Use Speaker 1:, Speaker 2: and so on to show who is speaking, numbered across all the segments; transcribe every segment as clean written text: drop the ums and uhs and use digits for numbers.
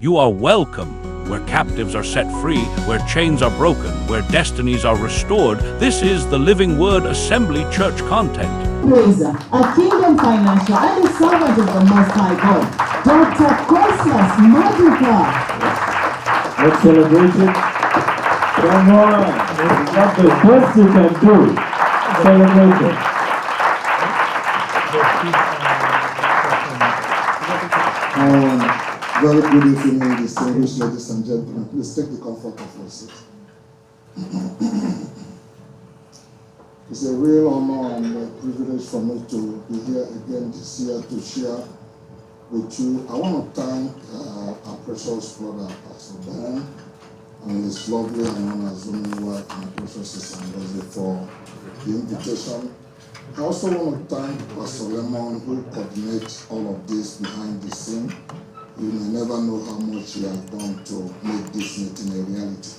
Speaker 1: You are welcome. Where captives are set free, where chains are broken, where destinies are restored, this is the Living Word Assembly Church content.
Speaker 2: Praise a kingdom financial and a servant of the Most High God, Dr. Cosmas, Maduka.
Speaker 3: Let's celebrate it. Come on. That's the best you can do. Celebrate it.
Speaker 4: Very good evening, distinguished ladies and gentlemen. Please take the comfort of your seat. It's a real honor and a privilege for me to be here again this year to share with you. I want to thank our precious brother, Pastor Ben, and his lovely and unassuming wife, my precious sister Ngozi, for the invitation. I also want to thank Pastor Lemon, who coordinates all of this behind the scene. You may never know how much he has done to make this meeting a reality.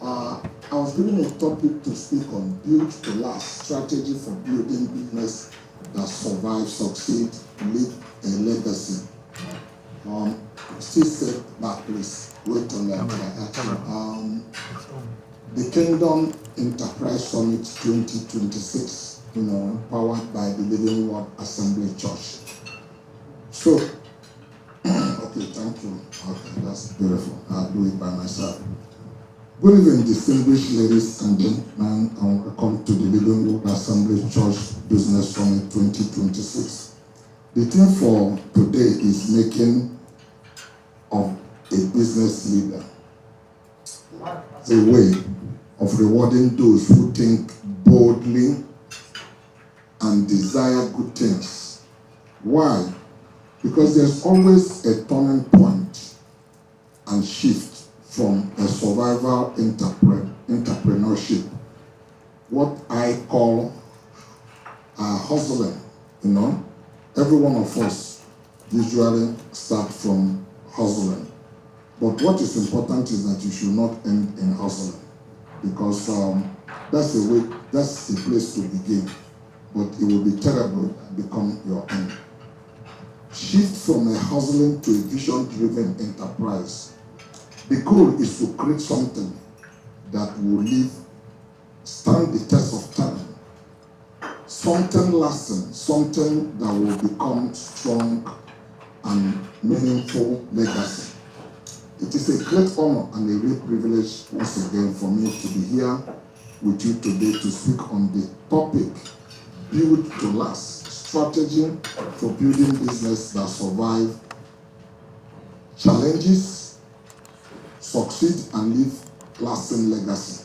Speaker 4: I was given a topic to speak on: build to last, strategy for building business that survive, succeed, leave a legacy. Still step back, please. Wait on that. The Kingdom Enterprise Summit 2026, powered by the Living Word Assembly Church. So, okay, thank you. Okay, that's beautiful. I'll do it by myself. Good evening, distinguished ladies and gentlemen, and welcome to the Living Word Assembly Church Business Summit 2026. The theme for today is making of a business leader. A way of rewarding those who think boldly and desire good things. Why? Because there's always a turning point and shift from a survival entrepreneurship, what I call hustling. Every one of us usually start from hustling. But what is important is that you should not end in hustling, because that's a place to begin, but it will be terrible and become your end. Shift from a hustling to a vision-driven enterprise. The goal is to create something that will stand the test of time, something lasting, something that will become strong and meaningful legacy. It is a great honor and a real privilege once again for me to be here with you today to speak on the topic, build to last, strategy for building business that survive challenges, succeed, and leave lasting legacy.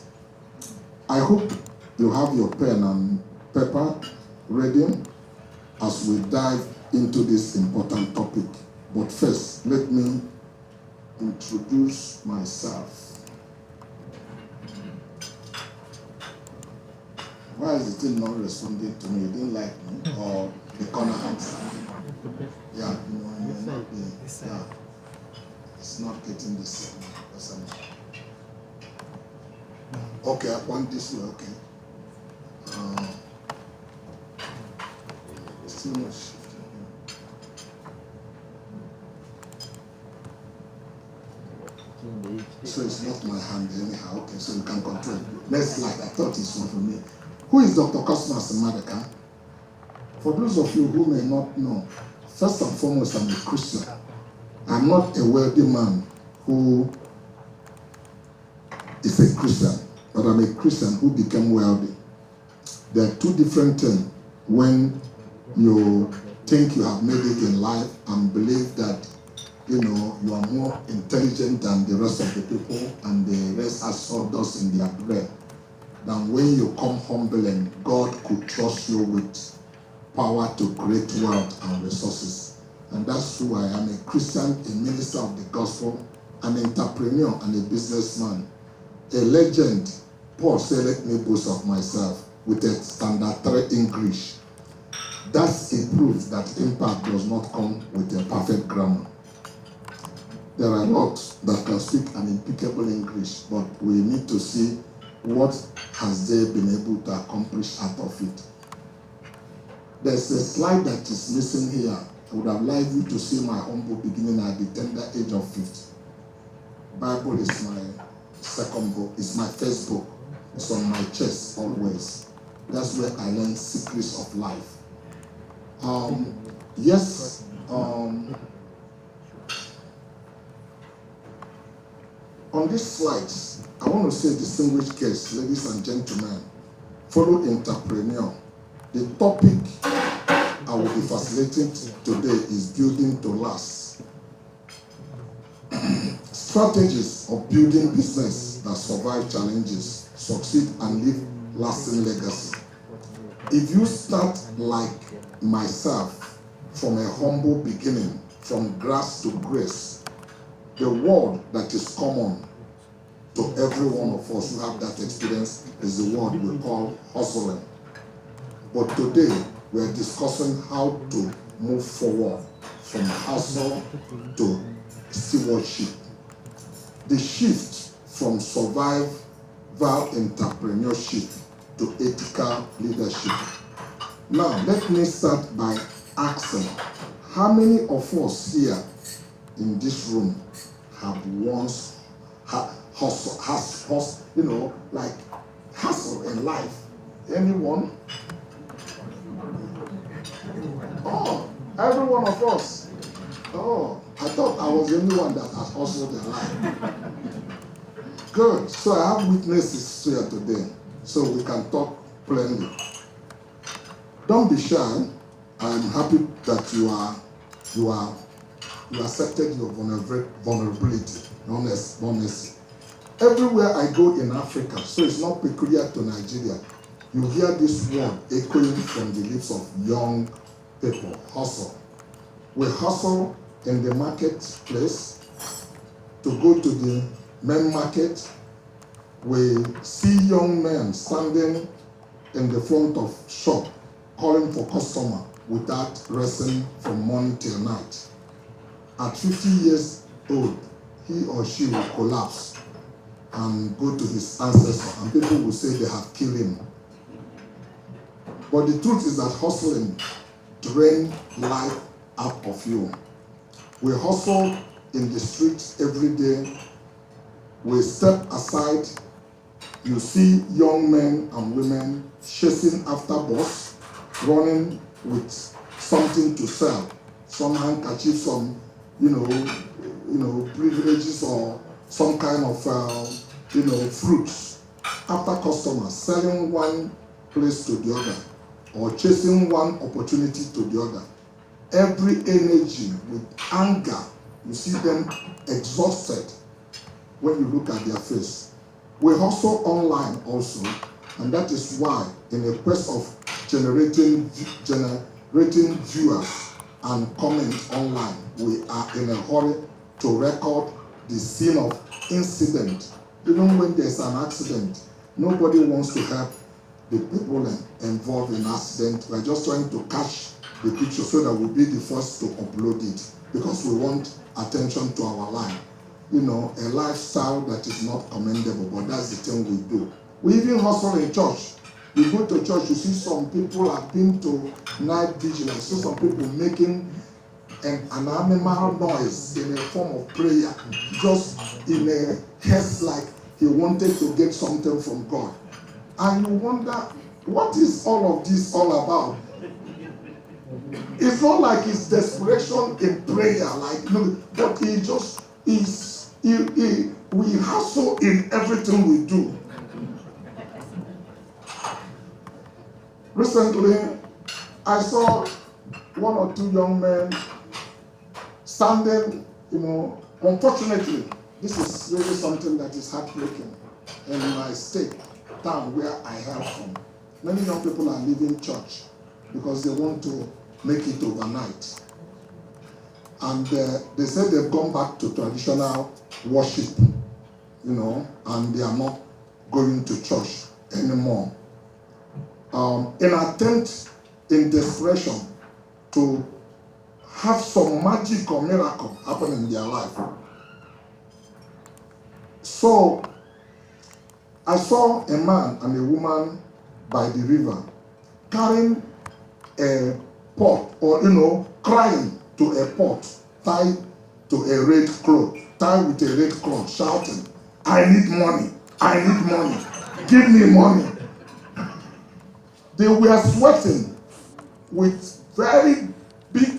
Speaker 4: I hope you have your pen and paper ready as we dive into this important topic. But first, let me introduce myself. Why is the thing not responding to me? You didn't like me, or the corner answer? Yeah, it's not getting the same. Okay, I want this way. Okay. It's too much. So it's not my hand anyhow. Okay, so you can control it. Next slide. I thought it's one for me. Who is Dr. Cosmas in Maduka? For those of you who may not know, first and foremost, I'm a Christian. I'm not a wealthy man who is a Christian, but I'm a Christian who became wealthy. There are two different things. When you think you have made it in life and believe that you are more intelligent than the rest of the people and the rest are sawdust in their brain, than when you come humble and God could trust you with power to create wealth and resources. And that's who I am: a Christian, a minister of the gospel, an entrepreneur, and a businessman. A legend. Paul said, "Let me boast of myself," with a standard 3 English. That's a proof that impact does not come with a perfect grammar. There are lots that can speak an impeccable English, but we need to see what has they been able to accomplish out of it. There's a slide that is missing here. I would have liked you to see my humble beginning at the tender age of Bible is my second book. It's my first book. It's on my chest always. That's where I learn secrets of life. Yes. On these slides, I want to say distinguished guests, ladies and gentlemen, fellow entrepreneur. The topic I will be facilitating today is building to last. Strategies of building business that survive challenges, succeed, and leave lasting legacy. If you start like myself from a humble beginning, from grass to grace, the word that is common to every one of us who have that experience is the word we call hustling. But today, we are discussing how to move forward from hustle to stewardship. The shift from survival entrepreneurship to ethical leadership. Now, let me start by asking, how many of us here in this room have once hustle in life? Anyone? Oh, every one of us. Oh, I thought I was the only one that has hustled in life. Good. So I have witnesses here today, so we can talk plainly. Don't be shy. I'm happy that you accepted your vulnerability, honesty. Everywhere I go in Africa, so it's not peculiar to Nigeria, you hear this word echoing from the lips of young people, hustle. We hustle in the marketplace to go to the main market. We see young men standing in the front of shop calling for customer without resting from morning till night. At 50 years old, he or she will collapse and go to his ancestor, and people will say they have killed him. But the truth is that hustling drains life out of you. We hustle in the streets every day. We step aside. You see young men and women chasing after boss, running with something to sell, some handkerchief, some privileges, or some kind of fruits. After customers, selling one place to the other, or chasing one opportunity to the other. Every energy with anger, you see them exhausted when you look at their face. We hustle online also, and that is why, in a quest of generating viewers and comments online, we are in a hurry to record the scene of incident. Even when there's an accident, nobody wants to help the people involved in accident. We're just trying to catch the picture so that we'll be the first to upload it, because we want attention to our life. A lifestyle that is not commendable, but that's the thing we do. We even hustle in church. You go to church, you see some people have been to night vigil, you see some people making an animal noise in a form of prayer, just in a haste, like he wanted to get something from God. And you wonder, what is all of this all about? It's not like it's desperation in prayer, but he just is. We hustle in everything we do. Recently, I saw one or two young men standing, unfortunately, this is really something that is heartbreaking in my state, town where I hail from. Many young people are leaving church because they want to make it overnight. And they said they've gone back to traditional worship, and they are not going to church anymore. In attempt, in desperation, to have some magic or miracle happen in their life. So, I saw a man and a woman by the river carrying a pot, or crying to a pot tied to a red cloth. tied with a red cloth, shouting, I need money, I need money, give me money. They were sweating with very big,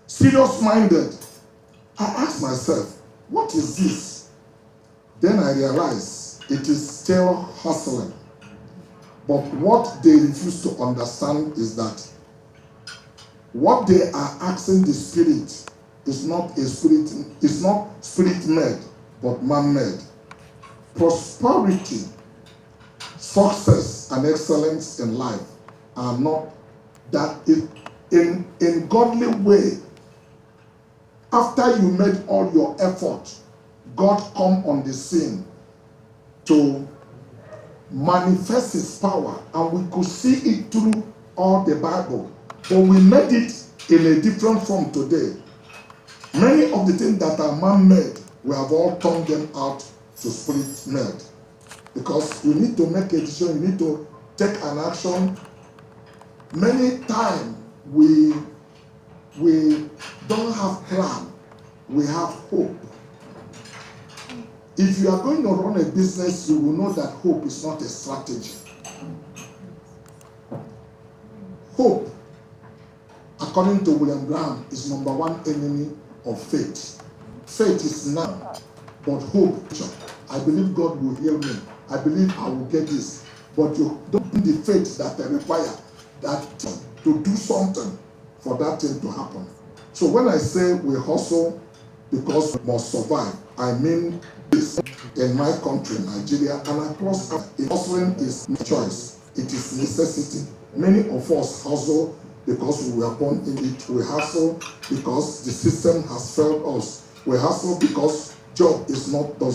Speaker 4: serious-minded. I asked myself, what is this? Then I realized it is still hustling. But what they refuse to understand is that what they are asking the spirit is not spirit-made, but man-made. Prosperity, success, and excellence in life are not that in godly way. After you made all your effort, God come on the scene to manifest his power, and we could see it through all the Bible. But we made it in a different form today. Many of the things that are man-made, we have all turned them out to spirit-made. Because you need to make a decision, you need to take an action. Many times we don't have plan, we have hope. If you are going to run a business, you will know that hope is not a strategy. Hope, according to William Brown, is number one enemy of faith. Faith is now, but hope, I believe God will heal me. I believe I will get this. But you don't do the faith that they require that to do something for that thing to happen. So when I say we hustle because we must survive, I mean this in my country, Nigeria, and across Africa. Hustling is no choice. It is necessity. Many of us hustle because we were born in it. We hustle because the system has failed us. We hustle because job does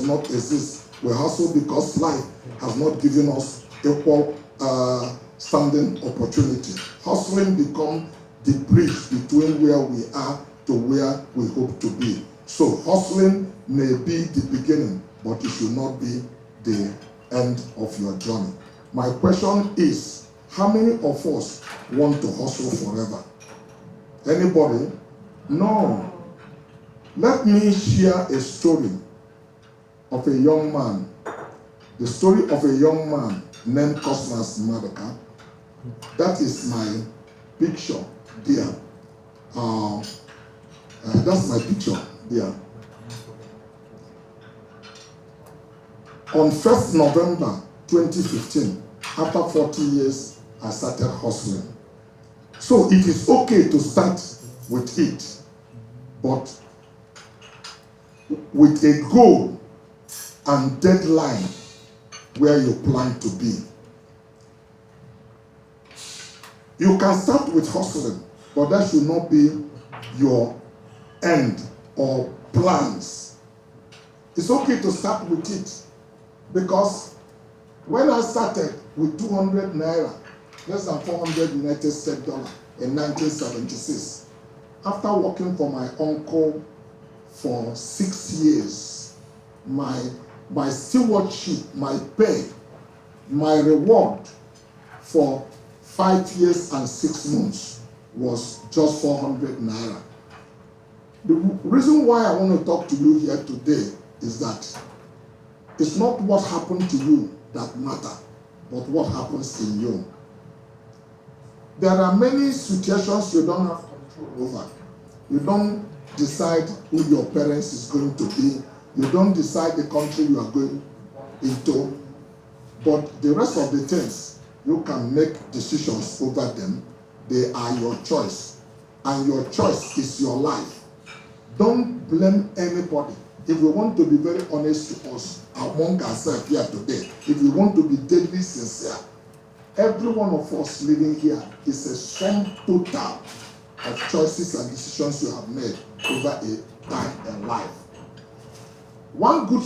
Speaker 4: not exist. We hustle because life has not given us equal standing opportunity. Hustling becomes the bridge between where we are to where we hope to be. So hustling may be the beginning, but it should not be the end of your journey. My question is, how many of us want to hustle forever? Anybody? No. Let me share a story of a young man. The story of a young man named Cosmas Maduka. That is my picture there. That's my picture there. On 1st November 2015, after 40 years, I started hustling. So it is okay to start with it, but with a goal and deadline where you plan to be. You can start with hustling, but that should not be your end or plans. It's okay to start with it, because when I started with 200 naira, less than 400 United States dollar in 1976, after working for my uncle for 6 years, my stewardship, my pay, my reward for 5 years and 6 months was just 400 naira. The reason why I want to talk to you here today is that it's not what happened to you that matter, but what happens in you. There are many situations you don't have control over. You don't decide who your parents is going to be. You don't decide the country you are going into. But the rest of the things, you can make decisions over them. They are your choice. And your choice is your life. Don't blame anybody. If we want to be very honest to us, among ourselves here today, if we want to be deadly sincere, every one of us living here is a sum total of choices and decisions you have made over a time in life. One good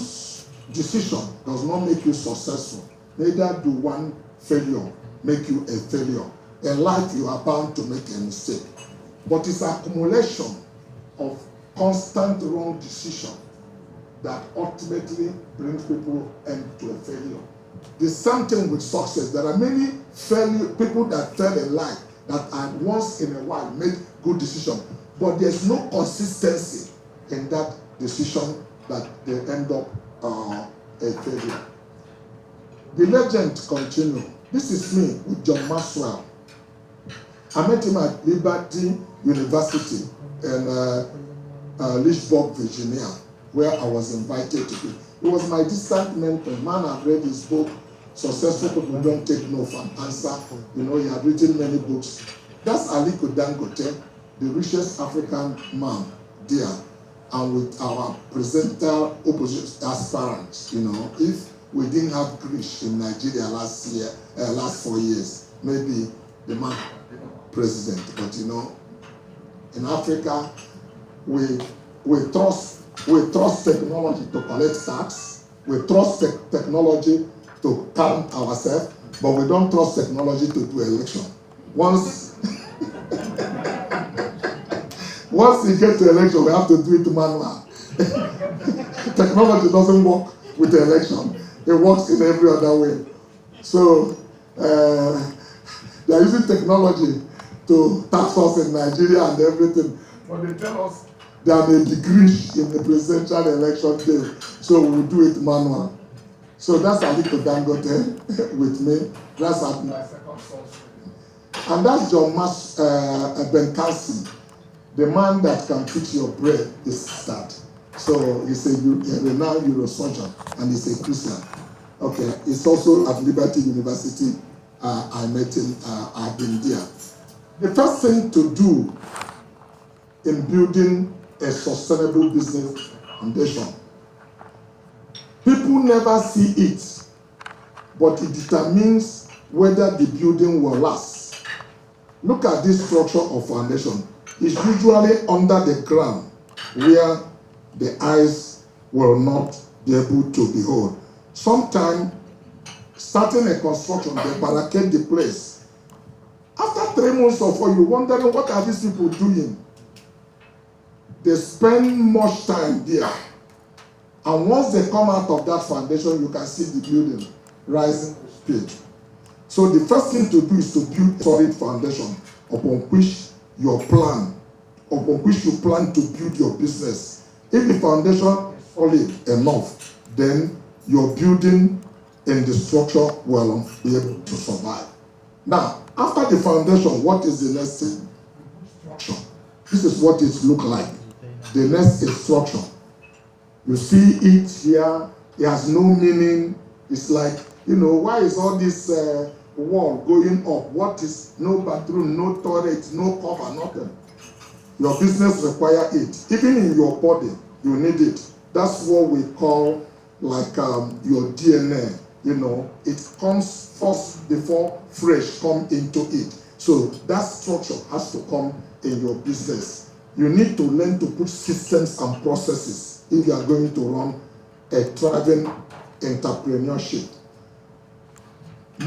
Speaker 4: decision does not make you successful. Neither do one failure make you a failure. In life, you are bound to make a mistake. But it's accumulation of constant wrong decision that ultimately brings people into a failure. The same thing with success. There are many people that fail in life that are once in a while made good decisions, but there's no consistency in that decision that they end up a failure. The legend continues. This is me with John Maxwell. I met him at Liberty University in Lynchburg, Virginia, where I was invited to be. He was my distant mentor. Man, I've read his book, Successful People Don't Take No for an Answer. You know, he had written many books. That's Aliko Dangote, the richest African man there, and with our presenter opposition aspirants. You know, if we didn't have Grish in Nigeria last 4 years, maybe the man president. But you know, in Africa, we trust technology to collect tax. We trust technology to calm ourselves, but we don't trust technology to do election. Once we get to election, we have to do it manual. Technology doesn't work with the election. It works in every other way. So they are using technology to tax us in Nigeria and everything. But they tell us there may be Grish in the presidential election day, so we will do it manual. So that's Aliko Dangote with me. That's at my second source. And that's John Benkansi, the man that can fix your bread is that. So he's a renowned neurosurgeon and he's a Christian. Okay, it's also at Liberty University. I met him. I've been there. The first thing to do in building a sustainable business foundation, people never see it, but it determines whether the building will last. Look at this structure of foundation. It's usually under the ground where the eyes will not be able to behold. Sometimes, starting a construction, they barricade the place. After 3 months or 4, you're wondering, what are these people doing? They spend much time there. And once they come out of that foundation, you can see the building rising with speed. So the first thing to do is to build a solid foundation upon which you plan to build your business. If the foundation is solid enough, then your building and the structure will be able to survive. Now, after the foundation, what is the next thing? Structure. This is what it looks like. The next is structure. You see it here, it has no meaning. It's like, why is all this wall going up? What is no bathroom, no toilet, no cover, nothing? Your business requires it. Even in your body, you need it. That's what we call like your DNA. It comes first before fresh come into it. So that structure has to come in your business. You need to learn to put systems and processes if you are going to run a thriving entrepreneurship.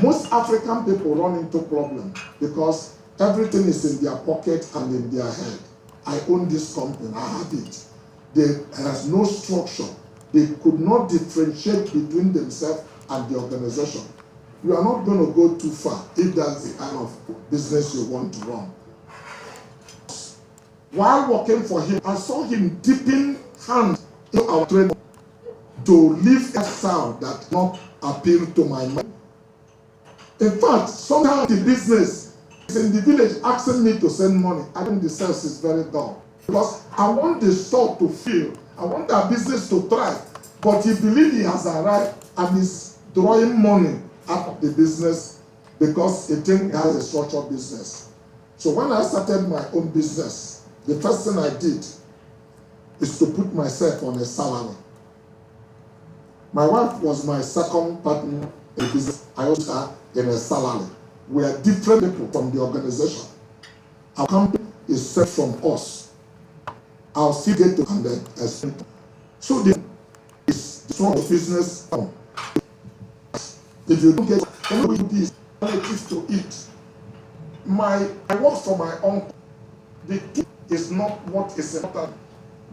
Speaker 4: Most African people run into problems because everything is in their pocket and in their head. I own this company, I have it. There has no structure. They could not differentiate between themselves and the organization. You are not going to go too far if that's the kind of business you want to run. While working for him, I saw him dipping hands in our trade to leave a sound that not appeal to my mind. In fact, sometimes the business is in the village asking me to send money. I think the sales is very dull. Because I want the store to feel, I want our business to thrive. But he believes he has arrived and is drawing money out of the business because he thinks he has a structured business. So when I started my own business, the first thing I did is to put myself on a salary. My wife was my second partner in business. I also had in a salary. We are different people from the organization. Our company is set from us. I'll still get to understand. So the strong business. If you don't get any these relatives to eat, I work for my uncle. The key is not what is important.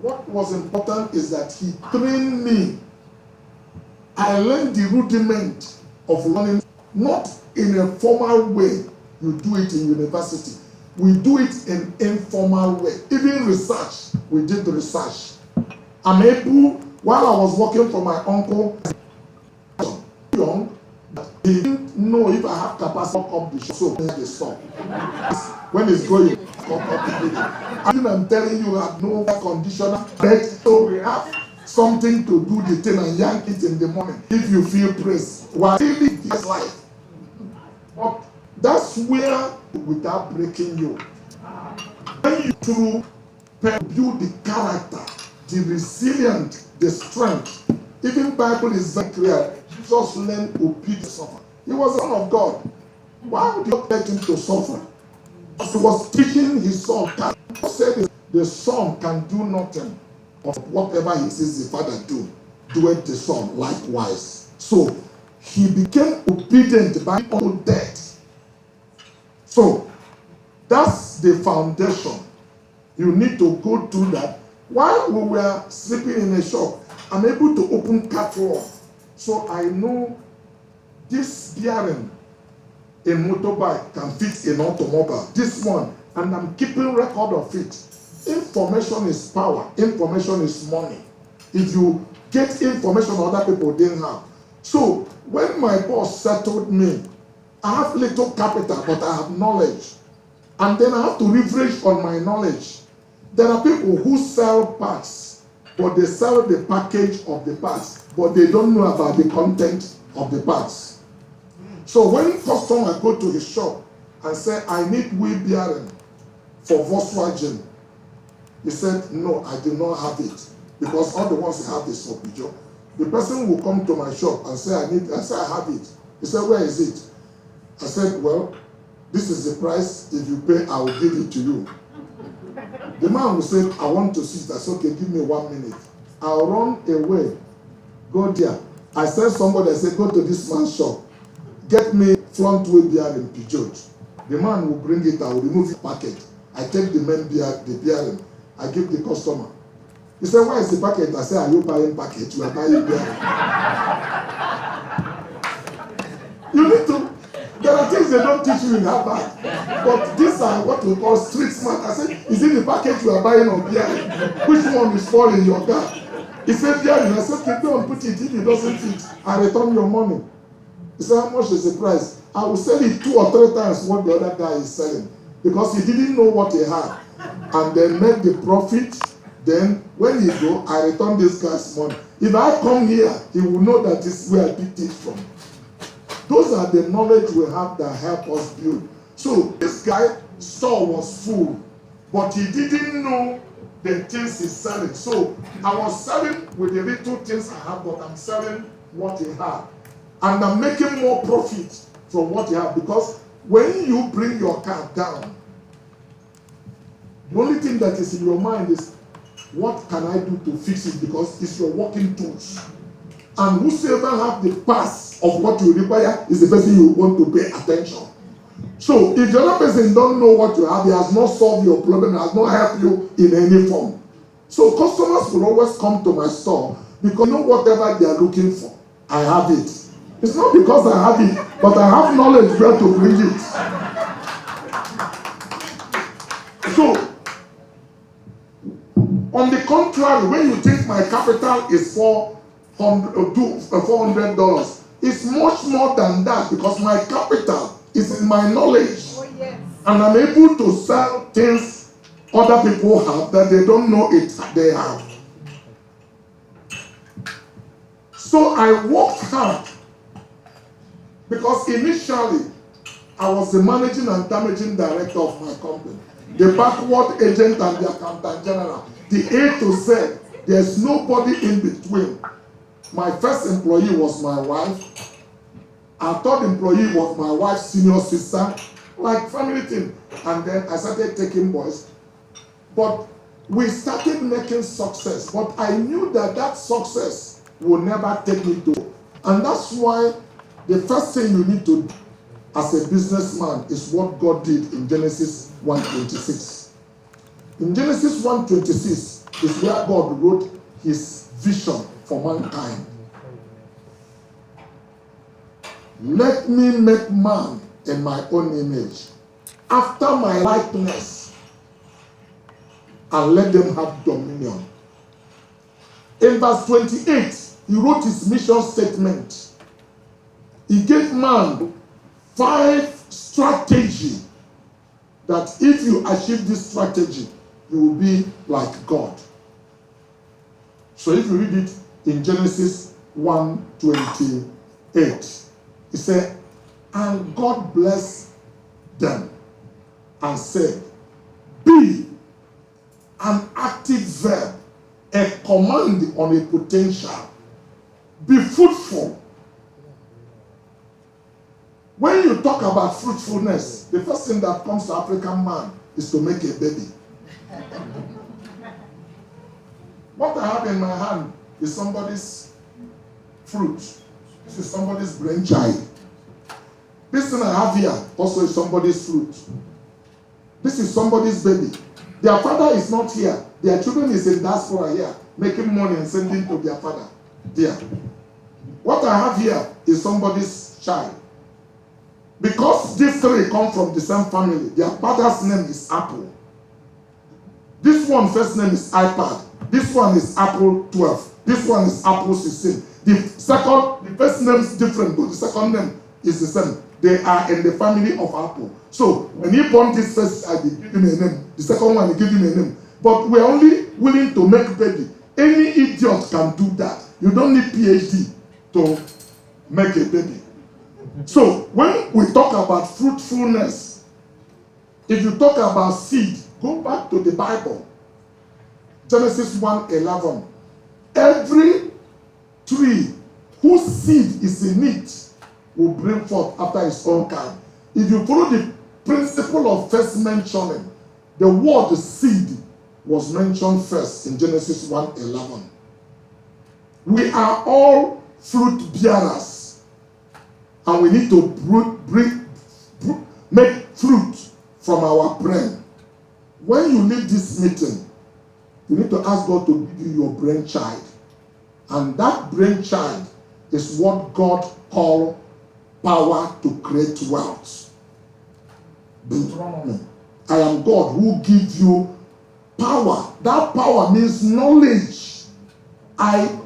Speaker 4: What was important is that he trained me. I learned the rudiment of learning, not in a formal way. You do it in university. We do it in informal way. Even research, we did research. I'm able, while I was working for my uncle, young, he didn't know if I have capacity to come the shop, so the stop. When it's going, I'm telling you, I have no air conditioner, so we have something to do the thing and yank it in the morning. If you feel praise, while living this life. But that's where, without breaking you, when you through build the character, the resilience, the strength. Even Bible is very clear. Jesus learned obedience, suffer. He was the Son of God. Why would you let him to suffer? Because he was teaching his son. He said the son can do nothing of whatever he sees the father do. Doeth the son likewise. So he became obedient by unto death. So that's the foundation. You need to go through that. While we were sleeping in a shop, I'm able to open catalog. So I know this bearing a motorbike can fit an automobile. This one, and I'm keeping record of it. Information is power. Information is money. If you get information other people didn't have. So when my boss settled me, I have little capital, but I have knowledge. And then I have to leverage on my knowledge. There are people who sell parts, but they sell the package of the parts, but they don't know about the content of the parts. So when customer go to his shop and say, I need wheel bearing for Volkswagen, he said, no, I do not have it, because all the ones I have is for Peugeot. The person will come to my shop and say, I say, I have it. He said, where is it? I said, well, this is the price. If you pay, I will give it to you. The man will say, I want to see it. I said, okay, give me 1 minute. I'll run away, go there. I send somebody, I say, go to this man's shop. Get me front wheel bearing Peugeot. The man will bring it, I will remove the package. I take the main the bearing. I give the customer. He said, where is the package? I say, are you buying package? You are buying bearing. You need to. There are things they don't teach you in Harvard. But these are what we call street smart. I said, is it the package you are buying or bearing? Which one is falling in your car? He said, bearing. I said, okay, go and put it. If it doesn't fit, I return your money. He said, how much is the price? I will sell it 2 or 3 times what the other guy is selling. Because he didn't know what he had. And then make the profit. Then when he go, I return this guy's money. If I come here, he will know that this is where I picked it from. Those are the knowledge we have that help us build. So this guy store was full, but he didn't know the things he's selling. So I was selling with the little things I have, but I'm selling what he had. And I'm making more profit from what you have, because when you bring your car down, the only thing that is in your mind is, what can I do to fix it? Because it's your working tools. And whosoever have the pass of what you require is the person you want to pay attention. So if the other person don't know what you have, he has not solved your problem, has not helped you in any form. So customers will always come to my store because you know whatever they are looking for, I have it. It's not because I have it, but I have knowledge where to bring it. So, on the contrary, when you think my capital is $400, it's much more than that, because my capital is in my knowledge. Oh, yes. And I'm able to sell things other people have that they don't know it they have. So I worked hard, because initially I was the managing and damaging director of my company, the backward agent and the accountant general, the A to Z. There's nobody in between. My first employee was my wife. Our third employee was my wife's senior sister, like family thing. And then I started taking boys. But we started making success. But I knew that that success would never take me to. And that's why the first thing you need to do as a businessman is what God did in Genesis 1:26. In Genesis 1:26 is where God wrote his vision for mankind. Let me make man in my own image, after my likeness, and let them have dominion. In verse 28, he wrote his mission statement. He gave man 5 strategy that if you achieve this strategy, you will be like God. So if you read it in Genesis 1:28, he said, and God blessed them and said, be an active verb, a command on a potential. Be fruitful. When you talk about fruitfulness, the first thing that comes to African man is to make a baby. What I have in my hand is somebody's fruit. This is somebody's brainchild. This thing I have here also is somebody's fruit. This is somebody's baby. Their father is not here. Their children is in diaspora here, making money and sending to their father there. What I have here is somebody's child. Because these 3 come from the same family, their father's name is Apple. This one first name is iPad. This one is Apple 12. This one is Apple 16. The first name is different, but the second name is the same. They are in the family of Apple. So when he born this first child, he give him a name. The second one, he give him a name. But we're only willing to make baby. Any idiot can do that. You don't need PhD to make a baby. So when we talk about fruitfulness, if you talk about seed, go back to the Bible. Genesis 1:11. Every tree whose seed is in it will bring forth after its own kind. If you follow the principle of first mentioning, the word seed was mentioned first in Genesis 1:11. We are all fruit bearers, and we need to make fruit from our brain. When you leave this meeting, you need to ask God to give you your brainchild. And that brainchild is what God called power to create wealth. Deuteronomy. I am God who gives you power. That power means knowledge. I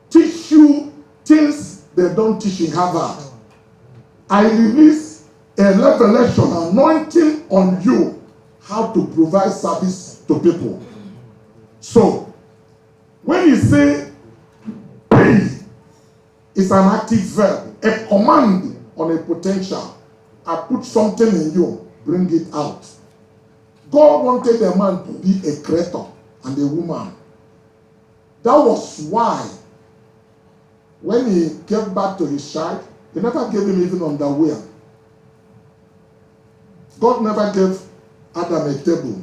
Speaker 4: teach you things they don't teach in Harvard. I release a revelation, anointing on you how to provide service to people. So, when you say pay, it's an active verb, a command on a potential. I put something in you, bring it out. God wanted a man to be a creator and a woman. That was why when he gave back to his child, he never gave him even underwear. God never gave Adam a table.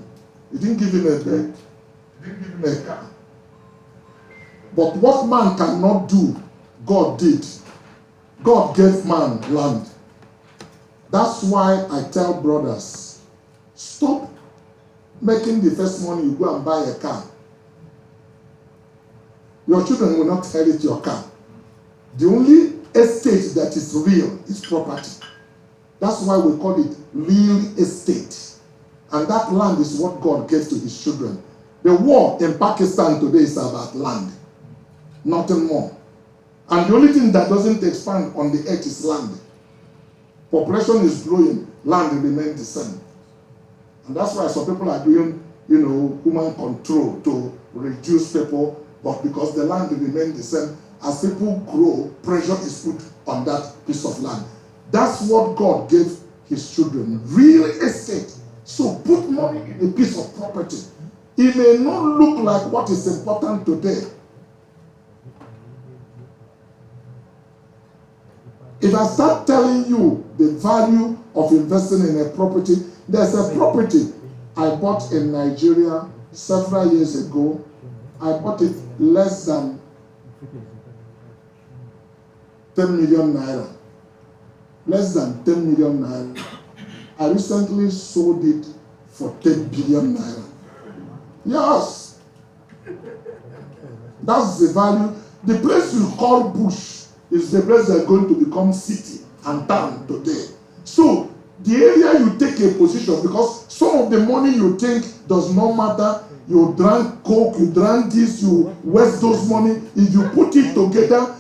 Speaker 4: He didn't give him a bed. He didn't give him a car. But what man cannot do, God did. God gave man land. That's why I tell brothers, stop making the first money you go and buy a car. Your children will not inherit your car. The only estate that is real is property. That's why we call it real estate. And that land is what God gave to his children. The war in Pakistan today is about land. Nothing more. And the only thing that doesn't expand on the earth is land. Population is growing, land remains the same. And that's why some people are doing, human control to reduce people, but because the land remains the same, as people grow, pressure is put on that piece of land. That's what God gave his children, real estate. So put money in a piece of property. It may not look like what is important today. If I start telling you the value of investing in a property, there's a property I bought in Nigeria several years ago. I bought it less than 10 million naira. Less than 10 million naira. I recently sold it for 10 billion naira. Yes. That's the value. The place you call bush is the place that's going to become city and town today. So, the area you take a position, because some of the money you think does not matter, you drank coke, you drank this, you waste those money. If you put it together,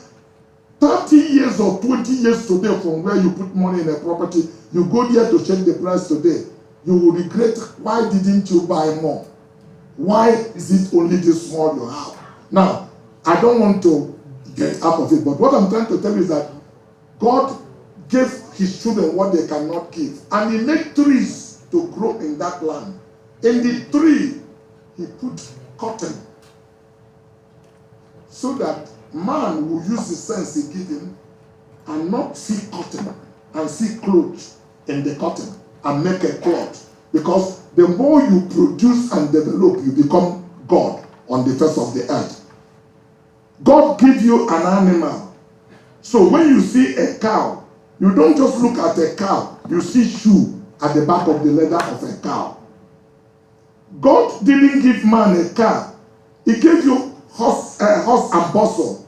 Speaker 4: 30 years or 20 years today from where you put money in a property, you go there to check the price today, you will regret, why didn't you buy more? Why is it only this small you have? Now, I don't want to get out of it, but what I'm trying to tell you is that God gave his children what they cannot give. And he made trees to grow in that land. In the tree, he put cotton. So that man will use the sense he gave him and not see cotton and see clothes in the cotton and make a cloth. Because the more you produce and develop, you become God on the face of the earth. God gives you an animal. So when you see a cow, you don't just look at a cow, you see shoe at the back of the leather of a cow. God didn't give man a car. He gave you horse and bustle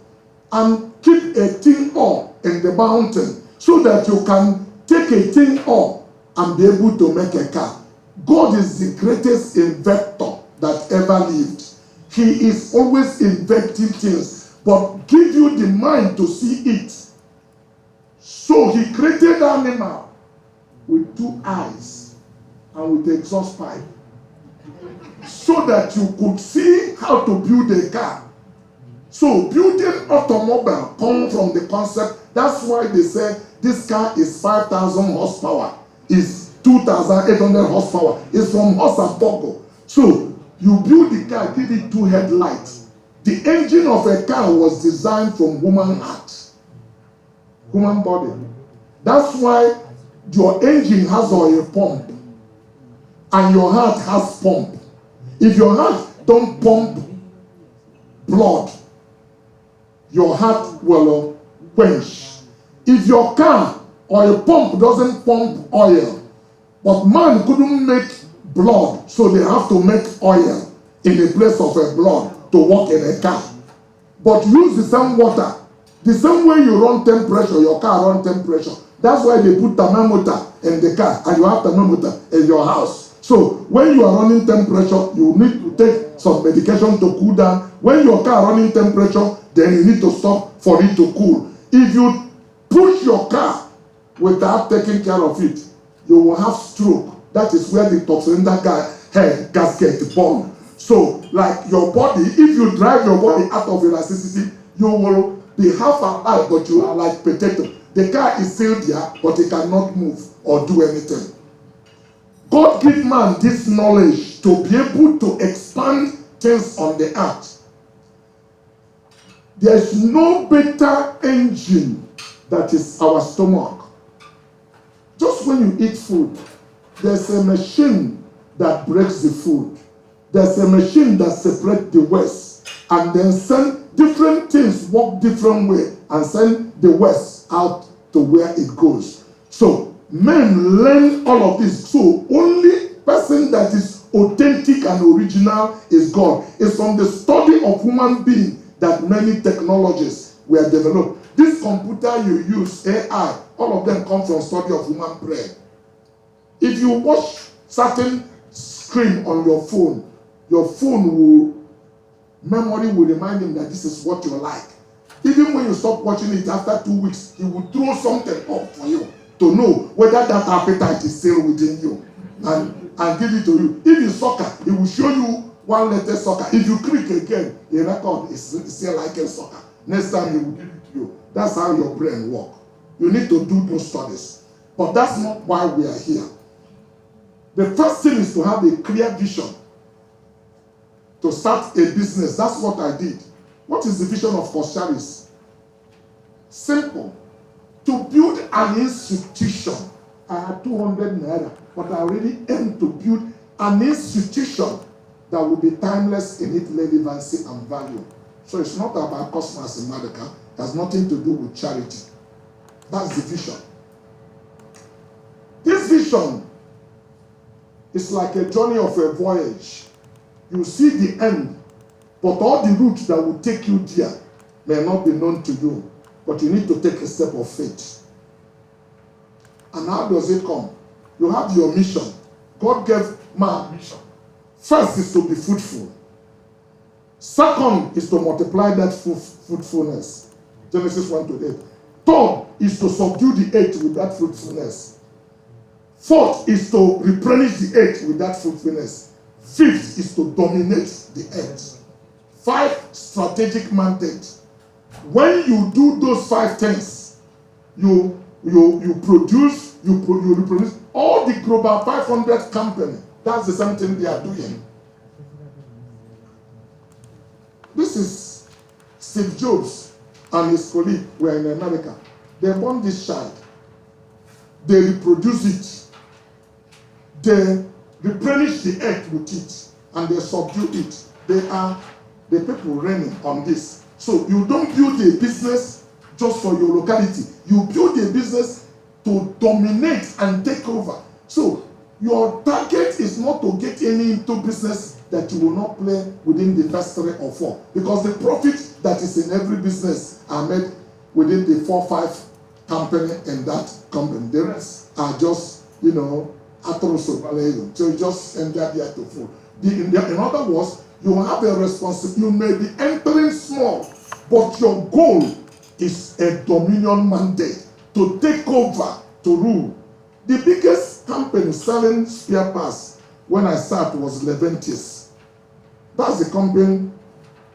Speaker 4: and keep a tin ore in the mountain so that you can take a tin ore and be able to make a car. God is the greatest inventor that ever lived. He is always inventing things, but give you the mind to see it. So he created an animal with 2 eyes and with exhaust pipe, so that you could see how to build a car. So building automobile comes from the concept. That's why they say this car is 5,000 horsepower, is 2,800 horsepower. It's from horse and buggy. So you build the car, give it 2 headlights. The engine of a car was designed from human heart, human body. That's why your engine has oil pump and your heart has pump. If your heart don't pump blood, your heart will quench. If your car or your pump doesn't pump oil, but man couldn't make blood, so they have to make oil in the place of a blood to work in a car. But use the same water. The same way you run temperature, your car run temperature. That's why they put thermometer in the car and you have thermometer in your house. So when you are running temperature, you need to take some medication to cool down. When your car running temperature, then you need to stop for it to cool. If you push your car without taking care of it, you will have stroke. That is where the top cylinder head gasket bomb. So, like your body, if you drive your body out of elasticity, you will be half alive, but you are like potato. The car is still there, but it cannot move or do anything. God gave man this knowledge to be able to expand things on the earth. There is no better engine that is our stomach. Just when you eat food, there's a machine that breaks the food. There's a machine that separates the waste and then send different things work different way and send the waste out to where it goes. So men learn all of this. So only person that is authentic and original is God. It's from the study of human being that many technologies were developed. This computer you use, AI, all of them come from study of human brain. If you watch certain screen on your phone memory will remind him that this is what you like. Even when you stop watching it after 2 weeks, he will throw something up for you to know whether that appetite is still within you and give it to you. If it's soccer, he will show you one letter soccer. If you click again, the record is still like a soccer. Next time he will give it to you. That's how your brain works. You need to do those studies. But that's not why we are here. The first thing is to have a clear vision. To start a business. That's what I did. What is the vision of Cosmas? Simple. To build an institution. I had 200 naira, but I already aimed to build an institution that will be timeless in its relevancy and value. So it's not about Cosmas in Maduka. It has nothing to do with charity. That's the vision. This vision is like a journey of a voyage. You see the end, but all the routes that will take you there may not be known to you. But you need to take a step of faith. And how does it come? You have your mission. God gave man a mission. First is to be fruitful. Second is to multiply that fruitfulness. Genesis 1:8. Third is to subdue the earth with that fruitfulness. Fourth is to replenish the earth with that fruitfulness. Fifth is to dominate the earth. 5 strategic mandates. When you do those 5 things, you produce, you reproduce. All the global 500 company, that's the same thing they are doing. This is Steve Jobs and his colleague were in America. They born this child. They reproduce it. They replenish the earth with it. And they subdue it. They are the people reigning on this. So you don't build a business just for your locality. You build a business to dominate and take over. So your target is not to get any into business that you will not play within the first 3 or 4. Because the profit that is in every business are made within the 4 or 5 company in that company. The rest are just, so you just enter there to fool. In other words, you have a responsibility. You may be entering small, but your goal is a dominion mandate to take over, to rule. The biggest company selling spare parts when I started was Leventis. That's the company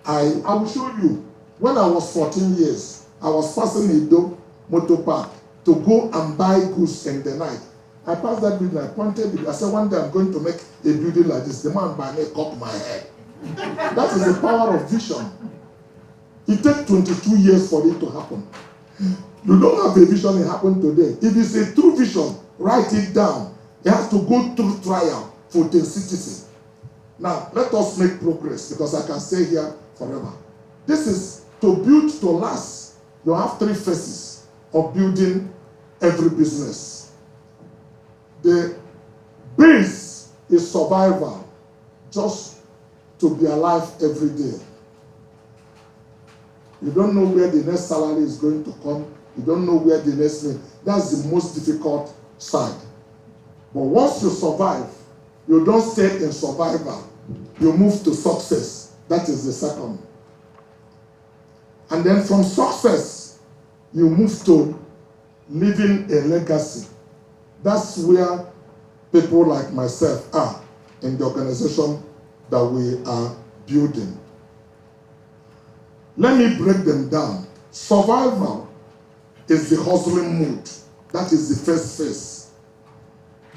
Speaker 4: I will show you. When I was 14 years, I was passing Edo Motor Park to go and buy goods in the night. I passed that building, I pointed it, I said, one day I'm going to make a building like this. The man by me cut my head. That is the power of vision. It takes 22 years for it to happen. You don't have a vision, it happened today. If it's a true vision, write it down. It has to go through trial for the citizen. Now, let us make progress because I can stay here forever. This is to build to last. You have 3 phases of building every business. The base is survival, just to be alive every day. You don't know where the next salary is going to come. You don't know where the next meal. That's the most difficult side. But once you survive, you don't stay in survival. You move to success. That is the second. And then from success, you move to leaving a legacy. That's where people like myself are in the organization that we are building. Let me break them down. Survival is the hustling mood. That is the first phase.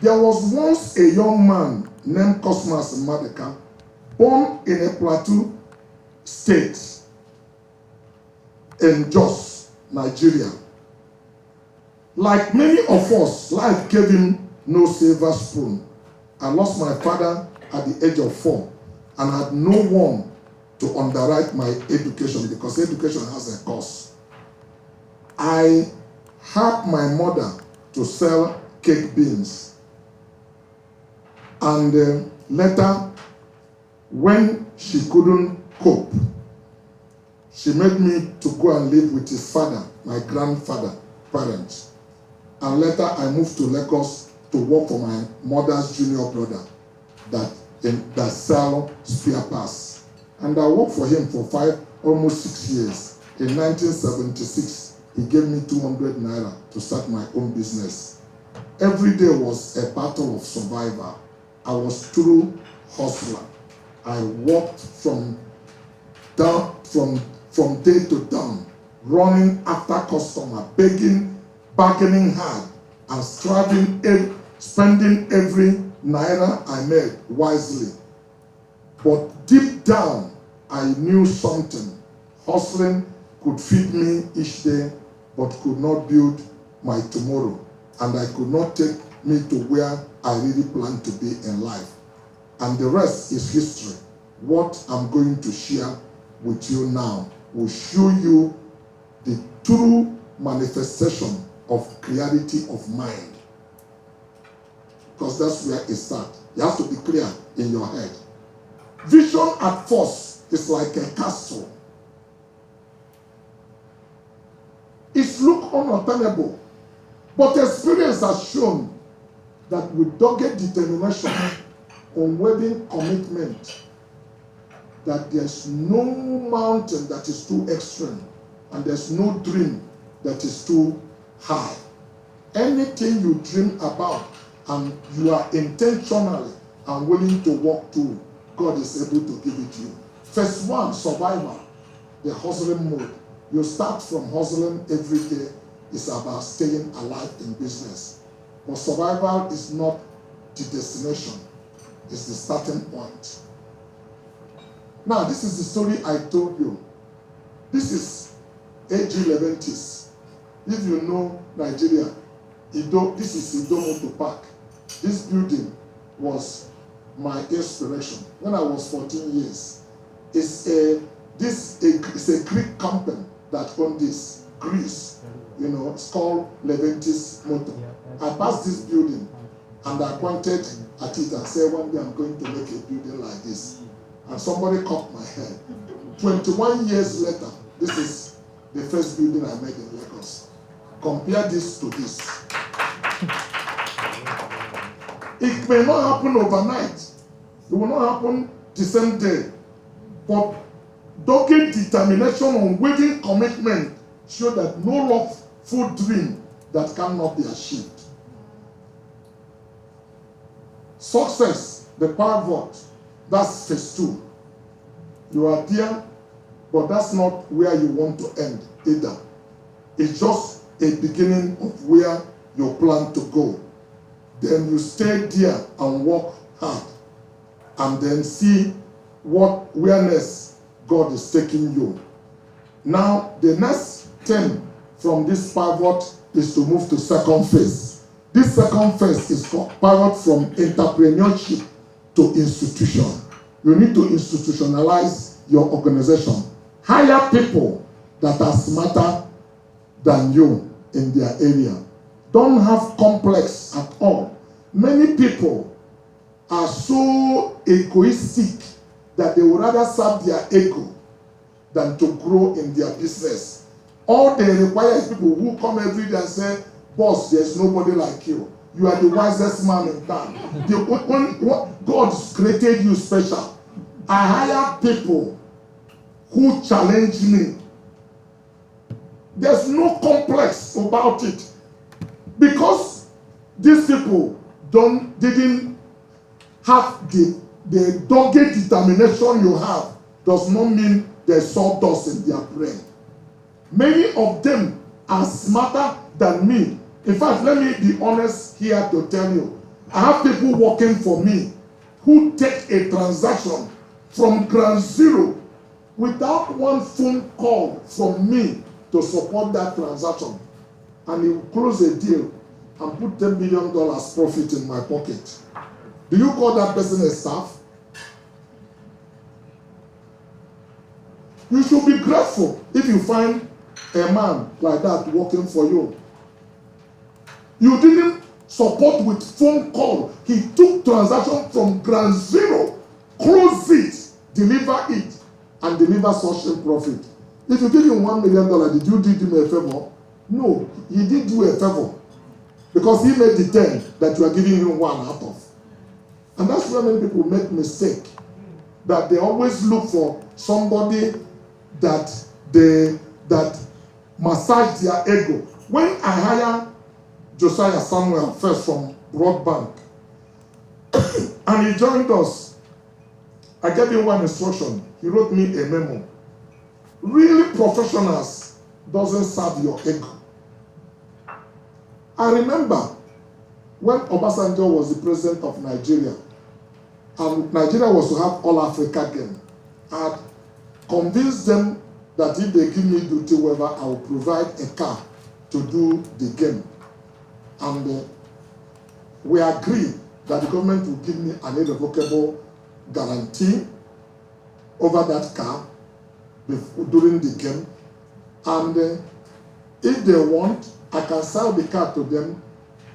Speaker 4: There was once a young man named Cosmas in Maduka, born in a plateau state in Jos, Nigeria. Like many of us, life gave him no silver spoon. I lost my father at the age of 4 and had no one to underwrite my education because education has a cost. I helped my mother to sell cake beans. And later, when she couldn't cope, she made me to go and live with his father, my grandfather, parents. And later I moved to Lagos to work for my mother's junior brother that sell spare parts. And I worked for him for almost 6 years. In 1976, he gave me 200 naira to start my own business. Every day was a battle of survival. I was true hustler. I worked from day to dawn, running after customer, begging, bargaining hard, and striving, spending every naira I made wisely. But deep down, I knew something. Hustling could feed me each day, but could not build my tomorrow. And I could not take me to where I really planned to be in life. And the rest is history. What I'm going to share with you now will show you the true manifestation of clarity of mind. Because that's where it starts. You have to be clear in your head. Vision at first is like a castle. It looks unattainable. But experience has shown that with dogged determination unwavering commitment that there's no mountain that is too extreme and there's no dream that is too high. Anything you dream about and you are intentionally and willing to walk through, God is able to give it to you. First one, survival, the hustling mode. You start from hustling every day. It's about staying alive in business. But survival is not the destination. It's the starting point. Now, this is the story I told you. This is AG Leventis. If you know Nigeria, this is Ido Motor Park. This building was my inspiration when I was 14 years. It's a Greek company that owned this, Greece. You know, it's called Leventis Motor. I passed this building and I pointed at it and said, one day I'm going to make a building like this. And somebody caught my head. 21 years later, this is the first building I made in Lagos. Compare this to this. It may not happen overnight. It will not happen the same day. But dogged determination, unwavering commitment show that no lawful dream that cannot be achieved. Success, the pivot, that's phase 2. You are there, but that's not where you want to end either. It's just a beginning of where you plan to go. Then you stay there and work hard, and then see where next God is taking you. Now, the next thing from this pivot is to move to second phase. This second phase is pivot from entrepreneurship to institution. You need to institutionalize your organization. Hire people that are smarter than you in their area. Don't have complex at all. Many people are so egoistic that they would rather serve their ego than to grow in their business. All they require is people who come every day and say, boss, there's nobody like you. You are the wisest man in town. God created you special. I hire people who challenge me. There's no complex about it. Because these people didn't have the dogged determination you have, does not mean there's sawdust in their brain. Many of them are smarter than me. In fact, let me be honest here to tell you, I have people working for me who take a transaction from ground zero without one phone call from me to support that transaction. And he will close a deal and put $10 million profit in my pocket. Do you call that person a staff? You should be grateful if you find a man like that working for you. You didn't support with phone call. He took transaction from ground zero, close it, deliver it, and deliver such a profit. If you give him $1 million, did you do him a favor? No, he did you a favor. Because he made the 10 that you are giving him 1 out of. And that's where many people make mistake. That they always look for somebody that massage their ego. When I hire Josiah Samuel first from Broadbank, and he joined us, I gave him one instruction. He wrote me a memo. Really professionals doesn't serve your ego. I remember when Obasanjo was the president of Nigeria, and Nigeria was to have All Africa game, I had convinced them that if they give me duty waiver, I will provide a car to do the game. And we agreed that the government will give me an irrevocable guarantee over that car during the game. And if they want, I can sell the car to them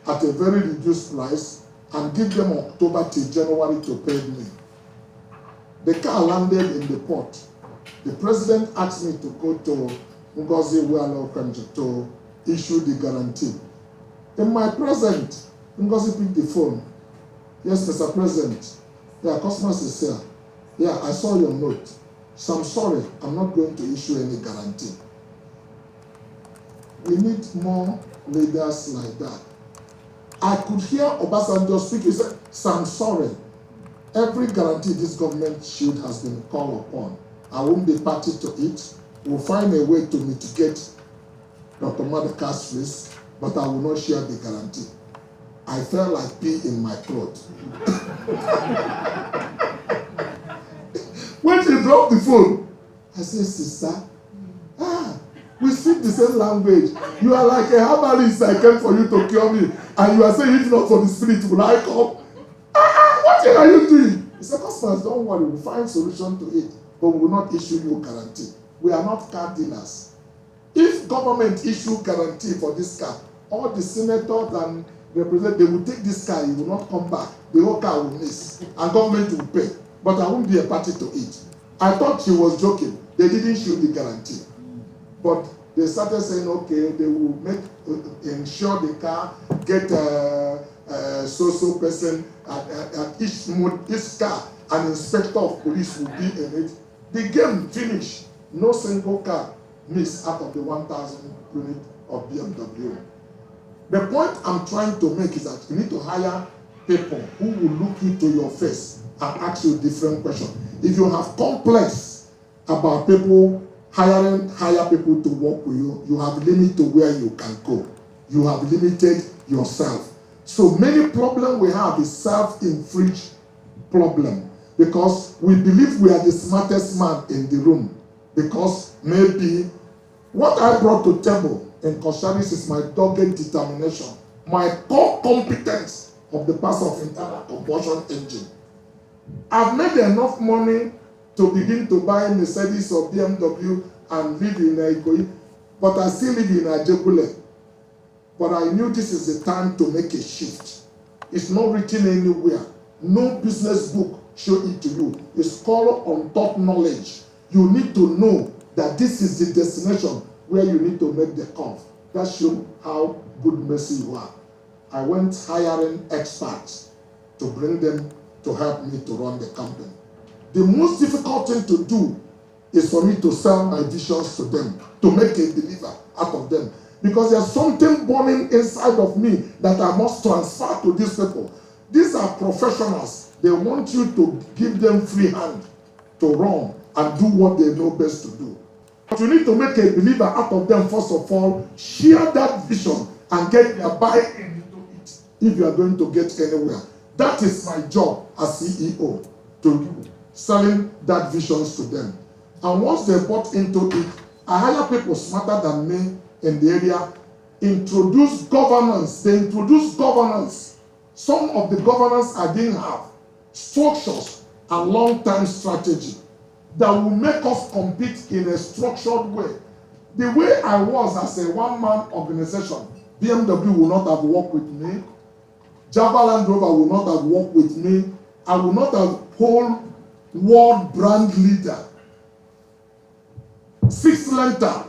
Speaker 4: at a very reduced price and give them October till January to pay me. The car landed in the port. The president asked me to go to Ngozi Weah to issue the guarantee. In my presence, Ngozi picked the phone. Yes, Mr. President, Yeah, Cosmas is here. Yeah, I saw your note. So I'm sorry, I'm not going to issue any guarantee. We need more leaders like that. I could hear Obasanjo speak. He said, so I'm sorry. Every guarantee this government should has been called upon. I won't be party to it. We'll find a way to mitigate Dr. Maduka's risk, but I will not share the guarantee. I felt like pee in my throat. When she dropped the phone, I said, sister, we speak the same language. You are like a herbalist. I came for you to cure me. And you are saying, if not for the spirit, will I come? What are you doing? He said, Cosmas, don't worry. We'll find solution to it. But we will not issue you guarantee. We are not car dealers. If government issue guarantee for this car, all the senators and representatives, they will take this car. It will not come back. The whole car will miss. And government will pay. But I won't be a party to it. I thought she was joking. They didn't issue the guarantee. But they started saying, okay, they will insure the car, get a so-so person at each car, an inspector of police will be in it. The game finished. No single car missed out of the 1,000 unit of BMW. The point I'm trying to make is that you need to hire people who will look into your face and ask you different questions. If you have complex about people hire people to work with you, you have limit to where you can go. You have limited yourself. So many problems we have is self-inflicted problem because we believe we are the smartest man in the room because maybe what I brought to table in Kosharis is my dogged determination, my core competence of the pass of internal combustion engine. I've made enough money to begin to buy Mercedes or BMW and live in Ikoyi, but I still live in Ajekule. But I knew this is the time to make a shift. It's not written anywhere. No business book show it to you. It's called on top knowledge. You need to know that this is the destination where you need to make the curve. That shows how good mercy you are. I went hiring experts to bring them to help me to run the company. The most difficult thing to do is for me to sell my visions to them, to make a believer out of them. Because there's something burning inside of me that I must transfer to these people. These are professionals. They want you to give them free hand to run and do what they know best to do. But you need to make a believer out of them first of all, share that vision and get their buy-in into it if you are going to get anywhere. That is my job as CEO, to do, selling that visions to them. And once they bought into it, I hire people smarter than me in the area, introduce governance. They introduce governance. Some of the governance I didn't have, structures and long-term strategy that will make us compete in a structured way. The way I was as a one-man organization, BMW will not have worked with me. Java Land Rover will not have worked with me. I will not have whole world brand leader. 6-liter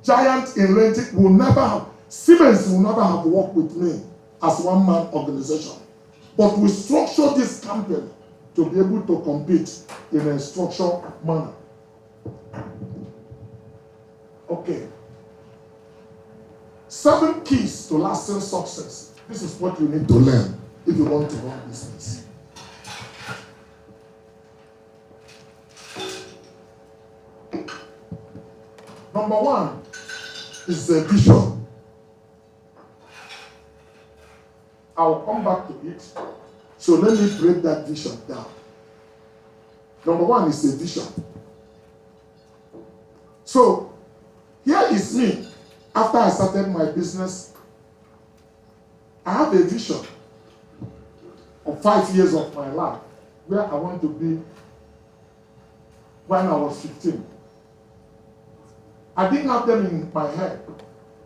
Speaker 4: giant in renting will never have, Siemens will never have worked with me as one-man organization. But we structure this company to be able to compete in a structured manner. Okay. 7 keys to lasting success. This is what you need to learn if you want to run business. Number 1 is the vision. I'll come back to it. So let me break that vision down. Number 1 is a vision. So here is me. After I started my business, I have a vision of 5 years of my life where I want to be when I was 15. I didn't have them in my head.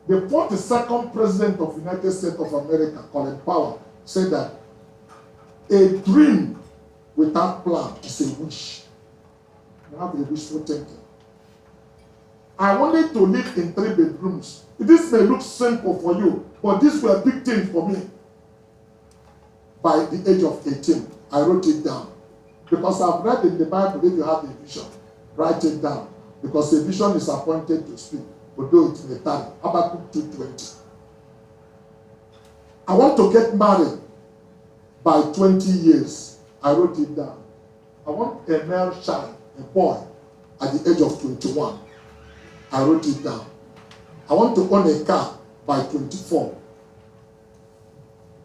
Speaker 4: The 42nd president of the United States of America, Colin Powell, said that a dream without plan is a wish. You have a wishful thinking. I wanted to live in 3 bedrooms. This may look simple for you, but these were big things for me by the age of 18. I wrote it down. Because I've read in the Bible, if you have a vision, write it down. Because a vision is appointed to speak, although it may tarry. Habakkuk 2:20. I want to get married by 20 years. I wrote it down. I want a male child, a boy, at the age of 21. I wrote it down. I want to own a car by 24.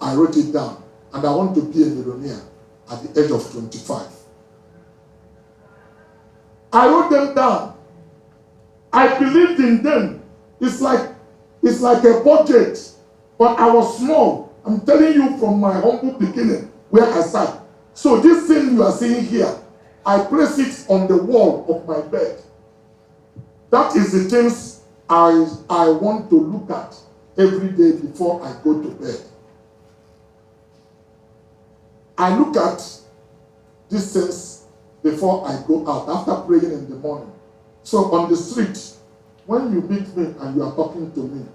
Speaker 4: I wrote it down. And I want to be a millionaire at the age of 25. I wrote them down. I believed in them. It's like a budget, but I was small. I'm telling you from my humble beginning where I sat. So this thing you are seeing here, I place it on the wall of my bed. That is the things I want to look at every day before I go to bed. I look at these things before I go out, after praying in the morning. So on the street, when you meet me and you are talking to me,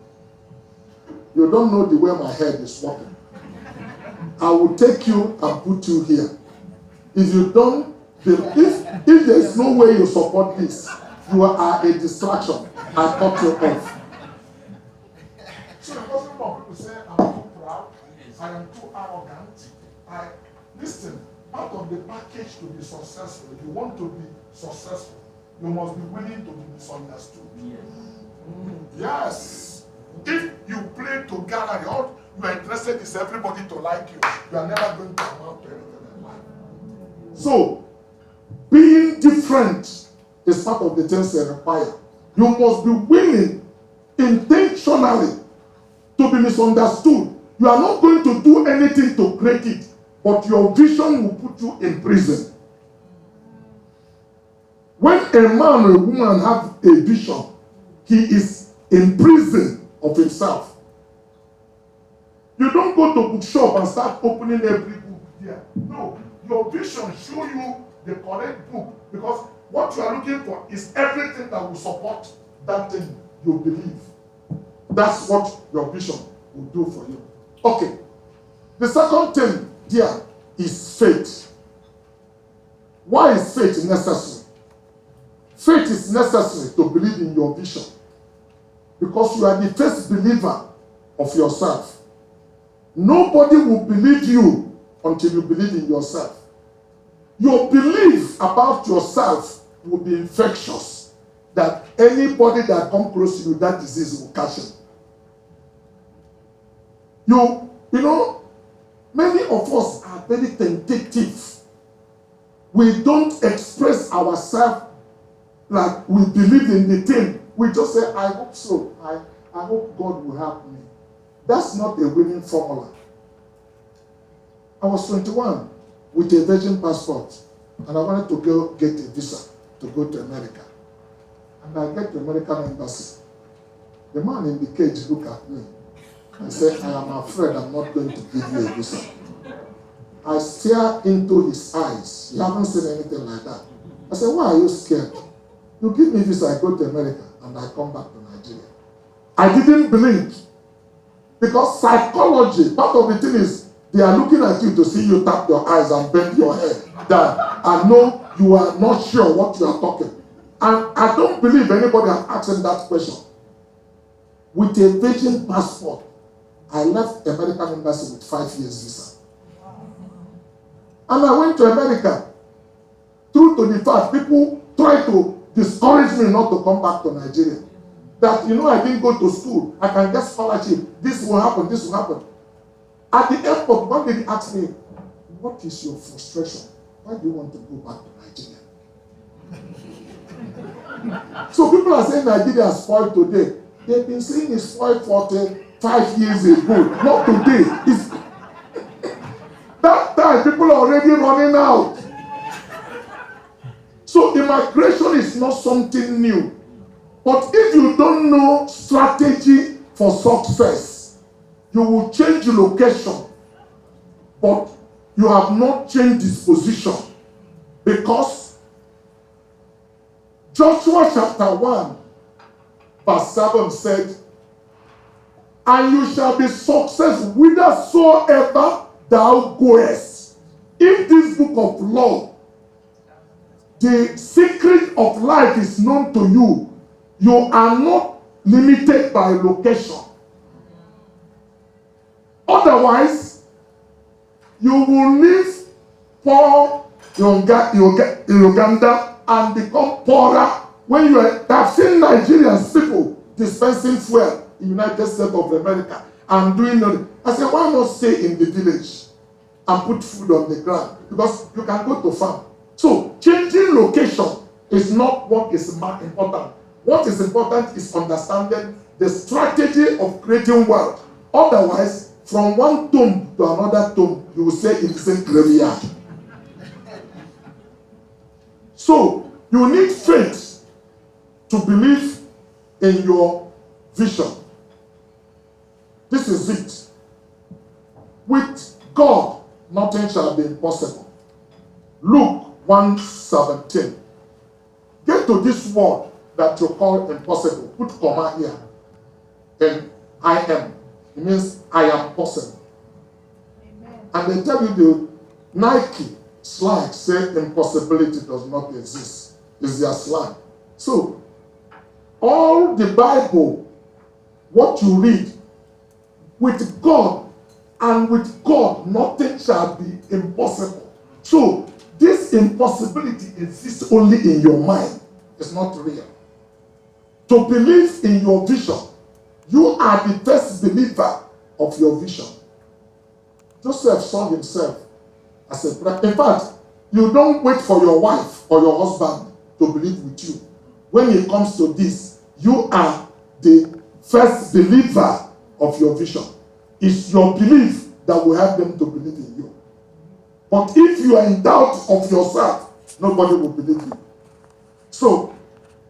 Speaker 4: you don't know the way my head is working. I will take you and put you here. If you don't, if there's no way you support this, you are a distraction. I cut you off. So it wasn't for people to say, I'm too proud, I am too arrogant. Listen, part of the package to be successful, if you want to be successful, you must be willing to be misunderstood. Yes. If you play to gallery, all you are interested is everybody to like you, you are never going to amount to anything in life. So, being different is part of the things they require. You must be willing intentionally to be misunderstood. You are not going to do anything to create it, but your vision will put you in prison. When a man or a woman have a vision, he is in prison of himself. You don't go to bookshop and start opening every book there. No, your vision show you the correct book, because what you are looking for is everything that will support that thing you believe. That's what your vision will do for you. Okay. The second thing there is faith. Why is faith necessary? Faith is necessary to believe in your vision, because you are the first believer of yourself. Nobody will believe you until you believe in yourself. Your belief about yourself will be infectious, that anybody that comes close to you, that disease will catch him. You know, many of us are very tentative. We don't express ourselves like we believe in the thing. We just say, I hope so. I hope God will help me. That's not a winning formula. I was 21 with a virgin passport, and I wanted to go get a visa to go to America. And I get to the American embassy. The man in the cage looked at me and said, I am afraid I'm not going to give you a visa. I stare into his eyes. You haven't seen anything like that. I said, why are you scared? You give me visa, I go to America, and I come back to Nigeria. I didn't blink. Because psychology, part of the thing is, they are looking at you to see you tap your eyes and bend your head down and know you are not sure what you are talking. And I don't believe anybody has asked him that question. With a virgin passport, I left the American embassy with 5 years visa. And I went to America. True to the fact, people try to discourage me not to come back to Nigeria. That, I didn't go to school. I can get scholarship. This will happen. This will happen. At the airport, one lady asked me, what is your frustration? Why do you want to go back to Nigeria? So people are saying Nigeria is spoiled today. They've been saying it's spoiled 45 years ago. Not today. That time, people are already running out. So immigration is not something new. But if you don't know strategy for success, you will change location, but you have not changed disposition. Because Joshua chapter 1, verse 7 said, and you shall be successful whithersoever thou goest.
Speaker 5: if this book of law, the secret of life is known to you, you are not limited by location. Otherwise, you will leave poor Uganda and become poorer when you are. I've seen Nigerians, people dispensing fuel in the United States of America and doing nothing. I said, why not stay in the village and put food on the ground? Because you can go to farm. So changing location is not what is important. What is important is understanding the strategy of creating wealth. Otherwise, from one tomb to another tomb, you will say in the same graveyard. So you need faith to believe in your vision. This is it. With God, nothing shall be impossible. Luke 1:17. Get to this word that you call impossible. Put comma here. And I am. It means I am possible. Amen. And they tell you the Nike slang say impossibility does not exist. It's their slang. So, all the Bible, what you read, with God, and with God, nothing shall be impossible. So, this impossibility exists only in your mind. It's not real. To believe in your vision, you are the first believer of your vision. Joseph saw himself as a brother. In fact, you don't wait for your wife or your husband to believe with you. When it comes to this, you are the first believer of your vision. It's your belief that will help them to believe in you. But if you are in doubt of yourself, nobody will believe you. So,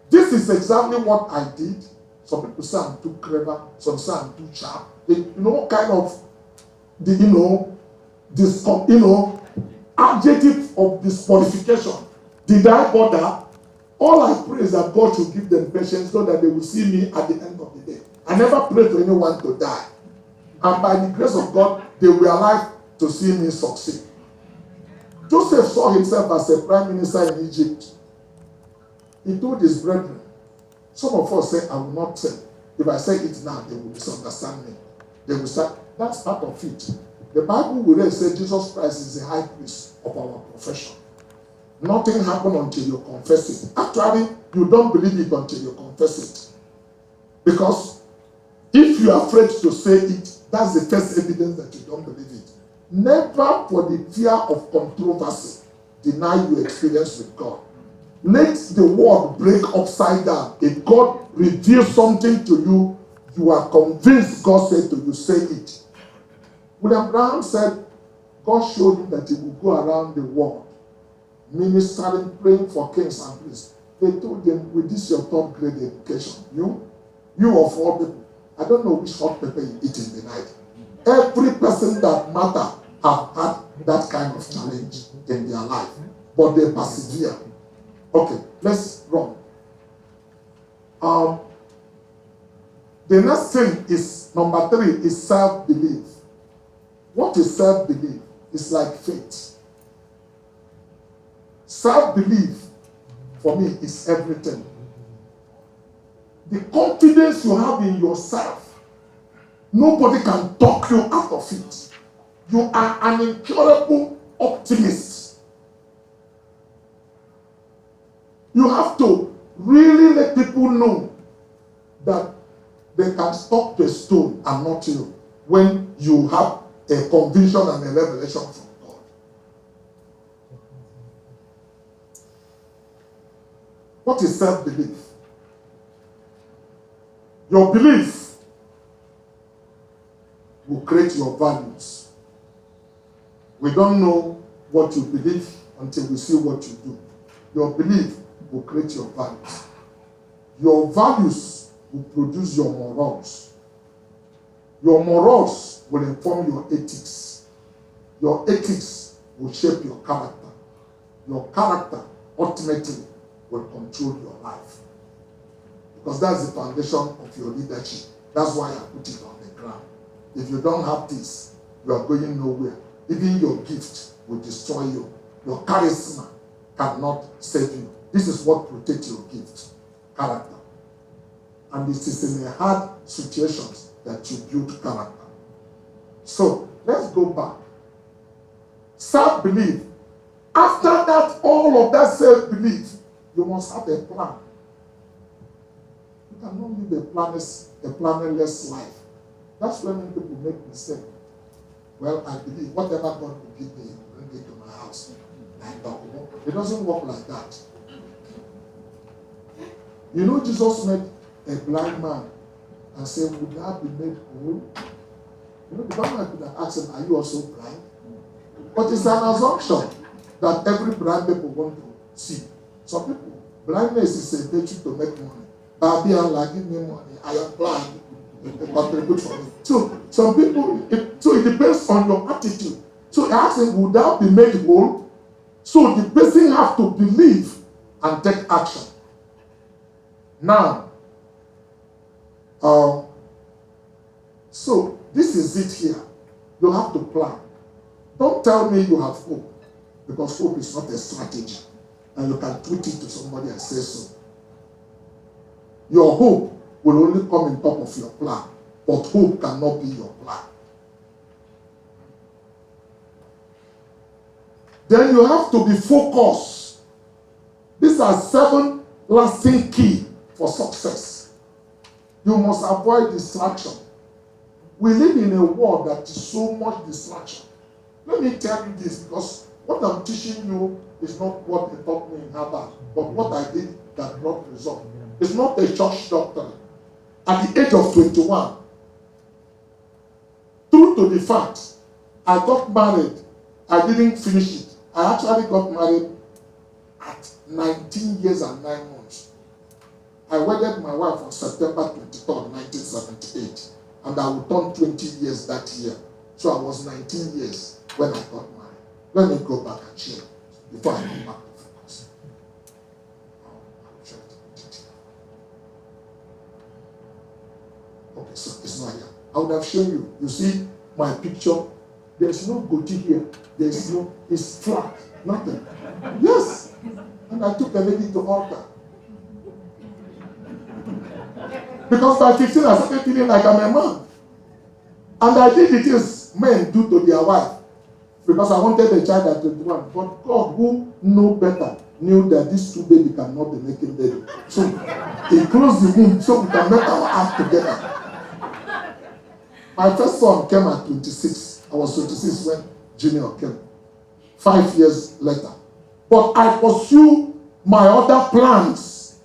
Speaker 5: this is exactly what I did. Some people say I'm too clever. Some say I'm too sharp. Kind of adjective of disqualification. Did I bother? All I pray is that God should give them patience so that they will see me at the end of the day. I never pray for anyone to die. And by the grace of God, they were alive to see me succeed. Joseph saw himself as a prime minister in Egypt. He told his brethren, some of us say, I will not say. If I say it now, they will misunderstand me. They will say, that's part of it. The Bible will say Jesus Christ is the high priest of our profession. Nothing happened until you confess it. Actually, you don't believe it until you confess it. Because if you are afraid to say it, that's the first evidence that you don't believe it. Never, for the fear of controversy, deny your experience with God. Let the world break upside down. If God reveals something to you, you are convinced God said to you, say it. William Branham said, God showed him that he would go around the world, ministering, praying for kings and priests. They told him, with this your third grade education, you of all people, I don't know which hot pepper you eat in the night. Every person that matter have had that kind of challenge in their life, but they persevere. Okay, let's run. The next thing is, number 3, is self-belief. What is self-belief? It's like faith. Self-belief, for me, is everything. The confidence you have in yourself, nobody can talk you out of it. You are an incurable optimist. You have to really let people know that they can stop the stone and not you when you have a conviction and a revelation from God. What is self-belief? Your belief will create your values. We don't know what you believe until we see what you do. Your belief will create your values. Your values will produce your morals. Your morals will inform your ethics. Your ethics will shape your character. Your character ultimately will control your life. Because that's the foundation of your leadership. That's why I put it on the ground. If you don't have this, you are going nowhere. Even your gift will destroy you. Your charisma cannot save you. This is what protects your gift, character. And it is in the hard situations that you build character. So, let's go back. Self-belief. After that, all of that self-belief, you must have a plan. You cannot live a planless life. That's when people make mistakes. Well, I believe whatever God will give me, will bring it to my house. It doesn't work like that. You know, Jesus met a blind man and said, would that be made whole? You know, the man could have asked him, are you also blind? But it's an assumption that every blind people want to see. Some people, blindness is a virtue to make money. Baby, Allah, give me money. I am blind. Contribute for me. So, some people, it depends on your attitude. So, I asked him, would that be made whole? So, the person have to believe and take action. Now, so this is it here. You have to plan. Don't tell me you have hope, because hope is not a strategy. And you can tweet it to somebody and say so. Your hope will only come in top of your plan, but hope cannot be your plan. Then you have to be focused. These are 7 lasting keys for success. You must avoid distraction. We live in a world that is so much distraction. Let me tell you this, because what I'm teaching you is not what they taught me in Harvard, but what I did that brought result. It's not a church doctrine. At the age of 21, true to the fact, I got married. I didn't finish it. I actually got married at 19 years and 9 months. I wedded my wife on September 23rd, 1978, and I would turn 20 years that year. So I was 19 years when I got married. Let me go back and share before I come back to focus. Okay, so it's not here. I would have shown you. You see my picture? There's no goatee here. It's flat. Nothing. Yes. And I took a lady to altar. Because by 15, I started feeling like I'm a man. And I did the things men do to their wife. Because I wanted a child at 21. But God, who know better, knew that this 2 baby cannot be making baby. So he closed the womb so we can make our act together. My first son came at 26. I was 26 when Junior came. 5 years later. But I pursue my other plans.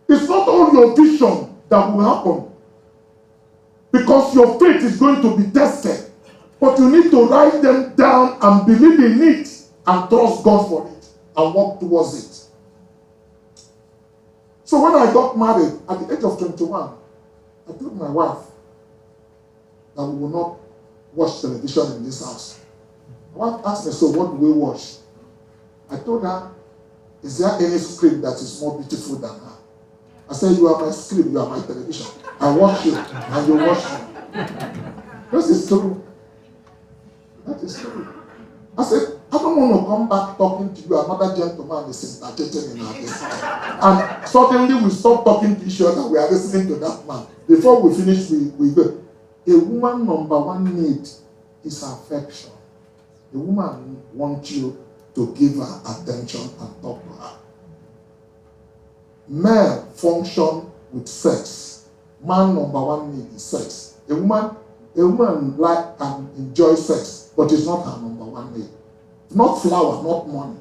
Speaker 5: It's not all your vision that will happen. Because your faith is going to be tested. But you need to write them down and believe in it and trust God for it and work towards it. So when I got married at the age of 21, I told my wife that we will not watch television in this house. My wife asked me, so what do we watch? I told her, is there any script that is more beautiful than her? I said, you are my script, you are my television. I watch you and you watch me. This is true. That is true. I said, I don't want to come back talking to you. Another gentleman is entertaining in our business. And suddenly we stop talking to each other. We are listening to that man. Before we finish, we go. A woman number one need is affection. A woman wants you to give her attention and talk to her. Men function with sex. Man number one need is sex. A woman like can enjoy sex, but it's not her number one need. Not flower, not money.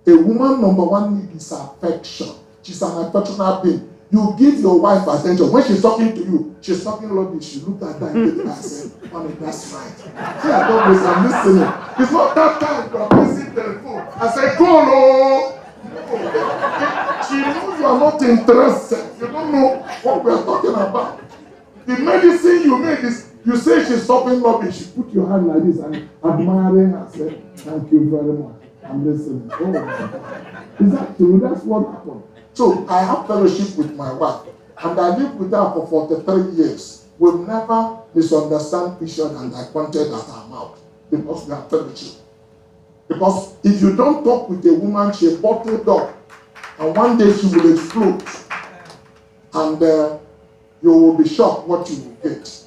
Speaker 5: A woman number one need is affection. She's an affectionate being. You give your wife attention. When she's talking to you, she's talking rubbish. You look at her and take her and say, honey, that's right. Yeah, don't listen, I'm listening. It's not that time you are listening to the phone. I say, go, no. She knows you are not interested. You don't know what we are talking about. The medicine you made is, you say she's stopping rubbish. You put your hand like this and admiring her. Say, thank you very much. I'm listening. Oh, is that true? That's what happened. So I have fellowship with my wife, and I lived with her for 43 years. We've never misunderstood vision, and I pointed at her mouth. because we have fellowship. Because if you don't talk with a woman, she's bottled up, and one day she will explode, and you will be shocked what you will get.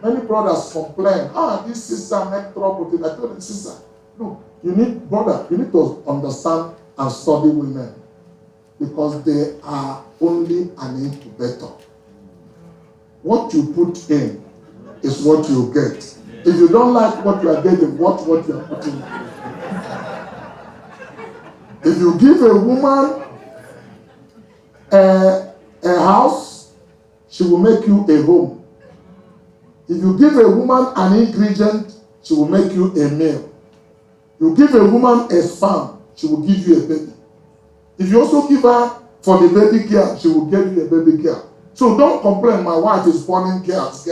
Speaker 5: Many brothers complain, this sister make trouble. I told the sister, no, you need to understand and study women, because they are only an incubator. What you put in is what you get. If you don't like what you are getting, watch what you are putting in. If you give a woman a house, she will make you a home. If you give a woman an ingredient, she will make you a meal. You give a woman a sperm, she will give you a baby. If you also give her for the baby girl, she will give you a baby girl. So don't complain, my wife is born girls.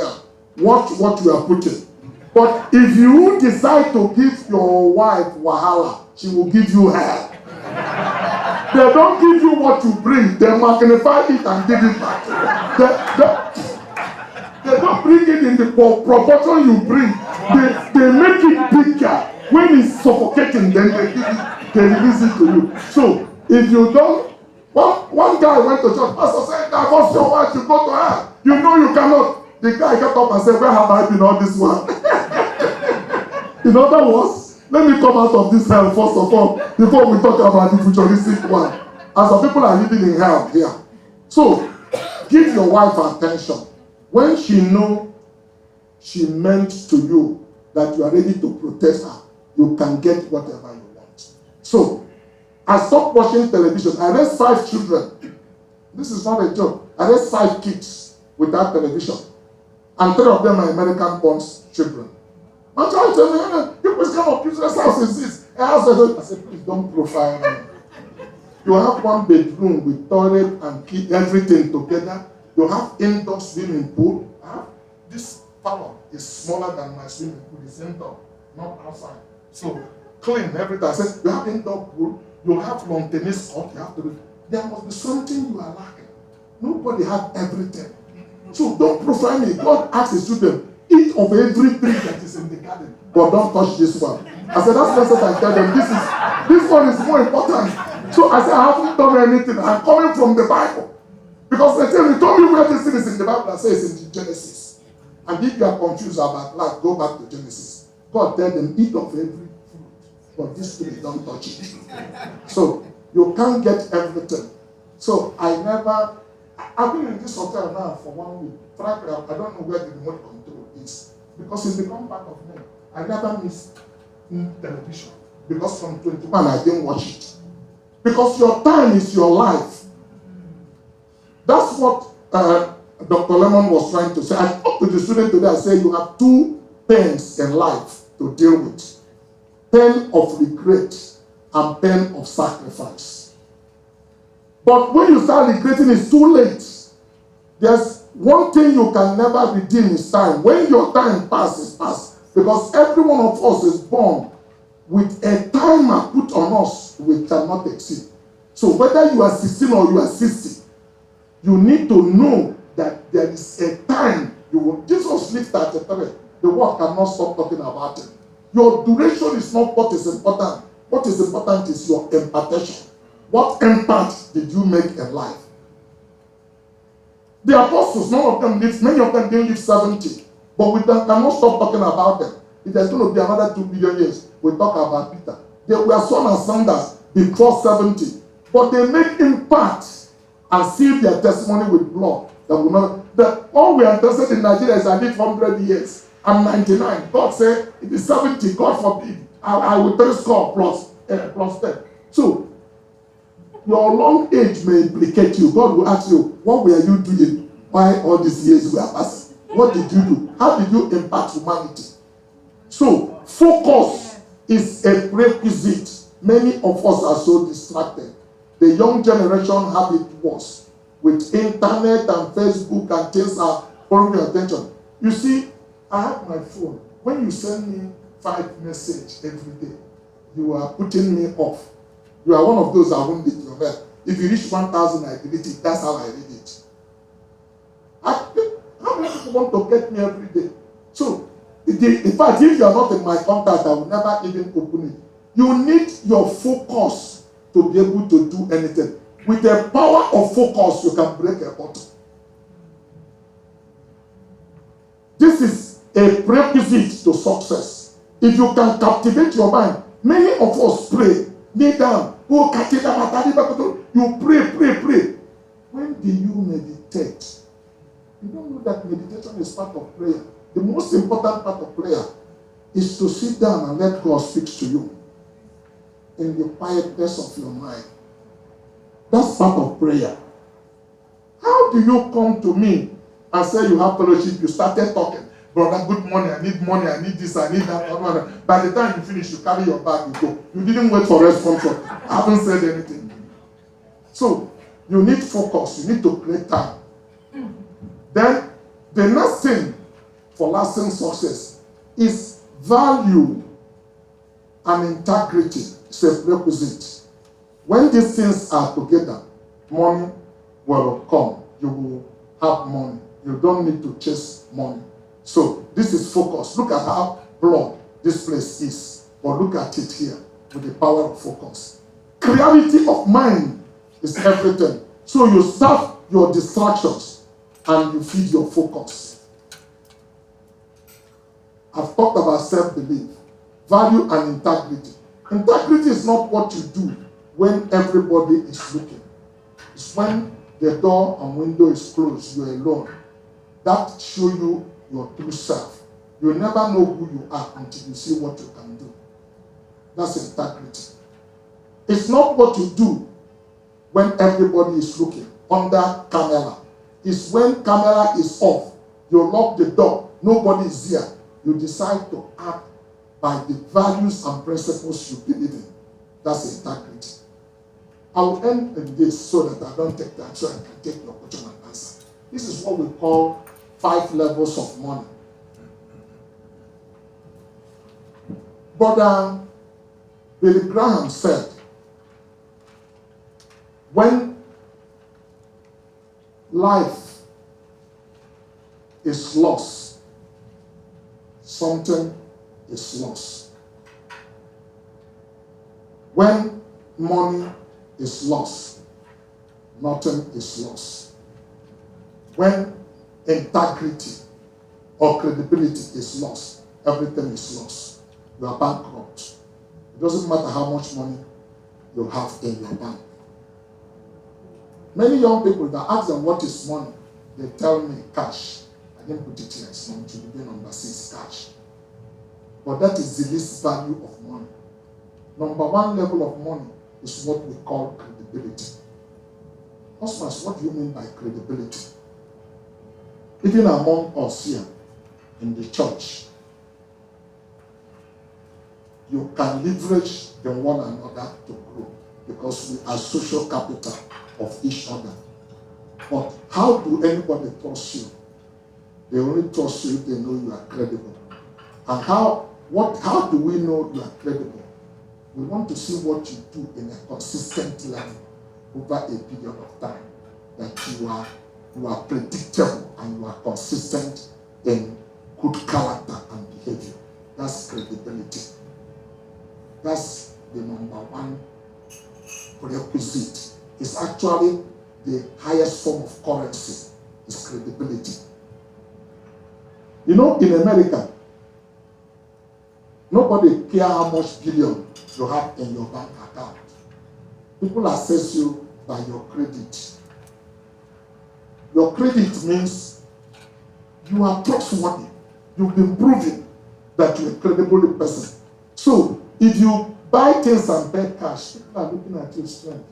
Speaker 5: Watch what you are putting. But if you decide to give your wife wahala, she will give you hell. They don't give you what you bring, they magnify it and give it back. They don't bring it in the proportion you bring. They make it bigger. When it's suffocating, then they release it to you. So if you don't, one guy went to church, pastor said, divorce your wife, you go to her. You know you cannot. The guy got up and said, where have I been all this while? In other words, let me come out of this hell first of all, before we talk about the futuristic one. And some people are living in hell here. So, give your wife attention. When she knows she meant to you that you are ready to protect her, you can get whatever you want. So, I stopped watching television. I raised 5 children. This is not a joke. I raised 5 kids without television. And 3 of them are American-born children. My child told me, which kind of useless house is this? I said, please don't profile me. You have 1 bedroom with toilet and key, everything together. You have indoor swimming pool. This parlor is smaller than my swimming pool. It's indoor, not outside. So clean everything. I said, you have indoor pool. You have lawn tennis court. You have to. There must be something you are lacking. Nobody has everything. So don't profile me. God asks his children, eat of every tree that is in the garden, but don't touch this one. I said, that's what I tell them. This one is more important. So I said, I haven't done anything. I'm coming from the Bible. Because they tell me, tell me where this thing is in the Bible. I say it's in Genesis. And if you are confused about life, go back to Genesis. God tell them, eat of every fruit, but this tree, don't touch it. So you can't get everything. So I've been in this hotel now for 1 week. Frankly, I don't know where the remote control is. Because it's become part of me. I never miss television. Because from 21, I didn't watch it. Because your time is your life. That's what Dr. Lemon was trying to say. I talked to the student today. I said, you have 2 pains in life to deal with. Pain of regret and pain of sacrifice. But when you start regretting, it's too late. There's one thing you can never redeem is time. When your time passes, past. Because every one of us is born with a timer put on us we cannot exceed. So whether you are 16 or you are 60, you need to know that there is a time you will. Jesus lived 33. The world cannot stop talking about it. Your duration is not what is important. What is important is your impartation. What impact did you make in life? The apostles, none of them lived, many of them didn't live 70. But we cannot stop talking about them. If there's going to be another 2 billion years, we talk about Peter. They were son and sanders before 70. But they make impact and seal their testimony with blood. That will not, that all we are interested in Nigeria is I live 100 years. I'm 99. God said, it is 70. God forbid. I will 3 score plus 10. So, your long age may implicate you. God will ask you, what were you doing? Why all these years were passing? What did you do? How did you impact humanity? So, focus is a prerequisite. Many of us are so distracted. The young generation have it worse. With internet and Facebook and things are calling your attention. You see, I have my phone. When you send me 5 messages every day, you are putting me off. You are one of those that won't beat your head. If you reach 1,000, I delete it. That's how I read it. How many people want to get me every day? So, In fact, if you are not in my contact, I will never even open it. You need your focus to be able to do anything. With the power of focus, you can break a bottle. This is a prerequisite to success. If you can captivate your mind, many of us pray, kneel down, you pray. When do you meditate? You don't know that meditation is part of prayer. The most important part of prayer is to sit down and let God speak to you in the quietness of your mind. That's part of prayer. How do you come to me and say you have fellowship? You started talking. Brother, good morning, I need money, I need this, I need that. By the time you finish, you carry your bag, you go. You didn't wait for response. I haven't said anything. So, you need focus. You need to create time. Then, the next thing for lasting success is value and integrity. It's a prerequisite. When these things are together, money will come. You will have money. You don't need to chase money. So this is focus. Look at how broad this place is. But look at it here with the power of focus. Clarity of mind is everything. So you stop your distractions and you feed your focus. I've talked about self-belief, value and integrity. Integrity is not what you do when everybody is looking. It's when the door and window is closed, you're alone. That shows you your true self. You never know who you are until you see what you can do. That's integrity. It's not what you do when everybody is looking under camera. It's when camera is off. You lock the door. Nobody is here. You decide to act by the values and principles you believe in. That's integrity. I will end in this so that I don't take that, so I can take your question and answer. This is what we call 5 levels of money. Brother Billy Graham said, when life is lost, something is lost. When money is lost, nothing is lost. When integrity or credibility is lost, everything is lost. You are bankrupt. It doesn't matter how much money you have in your bank. Many young people, if I ask them what is money, they tell me cash. I didn't put it here, it's not to be number 6, cash. But that is the least value of money. Number 1 level of money is what we call credibility. Cosmas, what do you mean by credibility? Even among us here in the church, you can leverage the one another to grow because we are social capital of each other. But how do anybody trust you? They only trust you if they know you are credible. And how do we know you are credible? We want to see what you do in a consistent level over a period of time. That you are predictable and you are consistent in good character and behavior. That's credibility. That's the number 1 prerequisite. It's actually the highest form of currency. It's credibility. You know, in America, nobody cares how much billion you have in your bank account. People assess you by your credit. Your credit means you are trustworthy. You've been proven that you're a credible person. So, if you buy things and pay cash, people are looking at you strange.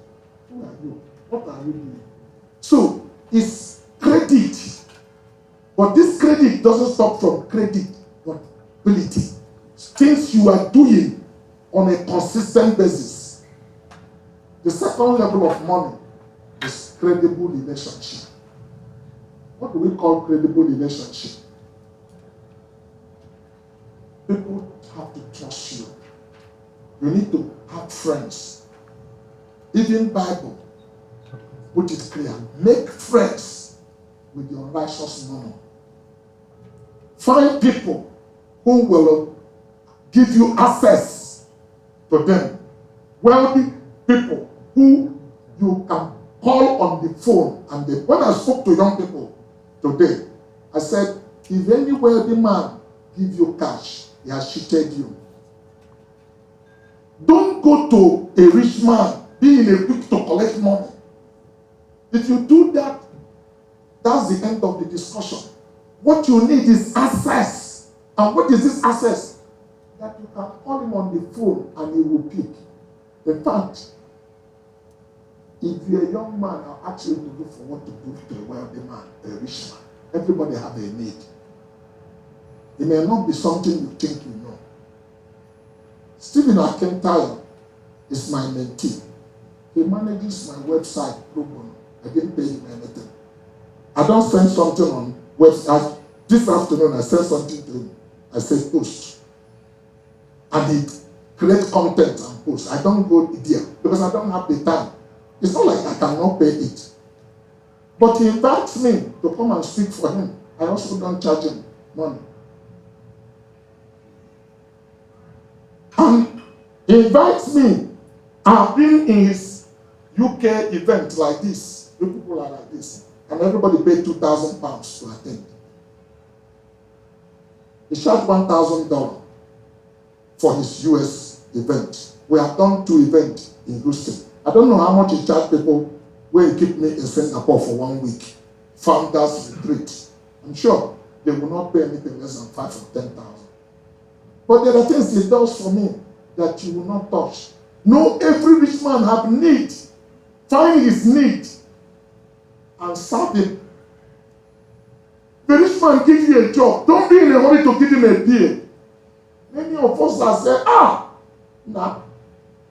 Speaker 5: Who are you? What are you doing? So, it's credit. But this credit doesn't stop from credit, but ability. Things you are doing on a consistent basis. The second level of money is credible relationship. What do we call credible relationship? People have to trust you. You need to have friends. Even Bible, put it clear. Make friends with your righteous manner. Find people who will give you access to them. Wealthy people who you can call on the phone. And when I spoke to young people today, I said, if any wealthy man give you cash, he has cheated you. Don't go to a rich man being a quick to collect money. If you do that, that's the end of the discussion. What you need is access. And what is this access? That you can call him on the phone and he will pick. In fact, if you're a young man, I'll ask you to look for what to do to a wealthy man, a rich man. Everybody have a need. It may not be something you think you know. Stephen Akentire is my mentee. He manages my website, pro bono. I didn't pay him anything. I don't send something on website. This afternoon, I sent something to him. I said, post. And he creates content and post. I don't go there because I don't have the time. It's not like I cannot pay it. But he invites me to come and speak for him. I also don't charge him money. And he invites me. I've been in his UK event like this. The people are like this. And everybody paid £2,000 to attend. He charged $1,000 for his US event. We have done 2 events in Houston. I don't know how much he charged people when he kept me in Singapore for 1 week. Founders retreat. I'm sure they will not pay anything less than 5 or 10,000. But there are things he does for me that you will not touch. No, every rich man have need. Find his need and serve him. The rich man gives you a job. Don't be in a hurry to give him a deal. Many of us are saying, nah,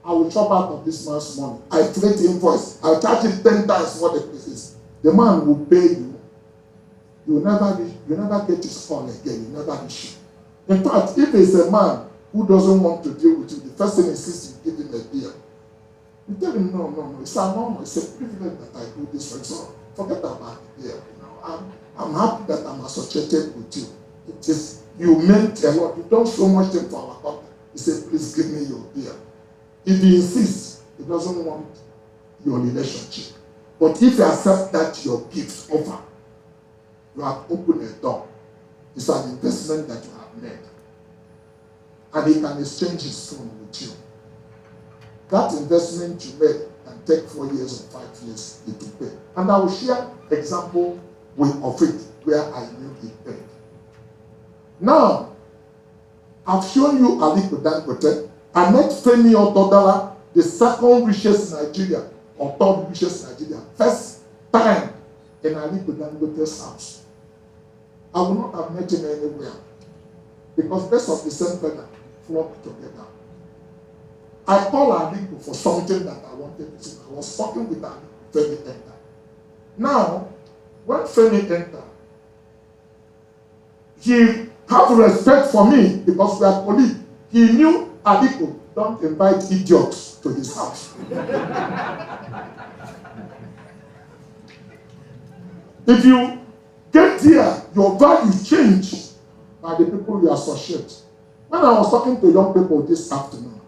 Speaker 5: I will chop out of this man's money. I create invoice. I'll charge him 10 times what the place is. The man will pay you. You never get his call again. You never reach him. In fact, if it's a man who doesn't want to deal with you, the first thing is you give him a deal. You tell him, no, it's a normal, it's a privilege that I do this for you. So forget about the deal. I'm happy that I'm associated with you. It is, you meant a lot. You don't so much thing for our company. He said, please give me your deal. If he insists, he doesn't want your relationship. But if you accept that your gift offer, you have opened a door. It's an investment that you have made. And he can exchange his phone with you. That investment you made can take 4 years or 5 years to pay. And I will share example of it where I knew it paid. Now, I've shown you Aliko Dangote. I met Femi Otodala, the second richest Nigeria, or third richest Nigeria. First time in Aliko Dangote's house. I would not have met him anywhere. Because best of the same feather flock together. I called Aliko for something that I wanted to do. I was talking with Aliko. Femi entered. Now, when Femi entered, he had respect for me because we are colleagues. He knew Aliko don't invite idiots to his house. If you get there, your value change by the people you associate. When I was talking to young people this afternoon,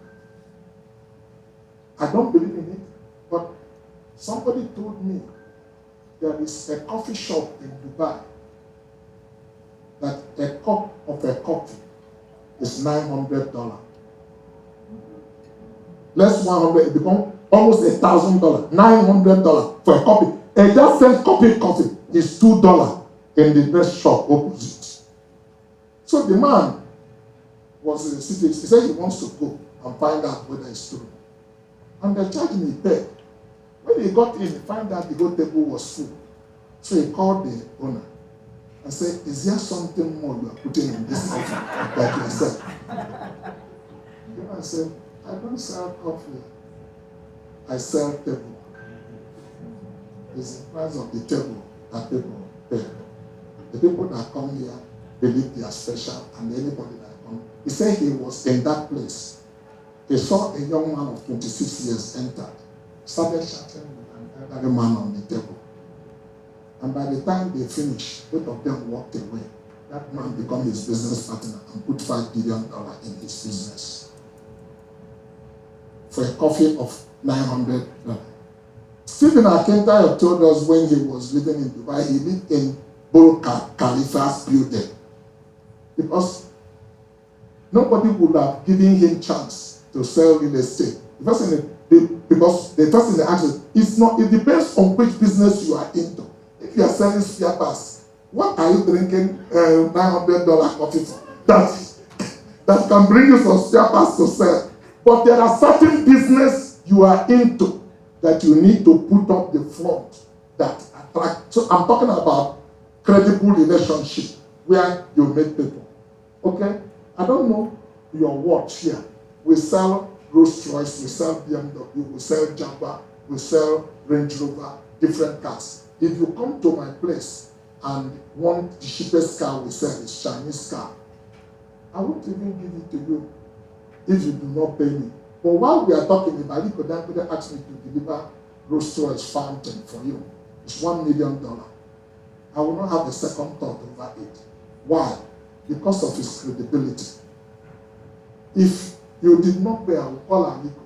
Speaker 5: I don't believe in it, but somebody told me there is a coffee shop in Dubai that a cup of a coffee is $900. Less 100, it becomes almost $1,000. $900 for a copy. And that same coffee is $2 in the best shop opposite. So the man was in the city. He said he wants to go and find out whether it's true. And they charged me paid. When he got in, he found out the whole table was full. So he called the owner and said, is there something more you are putting in this coffee that you said? The man said, I don't sell coffee. I sell table. It's the price of the table that people pay. The people that come here believe they are special, and anybody that comes. He said he was in that place. He saw a young man of 26 years enter, started chatting with an elderly man on the table. And by the time they finished, both of them walked away.
Speaker 4: That man became his business partner and put $5 billion in his business for a coffee of $900. Stephen Akintayo told us when he was living in Dubai, he lived in Burj Khalifa's building because nobody would have given him chance to sell real estate. Because the person they asked, it depends on which business you are into. If you are selling spare parts, what are you drinking $900 coffee for? That can bring you some spare parts to sell. But there are certain business you are into that you need to put up the front that attract. So I'm talking about credible relationship where you meet people. Okay? I don't know your watch here. We sell Rolls Royce, we sell BMW, we sell Jaguar, we sell Range Rover, different cars. If you come to my place and want the cheapest car we sell is Chinese car, I won't even give it to you if you do not pay me. But while we are talking about it, could ask me to deliver Rolls Royce fountain for you. It's $1 million. I will not have a second thought over it. Why? Because of his credibility. If you did not pay, I will call Aliko,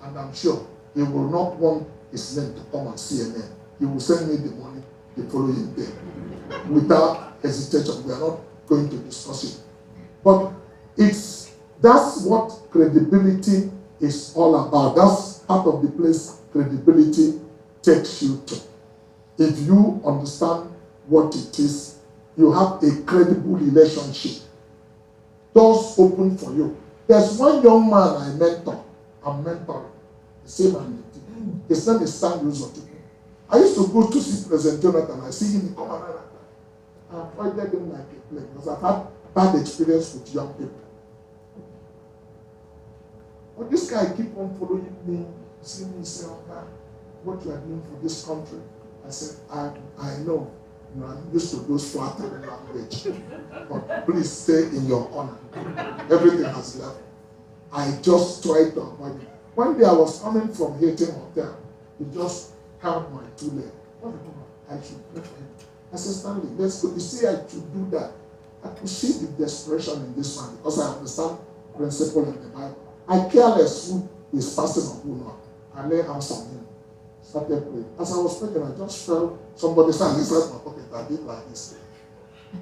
Speaker 4: and I'm sure he will not want his name to come on CNN. He will send me the money the following day. Without hesitation, we are not going to discuss it. But that's what credibility is all about. That's part of the place credibility takes you to. If you understand what it is, you have a credible relationship. Doors open for you. There's one young man I mentor. I'm mentoring. The same man. His name is Sam Ruzotu. I used to go to see President Jonathan. I see him come around. I avoided him like a plague because I've had bad experience with young people. But this guy keep on following me, see me say, okay, what you are doing for this country. I said, I know. I'm used to those flattering language. But please stay in your honor. Everything has left. I just tried to avoid it. One day I was coming from Hilton Hotel. He just held my two legs. I should pray for him. I said, Stanley, let's go. You see, I should do that. I could see the desperation in this man because I understand principle in the Bible. I care less who is passing or who not. I lay hands on him. Started praying. As I was praying, I just felt somebody stand inside my pocket. I did like this.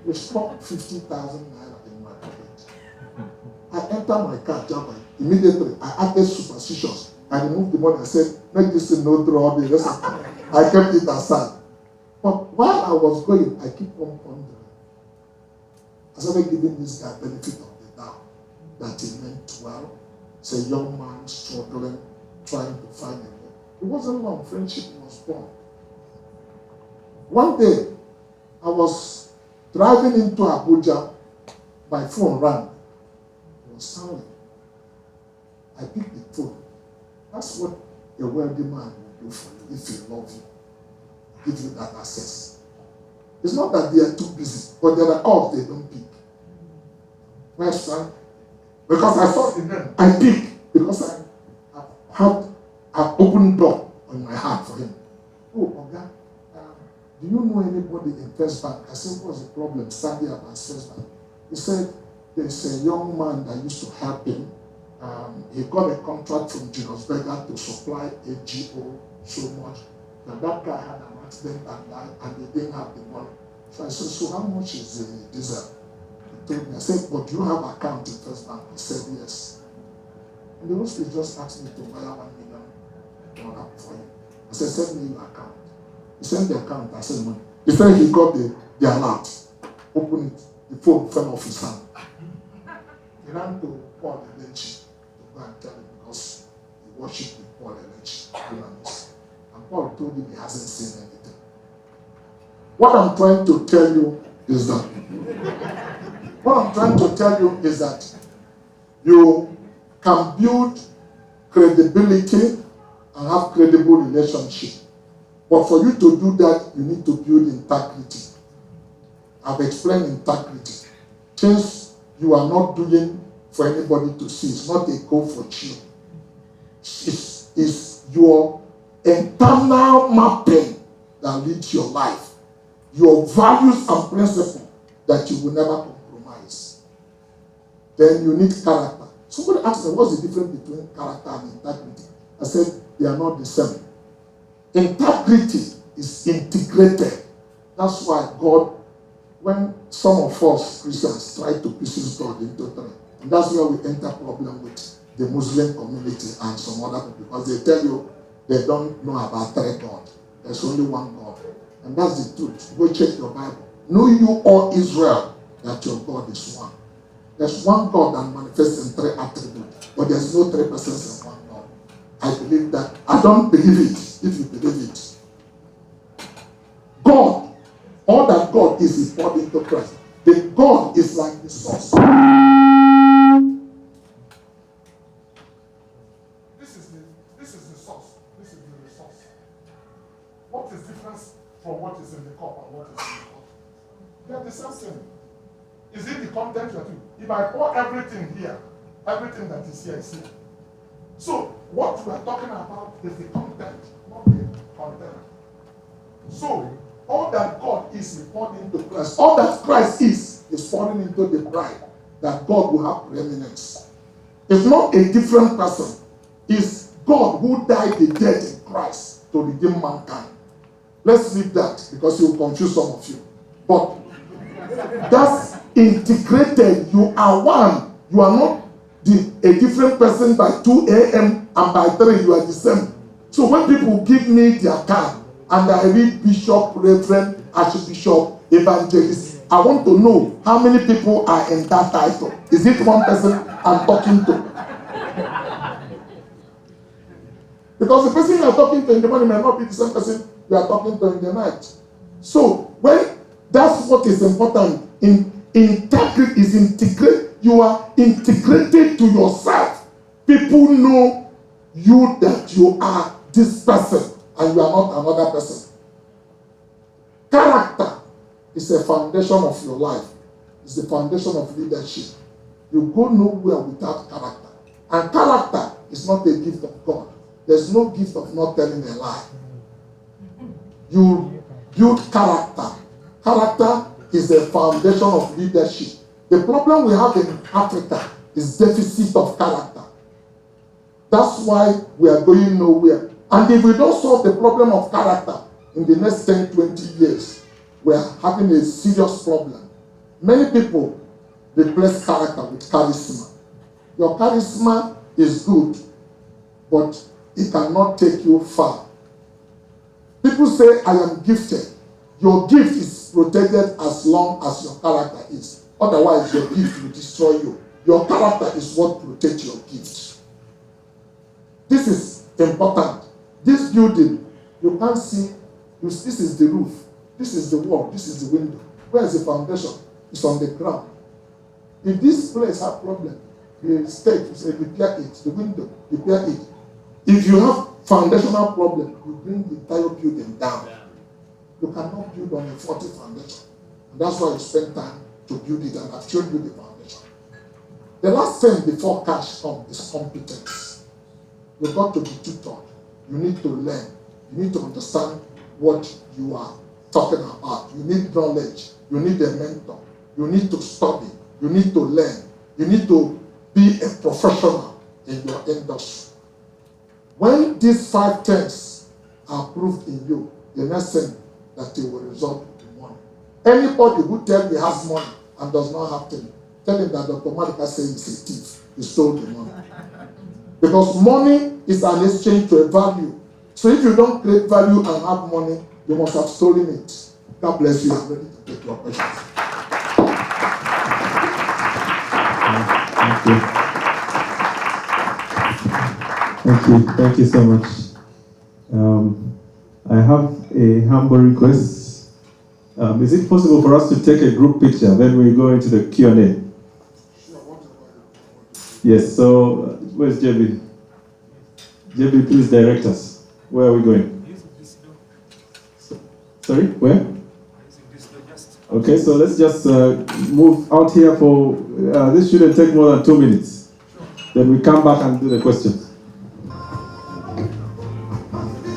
Speaker 4: They struck 50,000 naira in my pocket. I entered my car, jumped. Immediately, I acted superstitious. I removed the money. I said, make this thing no draw. I kept it aside. But while I was going, I keep on pondering. I started giving this guy benefit of the doubt that he meant well. It's a young man struggling, trying to find a way. It wasn't long. Friendship was born. One day, I was driving into Abuja. My phone rang. It was sounding. I picked the phone. That's what a wealthy man will do for you if he loves you. Give you that access. It's not that they are too busy, but there are calls they don't pick. My son, because I saw the name, I picked because I had an open door on my heart for him. Oh, Oga, do you know anybody in First Bank? I said, what's the problem? Standing up at First Bank. He said, there's a young man that used to help him. He got a contract from Julius Berger to supply AGO so much that that guy had an accident and died and they didn't have the money. So I said, so how much is the diesel? He told me, I said, but do you have account in First Bank? He said, yes. And the hospital just asked me to wire $1 million for him. I said, send me your account. He sent the account, I said, money. He said he got the alert. Open it. The phone fell off his hand. He ran to Paul Elechi to go and tell him because he worshipped with Paul Elechi. And Paul told him he hasn't seen anything. What I'm trying to tell you is that you can build credibility and have credible relationship. But for you to do that, you need to build integrity. I've explained integrity. Things you are not doing for anybody to see. It's not a goal for you. It's your internal mapping that leads your life. Your values and principles
Speaker 5: that you will never compromise. Then you need character. Somebody asked me, what's the difference between character and integrity? I said, they are not the same. Integrity is integrated. That's why God, when some of us Christians try to pieces God into three, and that's where we enter problem with the Muslim community and some other people, because they tell you they don't know about three God. There's only one God. And that's the truth. Go check your Bible. Know you, all Israel, that your God is one. There's one God that manifests in three attributes, but there's no three persons in one God. I believe that. I don't believe it, if you believe it. God, all that God is poured into Christ. The God is like the source. This is the source. This is the resource. What is different from what is in the cup and what is in the cup? They are the same thing. Is it the content you are doing? If I pour everything here, everything that is here is here. So what we are talking about is the content, not the container. So all that God is poured into Christ, all that Christ is pouring into the bride, that God will have preeminence. It's not a different person. It's God who died the death in Christ to redeem mankind. Let's leave that because it will confuse some of you. But that's integrated. You are one. You are not a different person by 2 a.m. and by 3 you are the same. So when people give me their card and I read Bishop, Reverend, Archbishop, Evangelist, I want to know how many people are in that title. Is it one person I'm talking to? Because the person you are talking to in the morning may not be the same person you are talking to in the night. So when that's what is important. Integrity is integrated. You are integrated to yourself. People know you that you are this person and you are not another person. Character is a foundation of your life. It's the foundation of leadership. You go nowhere without character. And character is not a gift of God. There's no gift of not telling a lie. You build character. Character is a foundation of leadership. The problem we have in Africa is deficit of character. That's why we are going nowhere. And if we don't solve the problem of character in the next 10, 20 years, we are having a serious problem. Many people replace character with charisma. Your charisma is good, but it cannot take you far. People say, I am gifted. Your gift is protected as long as your character is. Otherwise, your gift will destroy you. Your character is what protects your gift. This is important. This building, you can't see. This is the roof. This is the wall. This is the window. Where is the foundation? It's on the ground. If this place has problem, the state will say, repair it. The window, repair it. If you have foundational problem, you bring the entire building down. You cannot build on a faulty foundation. And that's why you spend time to build it, and I've shown you the foundation. The last thing before cash comes is competence. You've got to be tutored. You need to learn. You need to understand what you are talking about. You need knowledge. You need a mentor. You need to study. You need to learn. You need to be a professional in your industry. When these 5 things are proved in you, the next thing that it will result in money. Anybody who tells me has money and does not have things, tell him that Dr. Maduka says he's a thief. He stole the money. Because money is an exchange to a value. So if you don't create value and have money, you must have stolen it. God bless you. I'm ready to take your questions.
Speaker 3: Thank you. Thank you. Thank you so much. I have a humble request. Is it possible for us to take a group picture? Then we go into the Q&A. Yes, so where's JB? JB, please direct us. Where are we going? Sorry, where? Okay, so let's just move out here for, this shouldn't take more than 2 minutes. Then we come back and do the questions.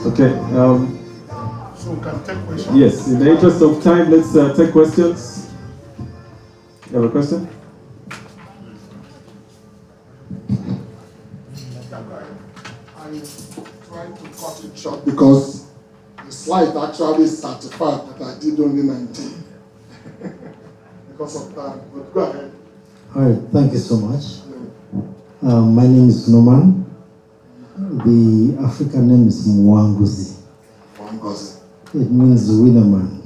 Speaker 3: Okay.
Speaker 5: So we can take questions.
Speaker 3: Yes, in the interest of time, let's take questions. You have a question?
Speaker 5: I tried to cut it short because the slide actually is 35, but I did only 19 because of time. But go ahead.
Speaker 6: All right, thank you so much. My name is Noman. The African name is Mwanguzi. It means winner man.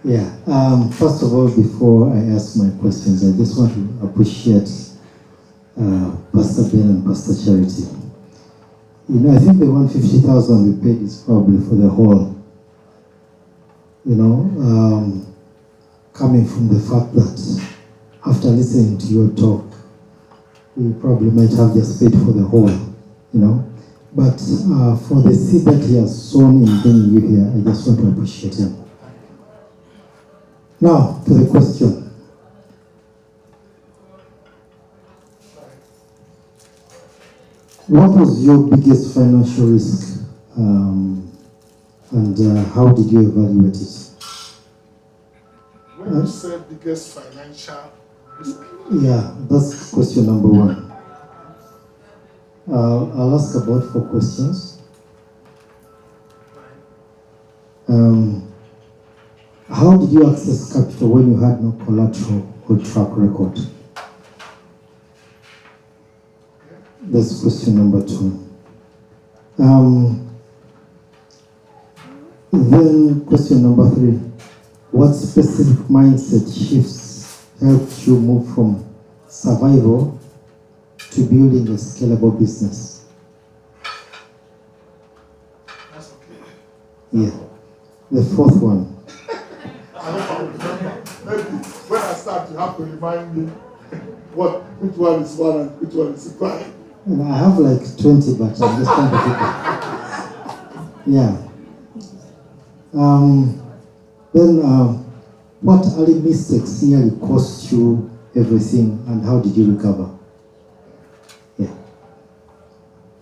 Speaker 6: Yeah. First of all, before I ask my questions, I just want to appreciate Pastor Ben and Pastor Charity. You know, I think the 150,000 we paid is probably for the whole. You know, coming from the fact that after listening to your talk, we probably might have just paid for the whole, you know. But for the seed that he has sown in bringing you here, I just want to appreciate him. Now, to the question. What was your biggest financial risk, and how did you evaluate it?
Speaker 5: When you say biggest financial risk?
Speaker 6: Yeah, that's question number one. I'll ask about 4 questions. How did you access capital when you had no collateral or track record? That's question number 2. Then question number 3. What specific mindset shifts helped you move from survival to building a scalable business?
Speaker 5: That's okay.
Speaker 6: Yeah. The 4th one.
Speaker 5: I don't remember. Maybe when I start, you have to remind me which one is one and which one is five.
Speaker 6: I have like 20, but I'm just trying to keep it. Yeah. Then, what early mistakes nearly cost you everything, and how did you recover? Yeah.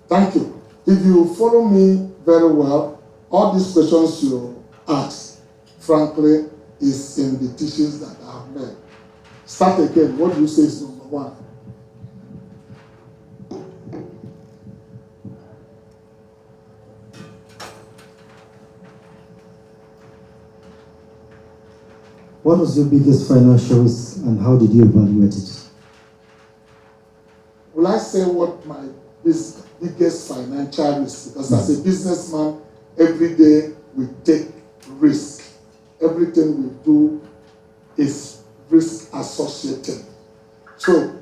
Speaker 5: Thank you. If you follow me very well, all these questions you ask, frankly, is in the teachings that I have made. Start again. What do you say is number 1?
Speaker 6: What was your biggest financial risk, and how did you evaluate it?
Speaker 5: Will I say what my biggest financial risk? Because as a businessman, every day we take risk. Everything we do is risk associated. So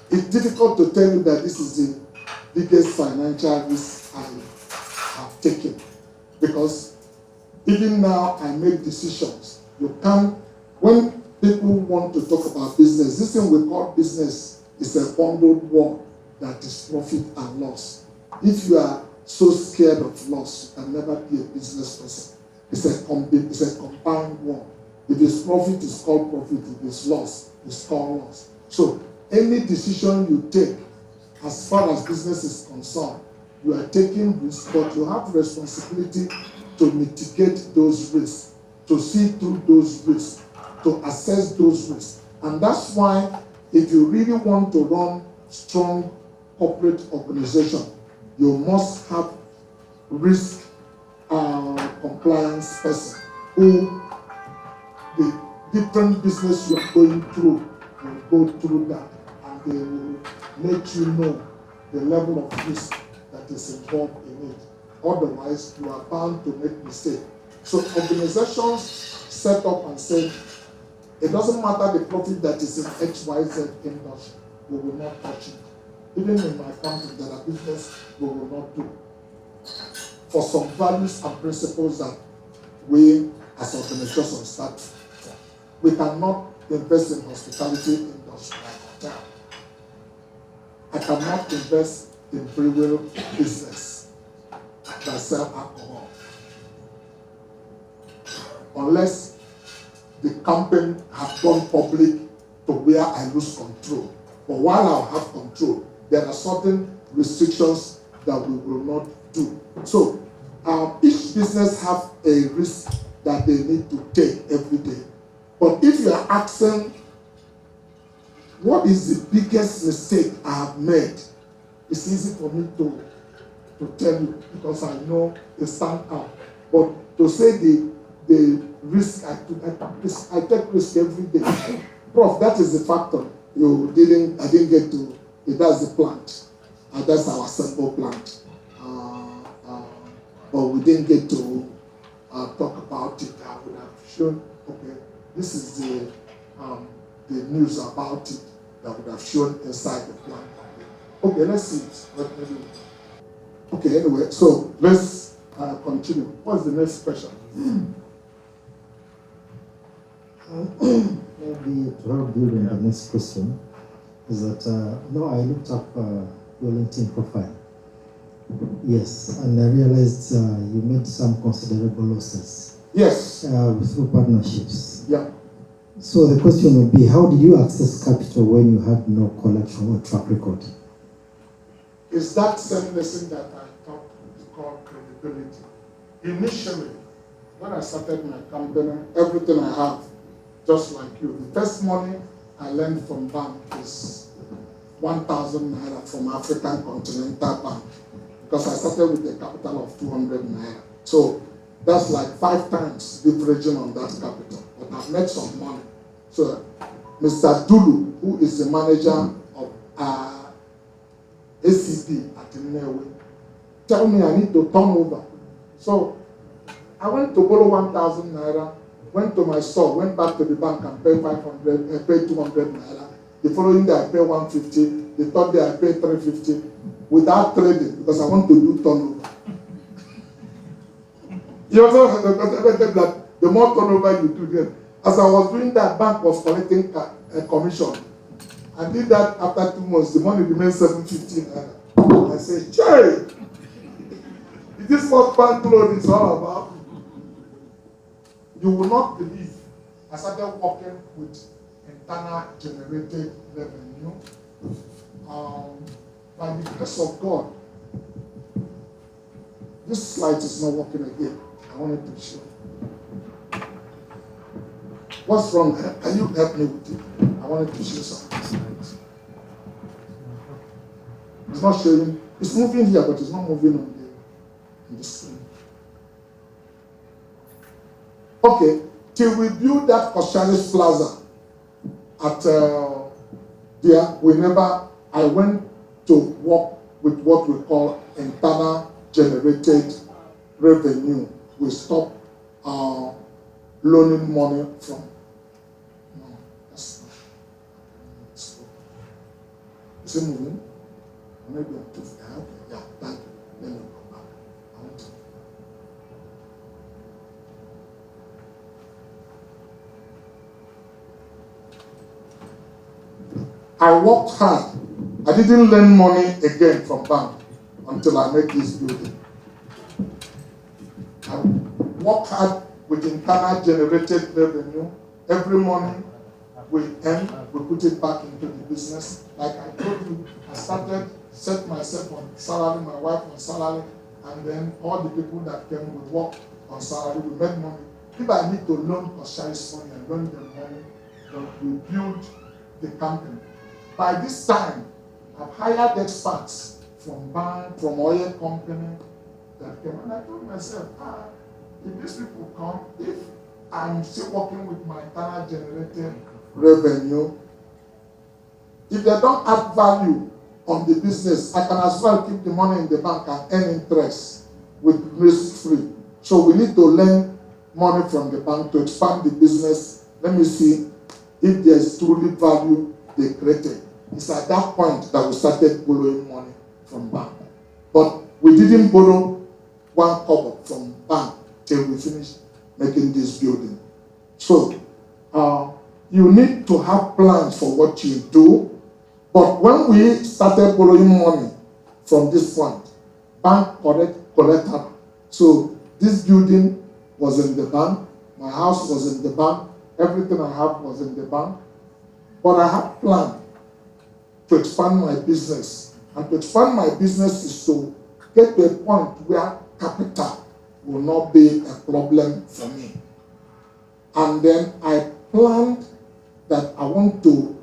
Speaker 5: it's difficult to tell you that this is the biggest financial risk I have taken, because even now I make decisions. You can't, when people want to talk about business, this thing we call business is a bundled word that is profit and loss. If you are so scared of loss, you can never be a business person. It's a compound word. If it's profit, it's called profit. If it's loss, it's called loss. So any decision you take, as far as business is concerned, you are taking risk, but you have responsibility to mitigate those risks, to see through those risks, to assess those risks. And that's why if you really want to run strong corporate organization, you must have risk compliance person who the different business you are going through will go through that, and they will let you know the level of risk that is involved in it. Otherwise, you are bound to make mistakes. So organizations set up and say, it doesn't matter the profit that is in XYZ industry, we will not touch it. Even in my country, there are business we will not do. For some values and principles that we as organizations stand for. We cannot invest in hospitality industry like hotel. I cannot invest in brewery business that sell alcohol. Unless the company have gone public to where I lose control. But while I have control, there are certain restrictions that we will not do. So each business have a risk that they need to take every day. But if you are asking, what is the biggest mistake I have made? It's easy for me to tell you because I know it stand out. But to say the risk I took, I take risk every day. Prof, that is the factor. I didn't get to, that's the plant. That's our sample plant. But we didn't get to talk about it. I would have shown, okay, this is the news about it that would have shown inside the plant. Okay, let's see it. Okay, anyway, so let's continue. What's the next question?
Speaker 6: Maybe to help you in the next question is that no, I looked up your LinkedIn profile. Yes, and I realized you made some considerable losses.
Speaker 5: Yes.
Speaker 6: Through partnerships.
Speaker 5: Yeah.
Speaker 6: So the question would be, how did you access capital when you had no collateral or track record?
Speaker 5: It's that same lesson that I taught called credibility. Initially, when I started my company, everything I have, just like you, the first money I lent from bank is 1,000 naira from African Continental Bank, because I started with a capital of 200 naira. So that's like 5 times leveraging on that capital. But I've made some money. So Mr. Dulu, who is the manager of ACP at Nnewi, tell me I need to turn over. So I went to borrow 1,000 naira, went to my store, went back to the bank and paid 200 naira. The following day I paid 150. The third day I paid 350 without trading because I want to do turnover. You also that the more turnover you do, then as I was doing that, bank was collecting a commission. I did that after 2 months. The money remained 750 naira. I said, "Jay, is this what bank loan is all about?" You will not believe. I started working with internal generated revenue. By the grace of God, this slide is not working again. I wanted to show. What's wrong? Can you help me with it? I wanted to show some slides. It's not showing. It's moving here, but it's not moving on the screen. Okay, till we build that Cosmas Plaza at there, I went to work with what we call internal generated revenue. We stopped loaning money from. No, that's not. Is it moving? Maybe I'm too far. Okay, yeah, thank you. Let me go back. I want to. I worked hard. I didn't lend money again from bank until I made this building. I worked hard with internal generated revenue. Every money we earn, we put it back into the business. Like I told you, I started, set myself on salary, my wife on salary, and then all the people that came would work on salary. We made money. If I need to loan Cosmas money and loan them money, then we build the company. By this time, I've hired experts from bank, from oil company that came, and I told myself, if these people come, if I'm still working with my internal generated revenue, if they don't add value on the business, I can as well keep the money in the bank and earn interest with risk-free. So we need to lend money from the bank to expand the business. Let me see if there's truly value they created. It's at that point that we started borrowing money from bank. But we didn't borrow 1 kobo from bank till we finished making this building. So you need to have plans for what you do. But when we started borrowing money from this point, bank collected. So this building was in the bank, my house was in the bank, everything I have was in the bank. But I had planned to expand my business. And to expand my business is to get to a point where capital will not be a problem for me. And then I planned that I want to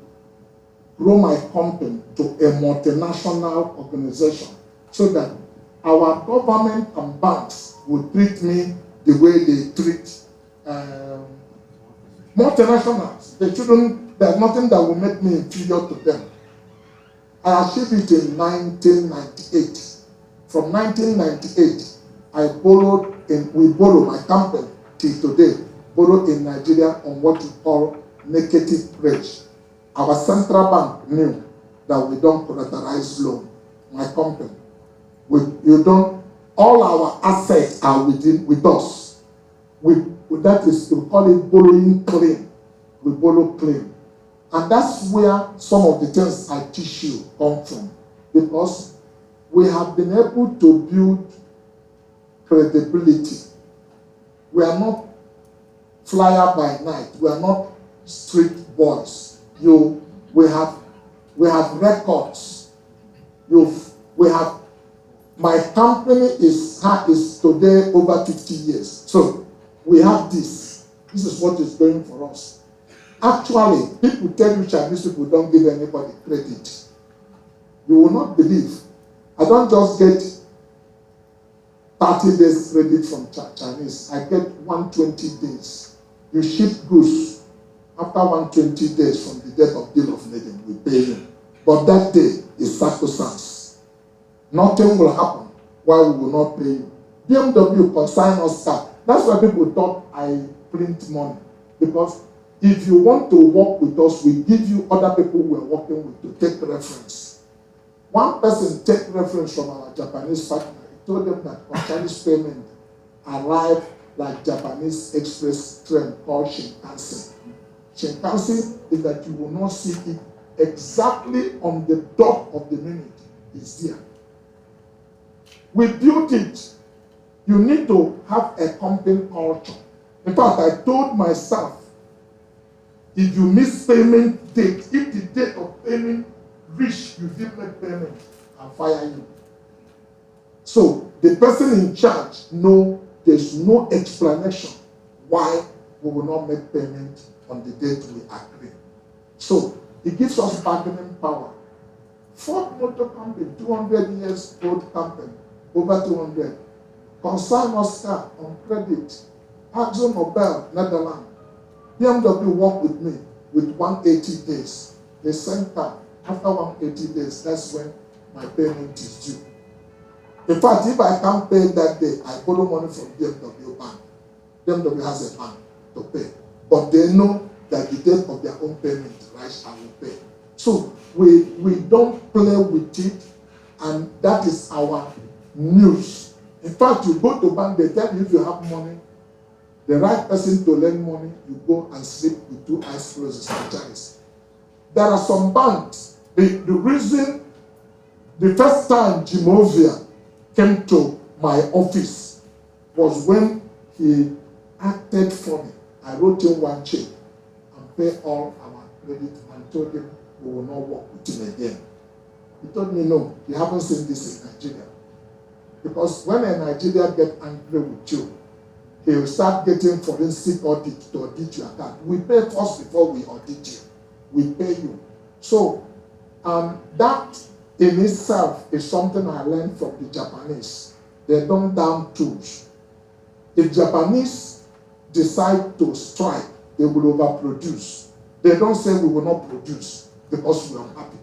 Speaker 5: grow my company to a multinational organization so that our government and banks will treat me the way they treat multinationals. They shouldn't, there's nothing that will make me inferior to them. I achieved it in 1998. From 1998, we borrowed, my company till today, borrowed in Nigeria on what we call negative rate. Our central bank knew that we don't collateralize loan. My company, all our assets are with us. That is, we call it borrowing clean. We borrow clean. And that's where some of the things I teach you come from. Because we have been able to build credibility. We are not flyer by night. We are not street boys. We have records. My company is today over 50 years. So we have this. This is what is going for us. Actually, people tell you Chinese people don't give anybody credit. You will not believe. I don't just get 30 days credit from Chinese. I get 120 days. You ship goods. After 120 days from the date of bill of lading, we pay you. But that day is sacrosanct. Nothing will happen while we will not pay you. BMW consign us car. That's why people thought I print money. Because if you want to work with us, we give you other people we are working with to take reference. One person take reference from our Japanese partner. He told them that Chinese payment arrived like Japanese express train called Shinkansen. Shinkansen is that you will not see it exactly on the dot of the minute. It's there. We built it. You need to have a company culture. In fact, I told myself, if you miss payment date, if the date of payment reach, you didn't make payment, I'll fire you. So the person in charge there's no explanation why we will not make payment on the date we agree. So it gives us bargaining power. Ford Motor Company, 200 years old company, over 200. Concern Oscar on credit. Axon Nobel, Netherlands. BMW worked with me with 180 days. The same time, after 180 days, that's when my payment is due. In fact, if I can't pay that day, I borrow money from BMW bank. BMW has a bank to pay. But they know that the date of their own payment, right, I will pay. So we don't play with it, and that is our news. In fact, you go to bank, they tell you if you have money, the right person to lend money, you go and sleep with 2 eyes closed sometimes. There are some banks, the reason, the first time Jimovia came to my office was when he acted funny. I wrote him one check and paid all our credit and told him we will not work with him again. He told me, no, you haven't seen this in Nigeria. Because when a Nigerian gets angry with you, he will start getting forensic audit to audit your account. We pay first before we audit you. We pay you. So that in itself is something I learned from the Japanese. They don't down tools. If Japanese decide to strike, they will overproduce. They don't say we will not produce because we are unhappy.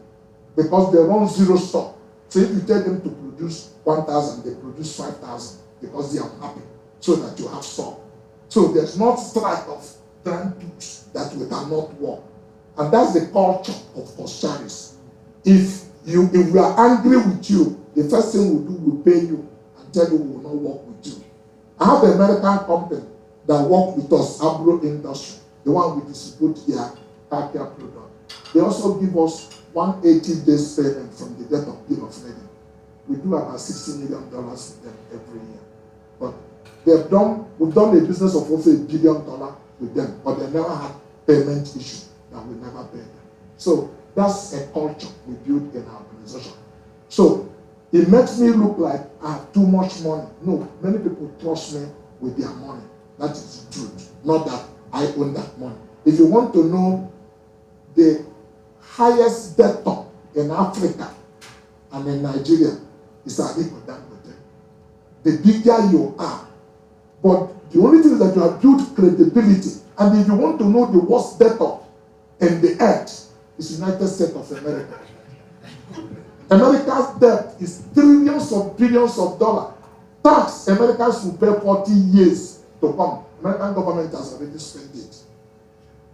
Speaker 5: Because they run zero stock. So if you tell them to produce 1,000, they produce 5,000 because they are unhappy. So that you have stock. So there's not strike of grand tools that we cannot work. And that's the culture of Coscharis. If we are angry with you, the first thing we do, we pay you and tell you we will not work with you. I have an American company that work with us, Agro Industry, the one we distribute their car care product. They also give us 180 days payment from the date of bill of lading. We do about $60 million with them every year. But we've done a business of over $1 billion with them, but they never had payment issue that we never paid them. So that's a culture we build in our organization. So it makes me look like I have too much money. No, many people trust me with their money. That is the truth. Not that I own that money. If you want to know the highest debtor in Africa and in Nigeria, it's Aliko Dangote. The bigger you are, but the only thing is that you have built credibility. And if you want to know the worst debtor in the earth, it's United States of America. America's debt is trillions of billions of dollars. Tax Americans will pay 40 years to come. American government has already spent it.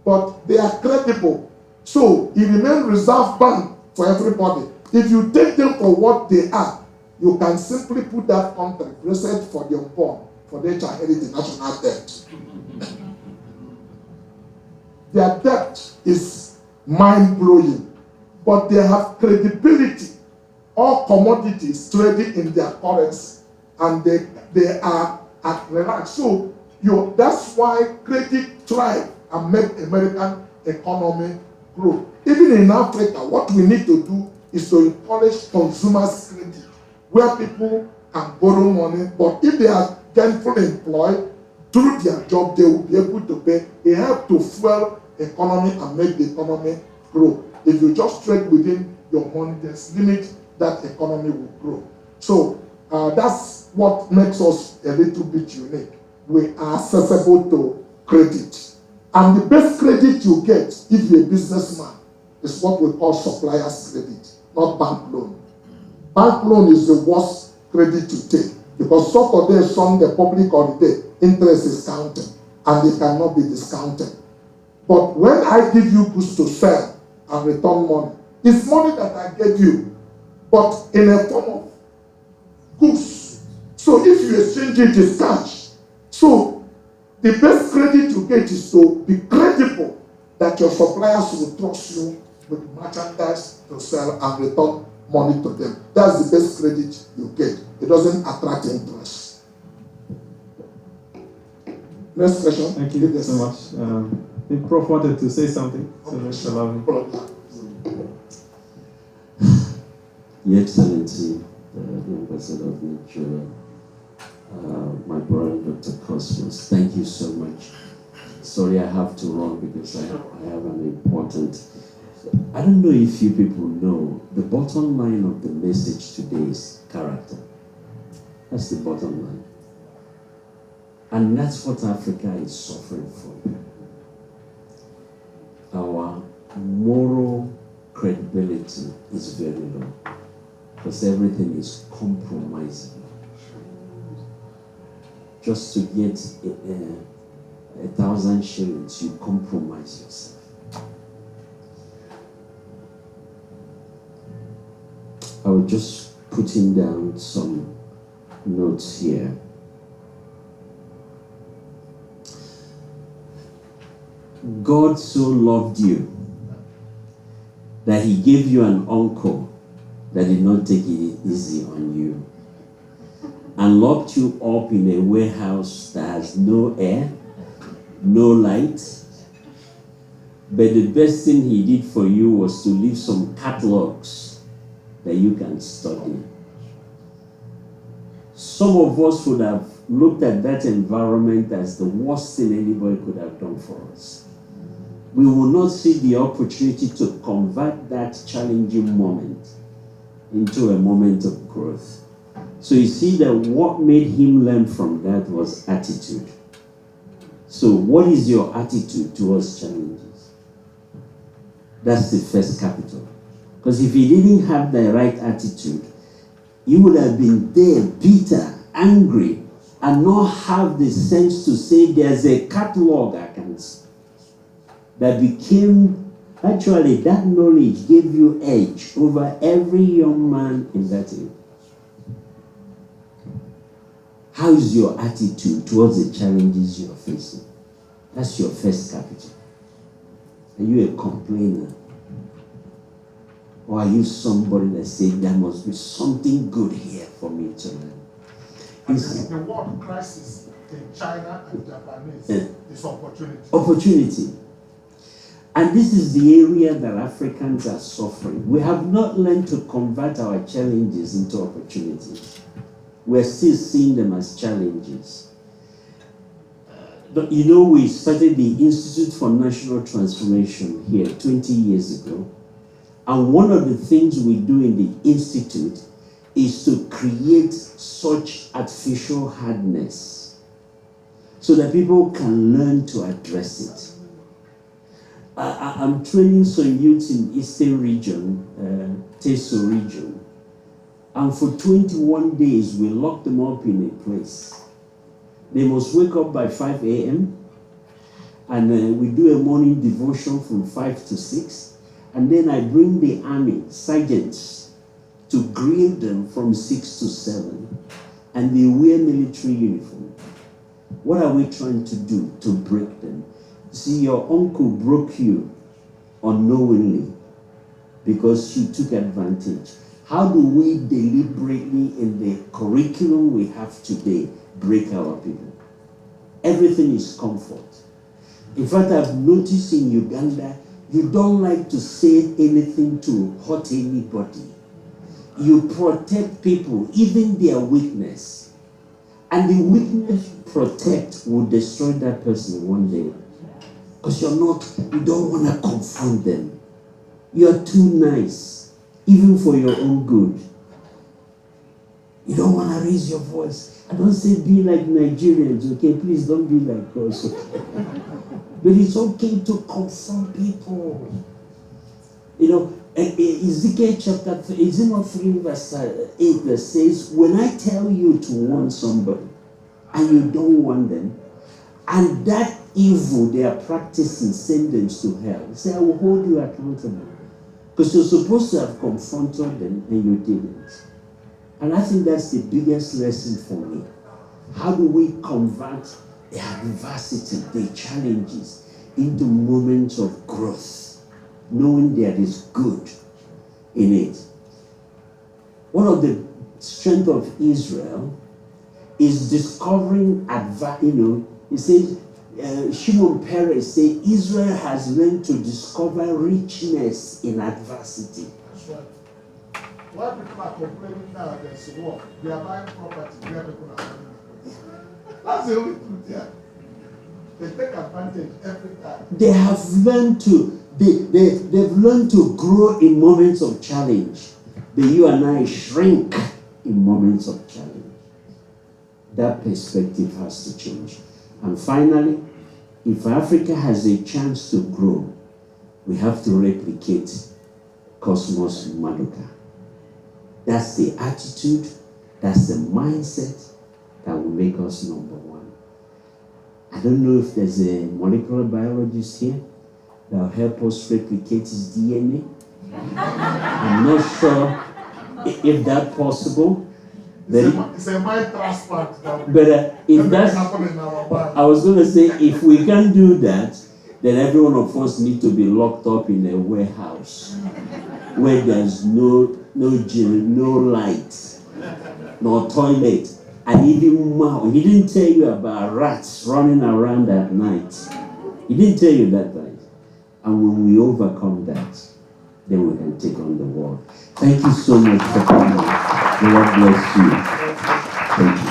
Speaker 5: But they are credible. So it remains reserve bank for everybody. If you take them for what they are, you can simply put that country, present for the unborn, for them to inherit the national debt. Their debt is mind-blowing, but they have credibility. All commodities trading in their currency, and they are at relax. So that's why credit thrive and make American economy grow. Even in Africa, what we need to do is to encourage consumers' credit, where people can borrow money, but if they are gainfully employed, through their job, they will be able to pay. It helps to fuel economy and make the economy grow. If you just trade within your money, there's limit that economy will grow. So that's what makes us a little bit unique. We are accessible to credit. And the best credit you get if you're a businessman is what we call supplier's credit, not bank loan. Bank loan is the worst credit to take because Saturday, Sunday, public holiday, interest is counted and it cannot be discounted. But when I give you goods to sell and return money, it's money that I gave you, but in a form of goods. So if you exchange it, it's cash. So the best credit you get is to be credible that your suppliers will trust you with merchandise to sell and return money to them. That's the best credit you get. It doesn't attract interest. Next question.
Speaker 3: Thank you so much. The Prof wanted to say something, so let's allow him.
Speaker 7: Your Excellency, the Ambassador of Nigeria, my brother, Dr. Cosmas, thank you so much. Sorry, I have to run because I have an important... I don't know if you people know, the bottom line of the message today is character. That's the bottom line. And that's what Africa is suffering from. Our moral credibility is very low because everything is compromisable. Just to get 1,000 shillings, you compromise yourself. I was just putting down some notes here. God so loved you that he gave you an uncle that did not take it easy on you and locked you up in a warehouse that has no air, no light. But the best thing he did for you was to leave some catalogs that you can study. Some of us would have looked at that environment as the worst thing anybody could have done for us. We will not see the opportunity to convert that challenging moment into a moment of growth. So you see that what made him learn from that was attitude. So what is your attitude towards challenges? That's the first capital. Because if he didn't have the right attitude, he would have been there, bitter, angry, and not have the sense to say there's a catalog I can see. That became, actually that knowledge gave you edge over every young man in that age. How is your attitude towards the challenges you are facing? That's your first capital. Are you a complainer? Or are you somebody that says there must be something good here for me to learn?
Speaker 5: The word crisis in China and Japanese is opportunity.
Speaker 7: Opportunity. And this is the area that Africans are suffering. We have not learned to convert our challenges into opportunities. We're still seeing them as challenges. You know, we started the Institute for National Transformation here 20 years ago. And one of the things we do in the Institute is to create such artificial hardness so that people can learn to address it. I'm training some youth in Eastern region, Teso region. And for 21 days, we lock them up in a place. They must wake up by 5 a.m. And we do a morning devotion from 5 to 6. And then I bring the army, sergeants, to grill them from 6 to 7. And they wear military uniform. What are we trying to do to break them? See, your uncle broke you unknowingly because he took advantage. How do we deliberately, in the curriculum we have today, break our people? Everything is comfort. In fact, I've noticed in Uganda, you don't like to say anything to hurt anybody. You protect people, even their weakness. And the weakness you protect will destroy that person one day. Because you don't want to confront them. You're too nice, even for your own good. You don't want to raise your voice. I don't say be like Nigerians, okay? Please don't be like us, okay? But it's okay to confront people. You know, Ezekiel chapter 3, is it not 3 verse 8 that says, when I tell you to warn somebody and you don't want them, and that evil they are practicing send them to hell, say, I will hold you accountable. Because you're supposed to have confronted them and you didn't. And I think that's the biggest lesson for me. How do we convert the adversity, the challenges, into moments of growth, knowing there is good in it? One of the strengths of Israel is discovering he said, Shimon Peres said, Israel has learned to discover richness in adversity.
Speaker 5: That's right. Why people are complaining now there's a war? They are buying property where people are selling it. That's the only truth here. They take advantage every time.
Speaker 7: They have learned to, they've learned to grow in moments of challenge. But you and I shrink in moments of challenge. That perspective has to change. And finally, if Africa has a chance to grow, we have to replicate Cosmas Maduka. That's the attitude, that's the mindset that will make us number one. I don't know if there's a molecular biologist here that will help us replicate his DNA. I'm not sure if that's possible.
Speaker 5: It's a mind transplant.
Speaker 7: But if that's, I was going to say, if we can do that, then every one of us need to be locked up in a warehouse where there's no gym, no light, no toilet, and even more. He didn't tell you about rats running around at night. He didn't tell you that, right? And when we overcome that, then we can take on the world. Thank you so much for coming. The Lord bless you. Thank you.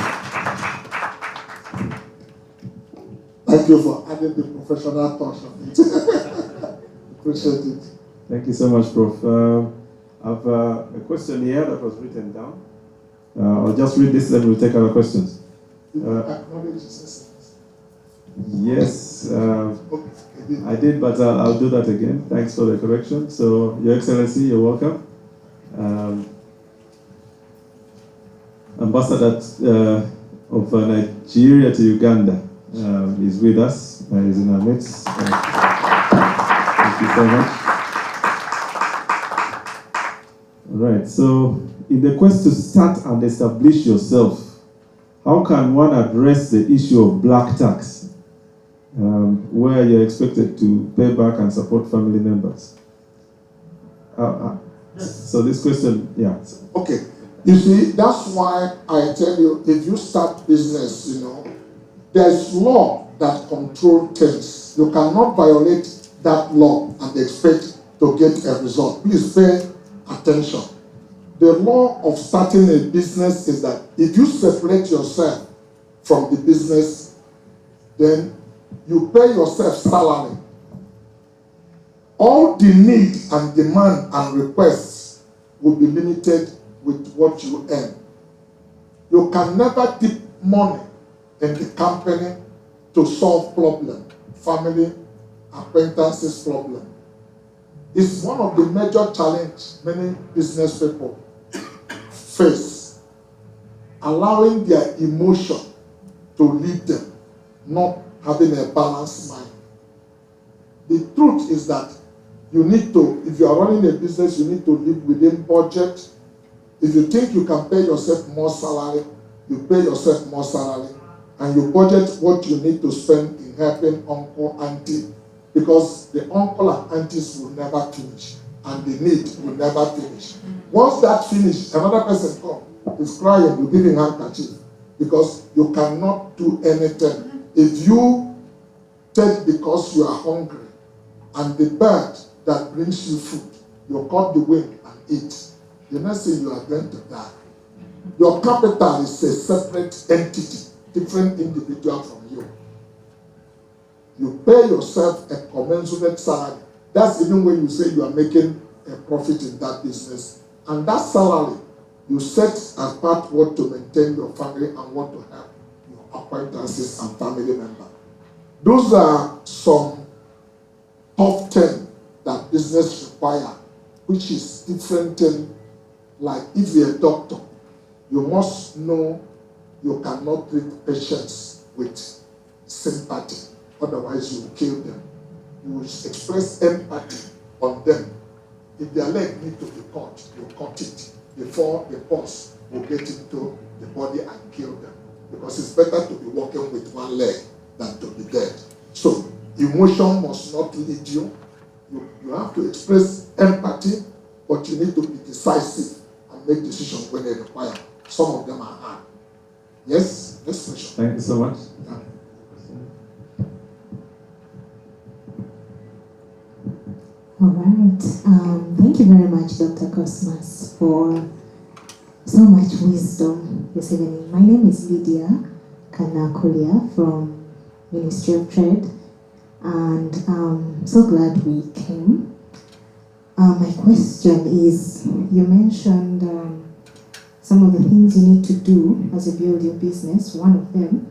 Speaker 5: Thank you for adding the professional touch on it. Appreciate it.
Speaker 3: Thank you so much, Prof. I've a question here that was written down. I'll just read this, then we'll take our questions.
Speaker 5: Acknowledge his excellence.
Speaker 3: Yes, I did, but I'll do that again. Thanks for the correction. So, Your Excellency, you're welcome. Ambassador of Nigeria to Uganda is with us. He's in our midst. Thank you so much. All right. So, in the quest to start and establish yourself, how can one address the issue of black tax, where you're expected to pay back and support family members? So this question, yeah.
Speaker 5: Okay. You see, that's why I tell you, if you start business, there's law that control things. You cannot violate that law and expect to get a result. Please pay attention. The law of starting a business is that if you separate yourself from the business, then you pay yourself salary. All the need and demand and requests will be limited with what you earn. You can never dip money in the company to solve problem, family, acquaintances problem. It's one of the major challenges many business people face, allowing their emotion to lead them, not having a balanced mind. The truth is that you need to, if you are running a business, you need to live within budget. If you think you can pay yourself more salary, you pay yourself more salary, and you budget what you need to spend in helping uncle, auntie, because the uncle and aunties will never finish, and the need will never finish. Once that finishes, another person comes, is crying, you give him handkerchief, because you cannot do anything. If you take because you are hungry, and the bird that brings you food, you cut the wing and eat, the next thing you are going to die. Your capital is a separate entity, different individual from you. You pay yourself a commensurate salary. That's even when you say you are making a profit in that business. And that salary, you set as part what to maintain your family and what to help your acquaintances and family members. Those are some top 10 that business require, which is different than, like if you're a doctor, you must know you cannot treat patients with sympathy, otherwise you will kill them. You will express empathy on them. If their leg needs to be cut, you cut it before the pulse will get into the body and kill them. Because it's better to be walking with one leg than to be dead. So emotion must not lead you. You have to express empathy, but you need to be decisive and make decisions when they require. Some of them are hard. Yes? Next question.
Speaker 3: Thank you so much.
Speaker 5: Yeah.
Speaker 8: All right. Thank you very much, Dr. Cosmas, for so much wisdom this evening. My name is Lydia Kanakulia from Ministry of Trade, and I'm so glad we came. My question is, you mentioned some of the things you need to do as you build your business. One of them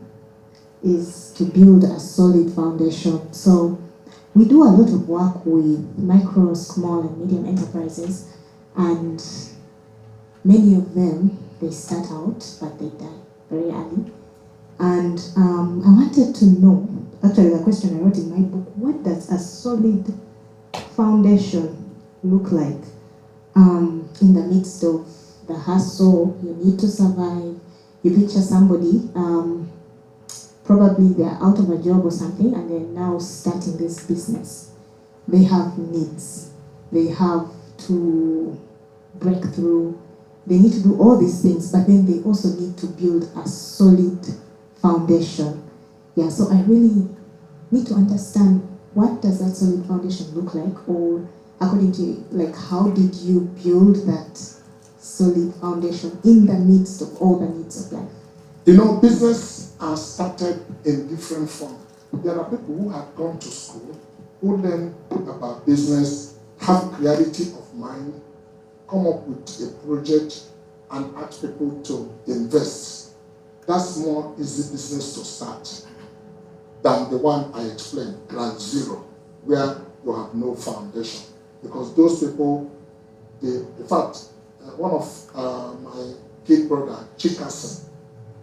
Speaker 8: is to build a solid foundation. So we do a lot of work with micro, small, and medium enterprises, and many of them, they start out, but they die very early. And I wanted to know, actually the question I wrote in my book, what does a solid foundation look like in the midst of the hustle? You need to survive. You picture somebody, probably they're out of a job or something, and they're now starting this business. They have needs. They have to break through. They need to do all these things, but then they also need to build a solid foundation. Yeah, so I really need to understand, what does that solid foundation look like? Or according to you, like, how did you build that solid foundation in the midst of all the needs of life?
Speaker 5: You know, business are started in different forms. There are people who have gone to school, who learn about business, have clarity of mind, come up with a project, and ask people to invest. That's more easy business to start than the one I explained, ground zero, where you have no foundation. Because those people, in fact, one of my kid brother, Chikasen,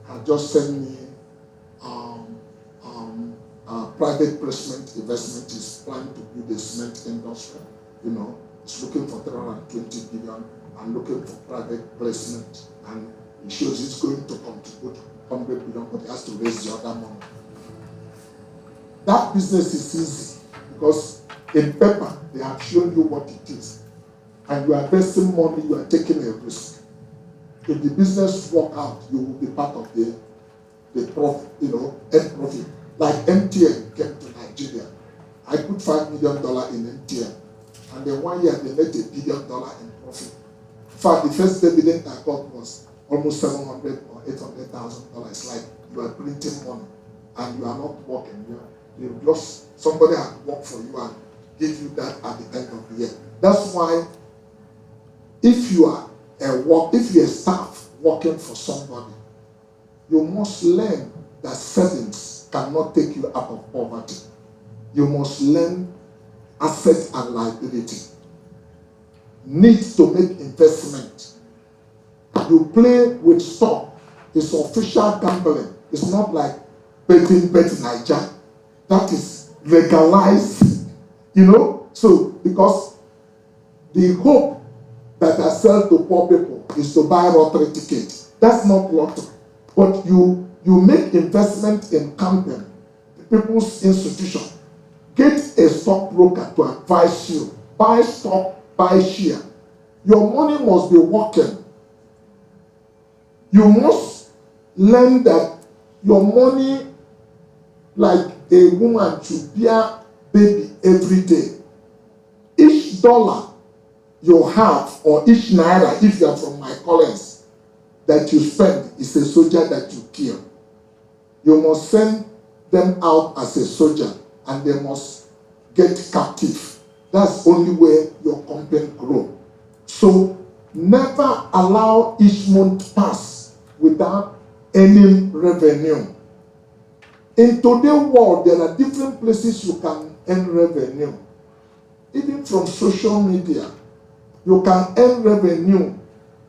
Speaker 5: had just sent me private placement investment. Is planning to build a cement industry. You know, it's looking for 320 billion and looking for private placement. And it shows it's going to contribute 100 billion, but it has to raise the other money. That business is easy because in paper they have shown you what it is, and you are investing money, you are taking a risk. If the business work out, you will be part of the profit, end profit. Like MTN came to Nigeria. I put $5 million in MTN, and then 1 year they made $1 billion in profit. In fact, the first dividend I got was almost $700,000 or $800,000. Like, you are printing money and you are not working. Somebody had worked for you and give you that at the end of the year. That's why if you're a staff working for somebody, you must learn that savings cannot take you out of poverty. You must learn asset and liability. Need to make investment. You play with stock. It's official gambling. It's not like betting Niger. That is legalized, So, because the hope that I sell to poor people is to buy lottery tickets. That's not lottery. But you make investment in company, people's institution. Get a stockbroker to advise you. Buy stock, buy share. Your money must be working. You must learn that your money, like a woman, should bear baby every day. Each dollar you have, or each naira, if you are from my colors, that you spend is a soldier that you kill. You must send them out as a soldier, and they must get captive. That's only where your company grow. So never allow each month pass without any revenue. In today's world, there are different places you can earn revenue. Even from social media, you can earn revenue.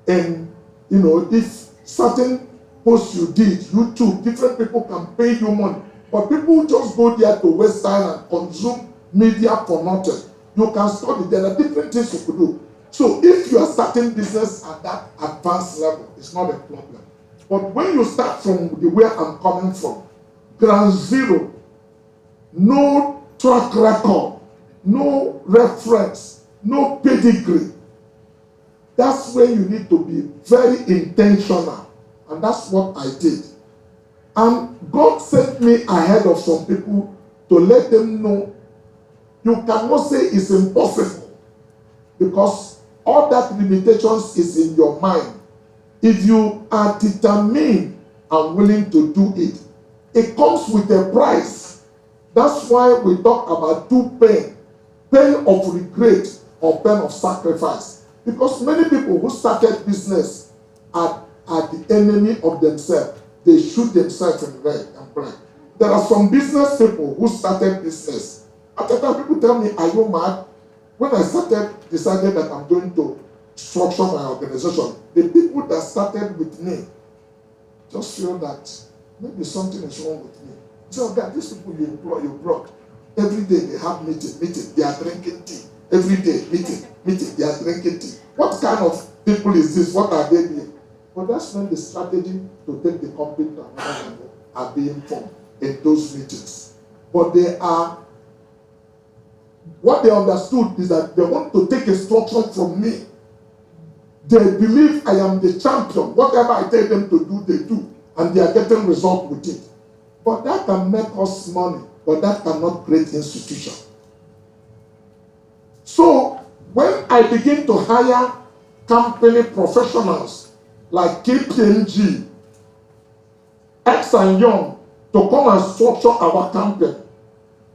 Speaker 5: And if certain posts you did, YouTube, different people can pay you money. But people just go there to waste time and consume media for nothing. You can study. There are different things you could do. So if you are starting business at that advanced level, it's not a problem. But when you start from the where I'm coming from, ground zero, no track record, no reference, no pedigree, that's where you need to be very intentional. And that's what I did. And God sent me ahead of some people to let them know you cannot say it's impossible, because all that limitations is in your mind. If you are determined and willing to do it, it comes with a price. That's why we talk about two pain of regret or pain of sacrifice. Because many people who started business are the enemy of themselves. They shoot themselves in red and black. There are some business people who started business. At the time, people tell me, are you mad? When I decided that I'm going to structure my organization, the people that started with me just feel that maybe something is wrong with me. So, God, these people you employ, you brought, every day they have meeting, they are drinking tea. Every day, meeting, they are drinking tea. What kind of people is this? What are they doing? But that's when the strategy to take the company to another level are being formed in those meetings. But what they understood is that they want to take instruction from me. They believe I am the champion. Whatever I tell them to do, they do. And they are getting result with it. But that can make us money, but that cannot create institution. So when I begin to hire company professionals like KPMG, X and Young, to come and structure our company,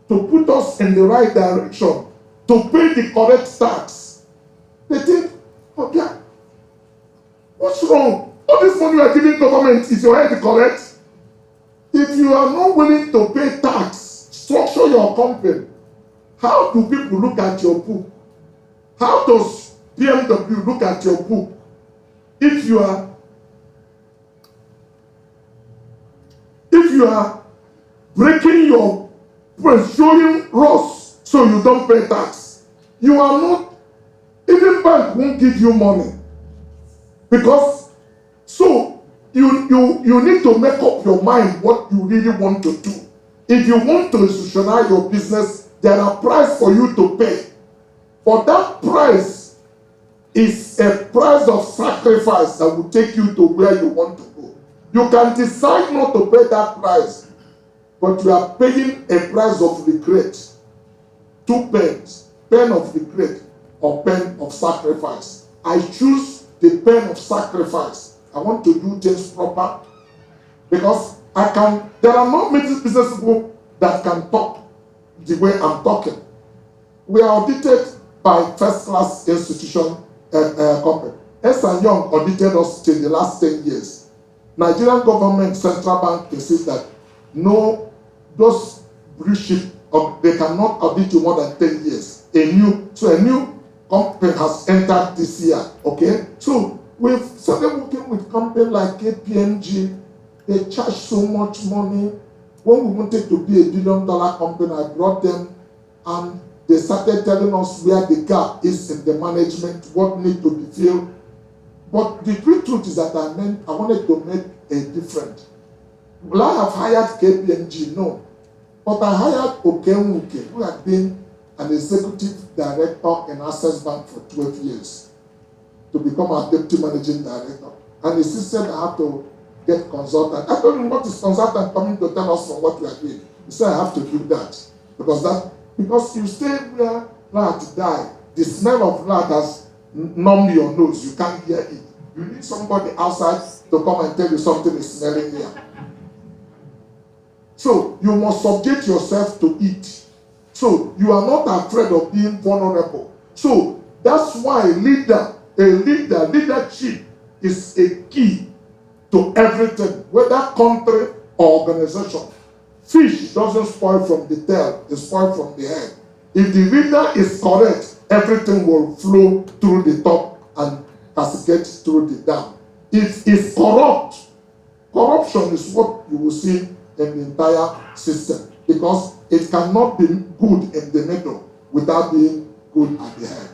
Speaker 5: to put us in the right direction, to pay the correct tax, they think, okay, what's wrong? All this money you are giving government, is your head correct? If you are not willing to pay tax, structure your company, how do people look at your book? How does BMW look at your book? If you are breaking your price, showing loss, so you don't pay tax, you are not, even bank won't give you money. Because, so you need to make up your mind what you really want to do. If you want to institutionalize your business, there are price for you to pay. But that price is a price of sacrifice that will take you to where you want to go. You can decide not to pay that price, but you are paying a price of regret. Two pains, pain of regret or pain of sacrifice. I choose the pain of sacrifice. I want to do things proper, because there are not many business people that can talk the way I'm talking. We are audited by first-class institution company. S& Young audited us till the last 10 years. Nigerian government central bank insists that no, those blue chip, they cannot audit you more than 10 years. A new company has entered this year, okay? So we've started working with companies like KPMG. They charge so much money. When we wanted to be a $1 billion company, I brought them and they started telling us where the gap is in the management, what needs to be filled. But the true truth is that I wanted to make a difference. Will I have hired KPMG? No. But I hired Okenwuke, who had been an executive director in Access Bank for 12 years, to become our deputy managing director. And he said I have to get consultant. I told him, what is consultant coming to tell us from what we are doing? He said, I have to do that. Because you stay where rat die, the smell of rat has numbed your nose, you can't hear it. You need somebody outside to come and tell you something is smelling here. So you must subject yourself to it. So you are not afraid of being vulnerable. So that's why leadership is a key to everything, whether country or organization. Fish doesn't spoil from the tail, it spoils from the head. If the leader is correct, everything will flow through the top and cascade through the dam. If it's corrupt, corruption is what you will see in the entire system, because it cannot be good in the middle without being good at the head.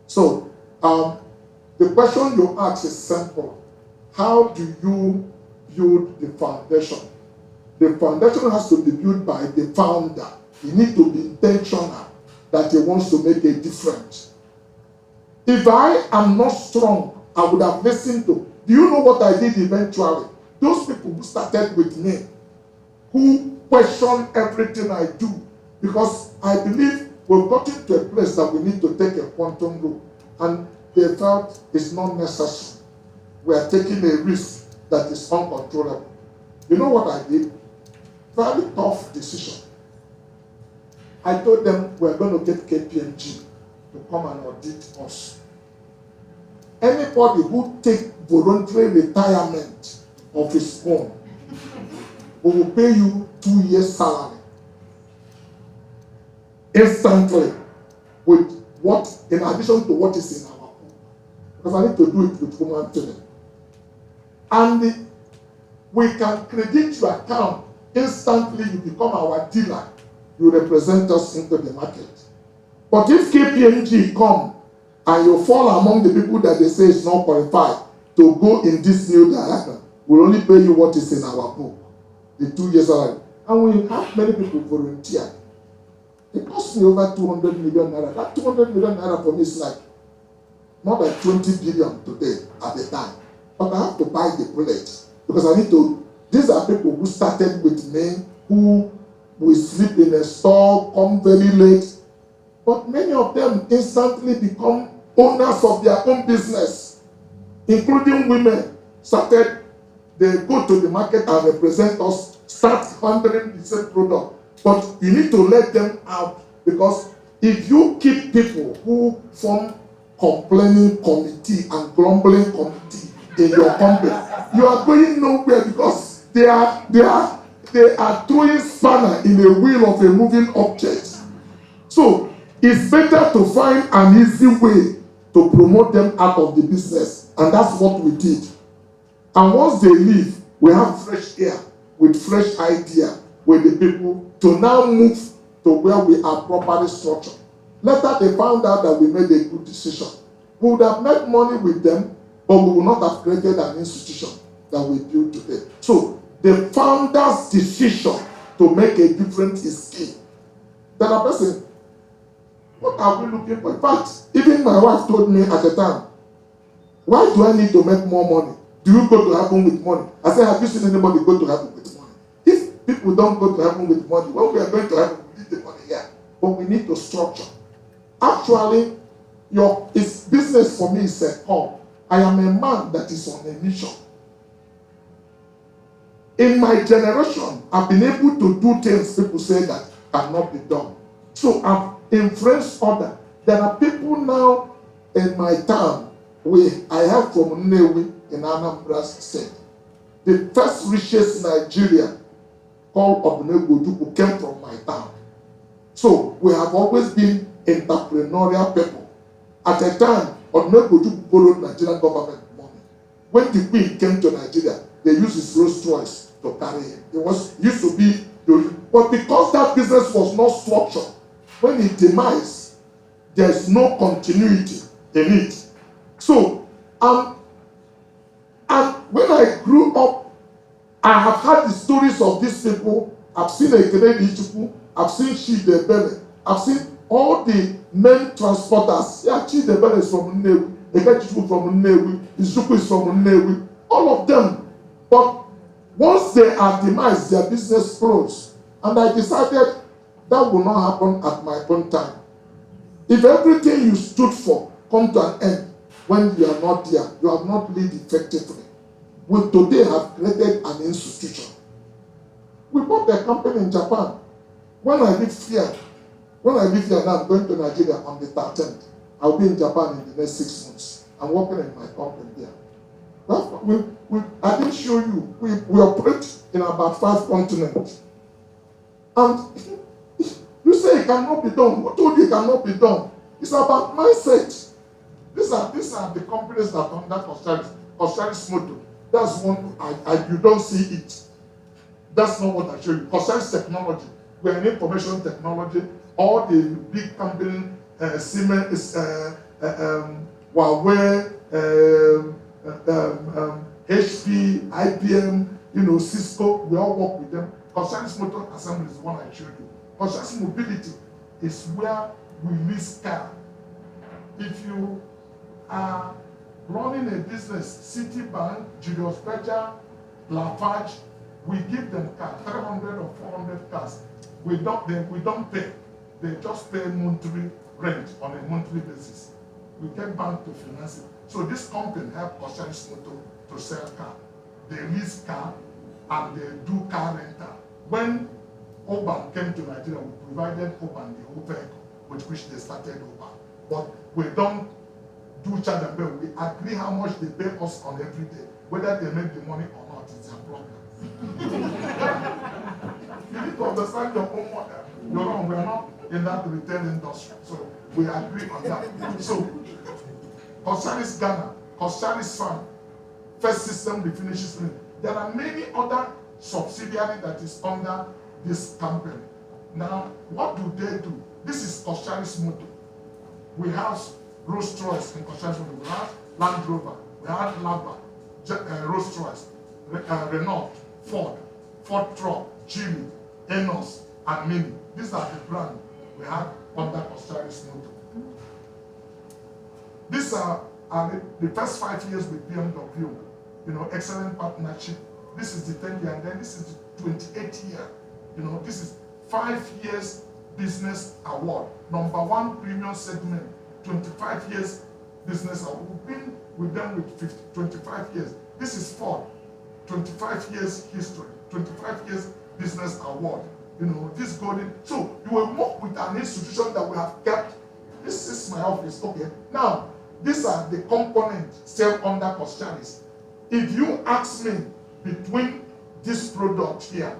Speaker 5: So the question you ask is simple. How do you build the foundation? The foundation has to be built by the founder. You need to be intentional that he wants to make a difference. If I am not strong, I would have listened to. Do you know what I did eventually? Those people who started with me, who question everything I do, because I believe we've gotten to a place that we need to take a quantum leap, and they felt it's not necessary. We are taking a risk that is uncontrollable. You know what I did? Very tough decision. I told them we're going to get KPMG to come and audit us. Anybody who take voluntary retirement of his own, we will pay you 2 years' salary instantly, with what, in addition to what is in our book. Because I need to do it with human feeling. And we can credit your account instantly. You become our dealer. You represent us into the market. But if KPMG come and you fall among the people that they say is not qualified to go in this new direction, we'll only pay you what is in our book, the 2 years salary. And we have many people volunteer. It cost me over 200 million naira. That 200 million naira for me is like more than 20 billion today at the time. But I have to buy the bullet because I need to. These are people who started with me, who will sleep in a store, come very late. But many of them instantly become owners of their own business, including women. They go to the market and represent us, start handling the same product. But you need to let them out, because if you keep people who form complaining committee and grumbling committee in your company, you are going nowhere, because they are throwing spanner in the wheel of a moving object. So it's better to find an easy way to promote them out of the business, and that's what we did. And once they leave, we have fresh air with fresh idea with the people to now move to where we are properly structured. Later, they found out that we made a good decision. We would have made money with them, but we would not have created an institution that we built today. So the founder's decision to make a difference is key. Then a person, what are we looking for? In fact, even my wife told me at the time, why do I need to make more money? Do you go to heaven with money? I said, have you seen anybody go to heaven with money? If people don't go to heaven with money, when we are going to heaven, we need the money here. But we need to structure. Actually, it's business for me is a call. I am a man that is on a mission. in my generation, I've been able to do things people say that cannot be done. So I've influenced others. There are people now in my town, I have from Nnewi in Anambra State. The first richest Nigerian called Obunegojuku came from my town. So we have always been entrepreneurial people. At a time, Obunegojuku borrowed Nigerian government money. When the Queen came to Nigeria, they used his Rolls Royce to carry him. It used to be, but because that business was not structured, when it demised, there's no continuity in it. So, and when I grew up, I have heard the stories of these people. I've seen Ekene Ichukwu, I've seen Chidebele, I've seen all the men transporters. Yeah, Chidebele is from Nnewi, Ekene Ichukwu from Nnewi, Ichukwu is from Nnewi, all of them. But once they are demised, their business closed. And I decided that will not happen at my own time. If everything you stood for come to an end when you are not there, you have not lived effectively. We today have created an institution. We bought a company in Japan. When I live here now, I'm going to Nigeria on the 13th. I'll be in Japan in the next 6 months. I'm working in my company there. I didn't show you. We operate in about 5 continents. And you say it cannot be done. Who told you it cannot be done? It's about mindset. These are the companies that are under Coscharis motto. That's one. You don't see it. That's not what I show you. Coscharis technology. We are in information technology. All the big companies, Siemens, Huawei, HP, IBM, Cisco. We all work with them. Coscharis motor assembly is the one I showed you. Coscharis mobility is where we lease car. If you are running a business, Citibank, Julius Berger, Lafarge, we give them car, 300 or 400 cars. We don't pay. They just pay monthly rent on a monthly basis. We get bank to finance it. So this company help Coscharis motor to sell car. They lease car and they do car rental. When Oban came to Nigeria, we provided Oban the whole vehicle with which they started Oban. But we don't do charge and pay. We agree how much they pay us on every day. Whether they make the money or not, it's their problem. You need to understand your own model. You're wrong. We are not in that retail industry. So we agree on that. So Coscharis Ghana, Coscharis Farm, First System, the finishes me. There are many other subsidiaries that is under this company. Now, what do they do? This is Coscharis Motor. We have Rolls Royce in Coscharis Motor. We have Land Rover. We have Lava, Rolls Royce, Renault, Ford Truck, Geely, Enos, and Mini. These are the brands we have under Coscharis Motor. These are the first 5 years with BMW. Excellent partnership. This is the 10th year, and then this is the 28th year. This is 5 years business award. Number 1 premium segment, 25 years business award. We've been with them with 25 years. This is Ford, 25 years history, 25 years business award. This golden. So you will work with an institution that we have kept. This is my office. Okay. Now, these are the components still under Coscharis. If you ask me between this product here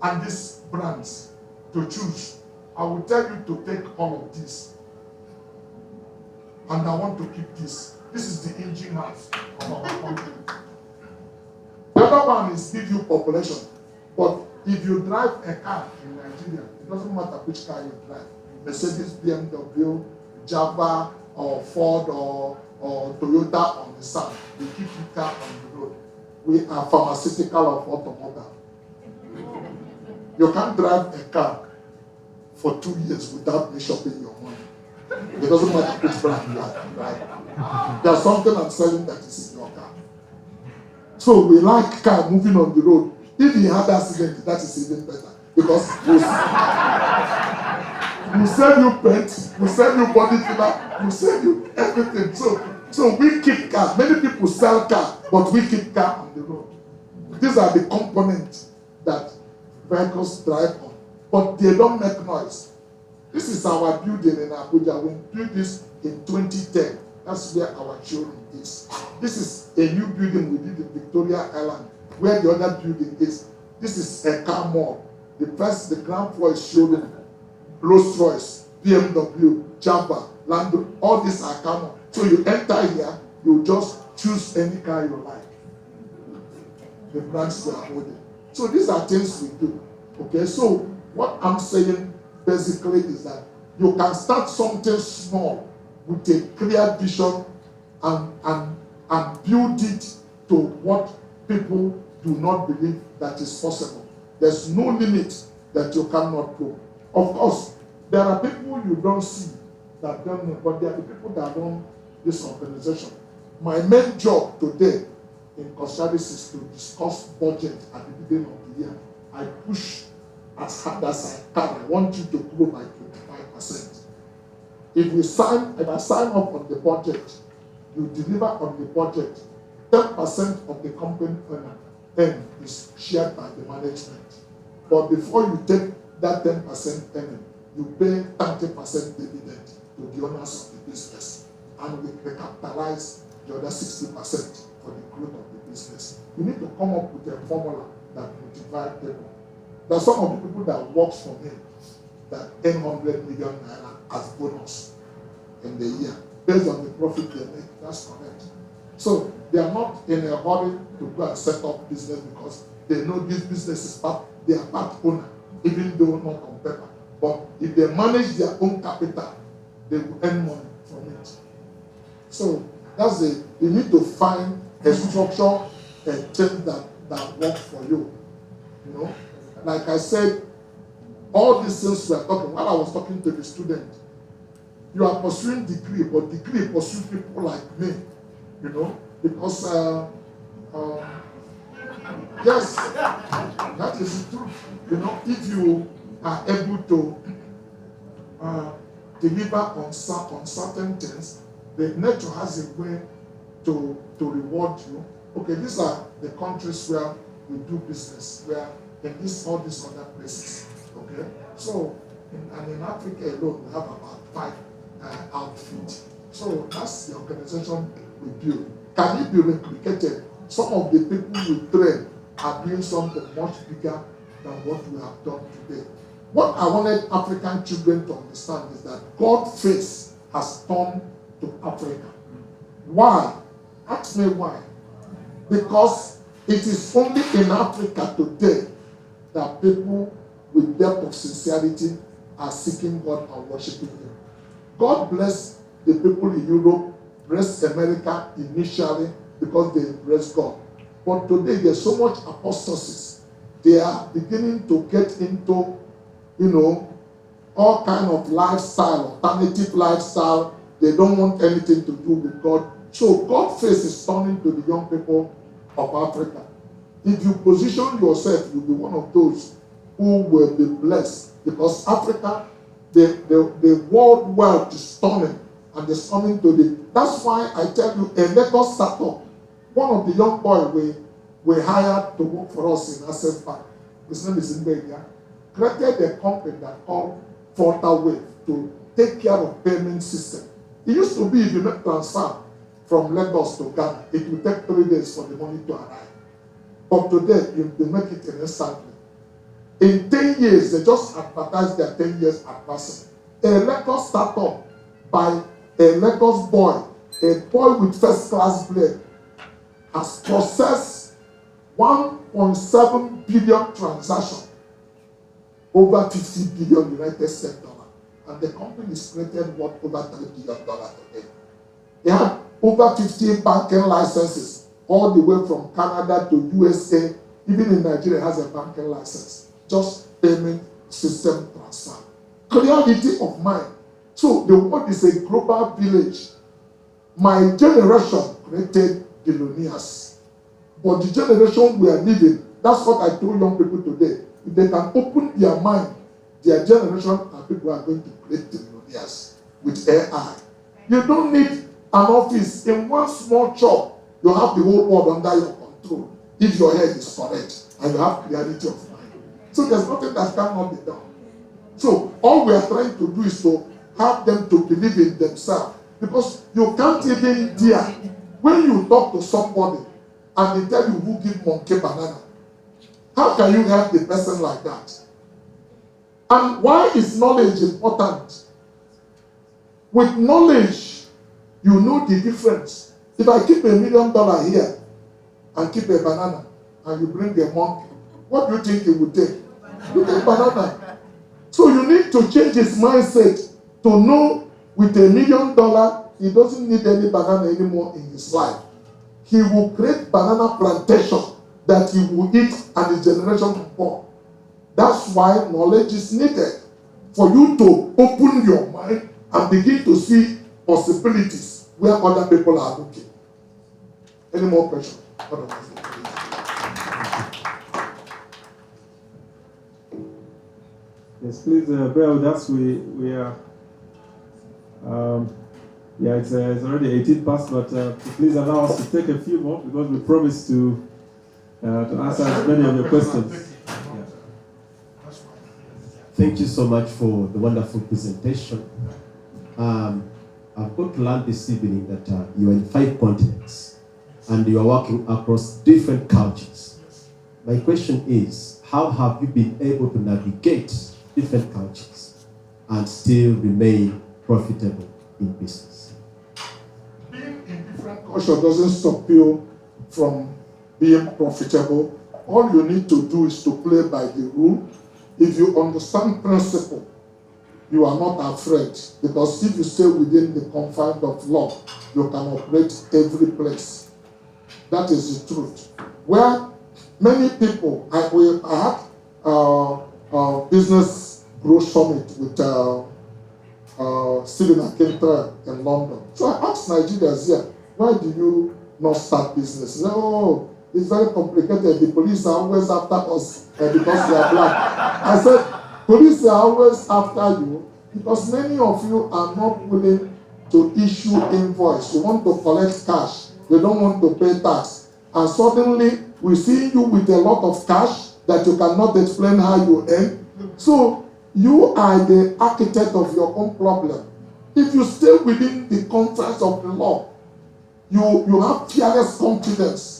Speaker 5: and these brands to choose, I will tell you to take all of this. And I want to keep this. This is the engine house of our company. The other one is give you population. But if you drive a car in Nigeria, it doesn't matter which car you drive. Mercedes, BMW, Jaguar, or Ford, or Toyota on the side. We keep your car on the road. We are pharmaceutical of automobile. You can't drive a car for 2 years without me shopping your money. It doesn't matter which brand you are, right? There's something I'm selling that is in your car. So we like car moving on the road. If you had accident, that is even better. Because we'll sell you pets, we'll sell you body filler, we'll sell you everything. So So we keep car. Many people sell car, but we keep car on the road. These are the components that vehicles drive on, but they don't make noise. This is our building in Abuja. We built this in 2010. That's where our showroom is. This is a new building we did in Victoria Island, where the other building is. This is a car mall. The ground floor is showroom. Rolls Royce, BMW, Java, Land Rover, all these are car mall. So you enter here, you just choose any car you like. The brands we are holding. So these are things we do. Okay, so what I'm saying basically is that you can start something small with a clear vision and build it to what people do not believe that is possible. There's no limit that you cannot go. Of course, there are people you don't see that don't know, but there are the people that run this organization. My main job today in Cosmas is to discuss budget at the beginning of the year. I push as hard as I can. I want you to grow by 25%. If I sign up on the budget, you deliver on the budget, 10% of the company earning is shared by the management. But before you take that 10% earning, you pay 30% dividend to the owners of the business. And we recapitalize the other 60% for the growth of the business. You need to come up with a formula that motivates people. There are some of the people that work for me that earn 100 million naira as bonus in the year based on the profit they make. That's correct. So they are not in a hurry to go and set up business because they know this business is they are part owner, even though not on paper. But if they manage their own capital, they will earn money from it. So that's it. You need to find a structure, a thing that works for you. You know, like I said, all these things we are talking, while I was talking to the student, you are pursuing degree, but degree pursue people like me, you know, because yes, that is the truth. You know, if you are able to deliver on certain things, the nature has a way to reward you. Okay, these are the countries where we do business, where in all these other places. Okay, so in Africa alone, we have about 5 outfits. So that's the organization we build. Can it be replicated? Some of the people we train are doing something much bigger than what we have done today. What I wanted African children to understand is that God's face has turned to Africa. Why? Ask me why. Because it is only in Africa today that people with depth of sincerity are seeking God and worshiping Him. God bless the people in Europe, bless America initially because they embrace God. But today there's so much apostasy. They are beginning to get into, all kind of lifestyle, alternative lifestyle. They don't want anything to do with God. So God's face is turning to the young people of Africa. If you position yourself, you'll be one of those who will be blessed. Because Africa, the world wealth is turning, and it's coming to the. That's why I tell you, a Lagos startup, one of the young boys we hired to work for us in Access Bank, his name is Inbedia, created a company that called Wave to take care of payment system. It used to be if you make transfer from Lagos to Ghana, it will take 3 days for the money to arrive. But today, they make it instantly. In 10 years, they just advertised their 10 years advancement. A Lagos startup by a Lagos boy, a boy with first-class blade, has processed 1.7 billion transactions, over 50 billion United States dollar. And the company is created worth over $3 billion today. They have over 15 banking licenses, all the way from Canada to USA. Even in Nigeria has a banking license. Just payment system transfer. Clarity of mind. So the world is a global village. My generation created billionaires. But the generation we are living, that's what I told young people today. If they can open their mind, their generation and people are going to create billionaires with AI. You don't need an office in one small shop, you have the whole world under your control if your head is correct and you have clarity of mind. So there's nothing that cannot be done. So all we are trying to do is to have them to believe in themselves, because you can't even dare when you talk to somebody and they tell you who give monkey banana. How can you help the person like that? And why is knowledge important? With knowledge, you know the difference. If I keep $1 million here and keep a banana, and you bring a monkey, what do you think he would take? You take banana. So you need to change his mindset to know with $1 million, he doesn't need any banana anymore in his life. He will create banana plantation that he will eat and his generation will born. That's why knowledge is needed, for you to open your mind and begin to see possibilities where other people are looking. Any more questions?
Speaker 3: Yes, please bear with us. We are, yeah, it's already 18 past, but please allow us to take a few more, because we promised to answer as many of your questions.
Speaker 9: Thank you so much for the wonderful presentation. I've got to learn this evening that you are in 5 continents and you are working across different cultures. My question is, how have you been able to navigate different cultures and still remain profitable in business?
Speaker 5: Being in different cultures doesn't stop you from being profitable. All you need to do is to play by the rule. If you understand principle, you are not afraid, because if you stay within the confines of law, you can operate every place. That is the truth. Where many people, I had business growth summit with Stephen Akintoye in London. So I asked Nigerians here, why do you not start business? They said, oh, it's very complicated. The police are always after us because we are black. I said, police are always after you because many of you are not willing to issue invoice. You want to collect cash. You don't want to pay tax. And suddenly, we see you with a lot of cash that you cannot explain how you earn. So, you are the architect of your own problem. If you stay within the confines of the law, you have fearless confidence.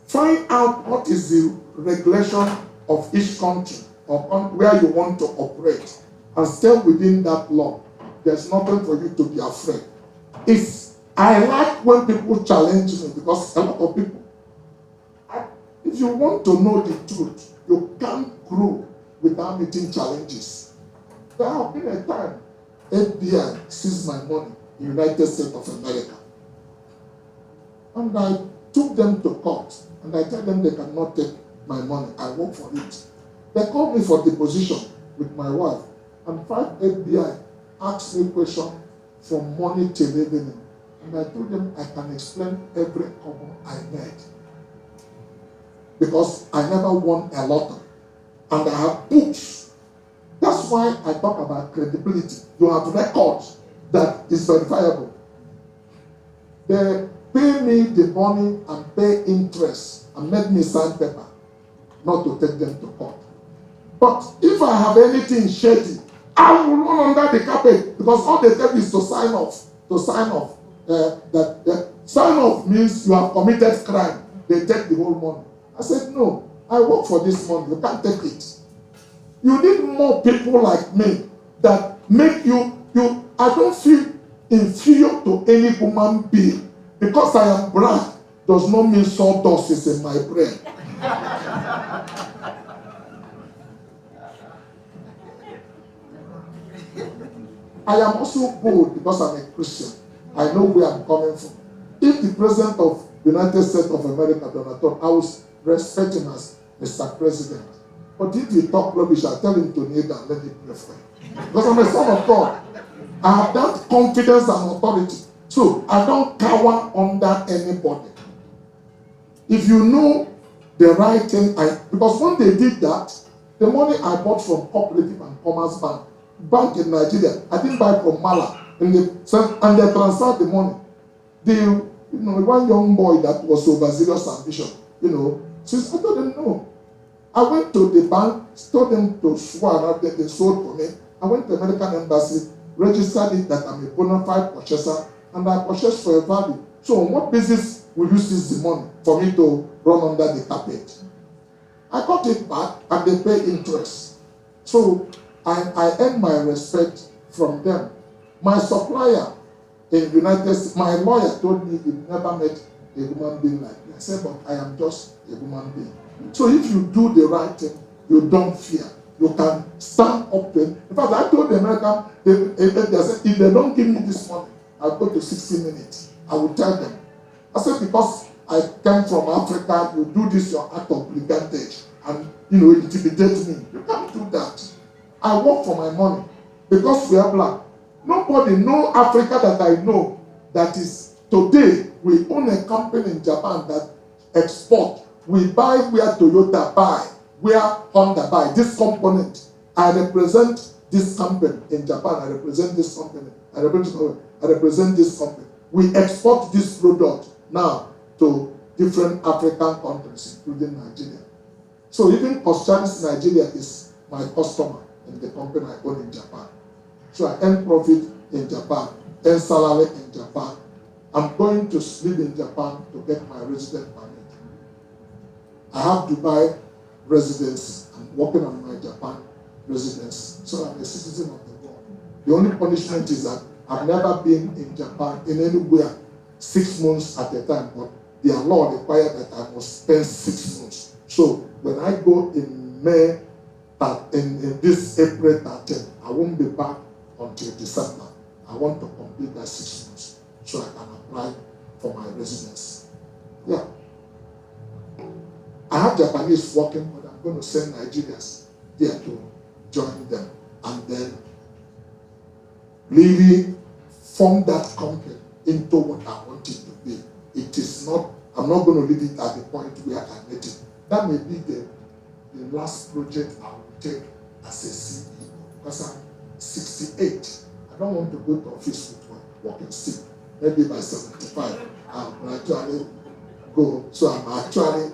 Speaker 5: Find out what is the regulation of each country or where you want to operate and stay within that law. There's nothing for you to be afraid. I like when people challenge me, because a lot of people, if you want to know the truth, you can't grow without meeting challenges. There have been a time FBI seized my money in the United States of America. And I took them to court, and I tell them they cannot take my money. I work for it. They called me for deposition with my wife, and 5 FBI asked me questions from morning till evening. And I told them I can explain every common I made, because I never won a lottery, and I have books. That's why I talk about credibility. You have records that is verifiable. They pay me the money and pay interest and make me sign paper, not to take them to court. But if I have anything shady, I will run under the carpet, because all they tell me is to sign off. To sign off. Sign off means you have committed crime. They take the whole money. I said, no, I work for this money. You can't take it. You need more people like me that make you. I don't feel inferior to any human being. Because I am black does not mean sawdust is in my brain. I am also bold because I'm a Christian. I know where I'm coming from. If the president of the United States of America, Donald Trump, I will respect him as Mr. President. But if he talk rubbish, I tell him to kneel down, let me pray for him. Because I'm a son of God. I have that confidence and authority. So I don't cower under anybody. If you know the right thing, because when they did that, the money I bought from Cooperative and Commerce Bank in Nigeria, I didn't buy from Mala, and they transferred the money. one young boy that was overzealous ambition, since I told them no. I went to the bank, told them to swear that they sold for me. I went to the American embassy, registered it that I'm a bona fide purchaser, and I purchased for a value. So on what basis will you seize the money for me to run under the carpet? I got it back and they pay interest. So I earn my respect from them. My supplier in the United States, my lawyer told me he never met a human being like me. I said, but I am just a human being. So if you do the right thing, you don't fear. You can stand up to it. In fact, I told the American, if they don't give me this money, I'll go to 60 minutes. I will tell them. I said, because I came from Africa, you do this, your act of brigandage, and intimidate me. You can't do that. I work for my money because we are black. Nobody, no Africa that I know that is today, we own a company in Japan that export. We buy where Toyota buy, where Honda buy. This component, I represent this company in Japan. I represent this company. I represent this company. We export this product now to different African countries, including Nigeria. So even Cosmas Nigeria is my customer in the company I own in Japan. So I earn profit in Japan, earn salary in Japan. I'm going to live in Japan to get my resident permit. I have Dubai residence. I'm working on my Japan residence. So I'm a citizen of the world. The only punishment is that I've never been in Japan in anywhere 6 months at a time, but their law requires that I must spend 6 months. So when I go in May, in this April 13, I won't be back until December. I want to complete that 6 months so I can apply for my residence. Yeah. I have Japanese working, but I'm going to send Nigerians there to join them and then really form that company into what I want it to be. It is not, I'm not going to leave it at the point where I met it. That may be the last project I will take as a CEO because I'm 68. I don't want to go to office with a walking stick. Maybe by 75, I'll gradually go. So I'm actually,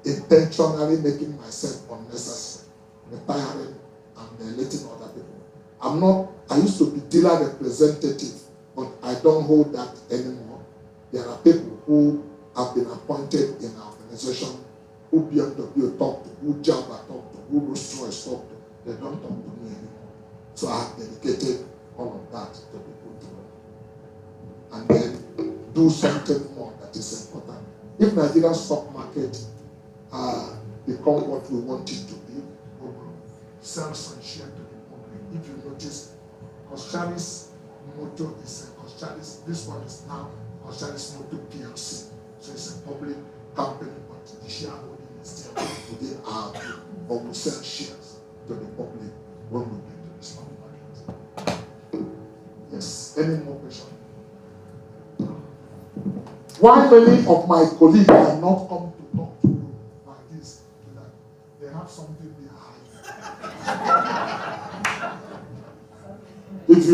Speaker 5: intentionally making myself unnecessary, retiring and letting other people. I used to be dealer representative, but I don't hold that anymore. There are people who have been appointed in our organization who BMW talk to, who Java talk to, who Rolls-Royce talk to. They don't talk to me anymore. So I have dedicated all of that to people to know. And then do something more that is important. If Nigeria's stock market become what we want it to be, we will sell some share to the public. If you notice, Cosmas Motor is a Cosmas, this one is now Cosmas Motor PLC. So it's a public company, but the shareholding is still within our group. But we sell shares to the public when we get to the stock market. Yes, any more questions? Why many of my colleagues cannot come to talk to you like this, to that? They have something behind. If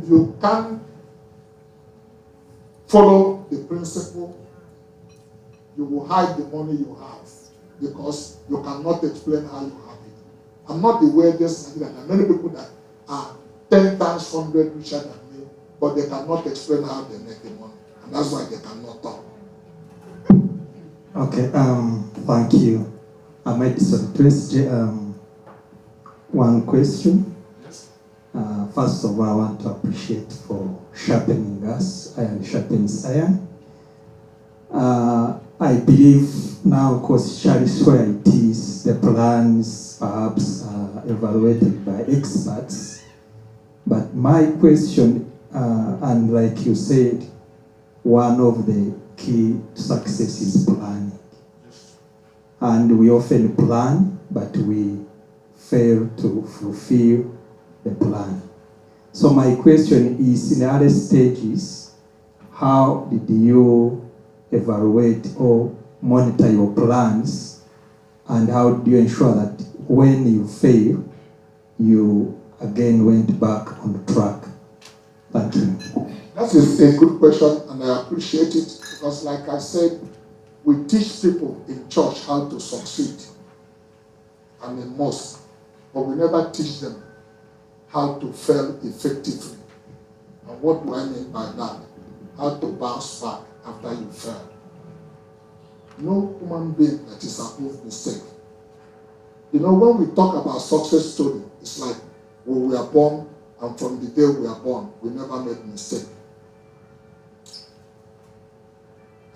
Speaker 5: you can't follow the principle, you will hide the money you have because you cannot explain how you have it. I'm not the weirdest Nigerian. There are many people that are 10 times 100 richer than me, but they cannot explain how they make the money. And that's why they cannot talk.
Speaker 6: Okay, thank you. I might address one question.
Speaker 5: Yes.
Speaker 6: First of all, I want to appreciate for sharpening us. Iron sharpens iron. I believe now, because Charles where it is, the plans perhaps are evaluated by experts. But my question, and like you said, one of the key to success is planning. And we often plan, but we fail to fulfill the plan. So my question is, in the early stages, how did you evaluate or monitor your plans, and how do you ensure that when you fail, you again went back on track? Thank you.
Speaker 5: That is a good question, and I appreciate it because, like I said, we teach people in church how to succeed and in mosque, but we never teach them how to fail effectively. And what do I mean by that? How to bounce back after you fail. No human being that is above mistake. You know, when we talk about success story, it's like when we are born, and from the day we are born, we never made mistake.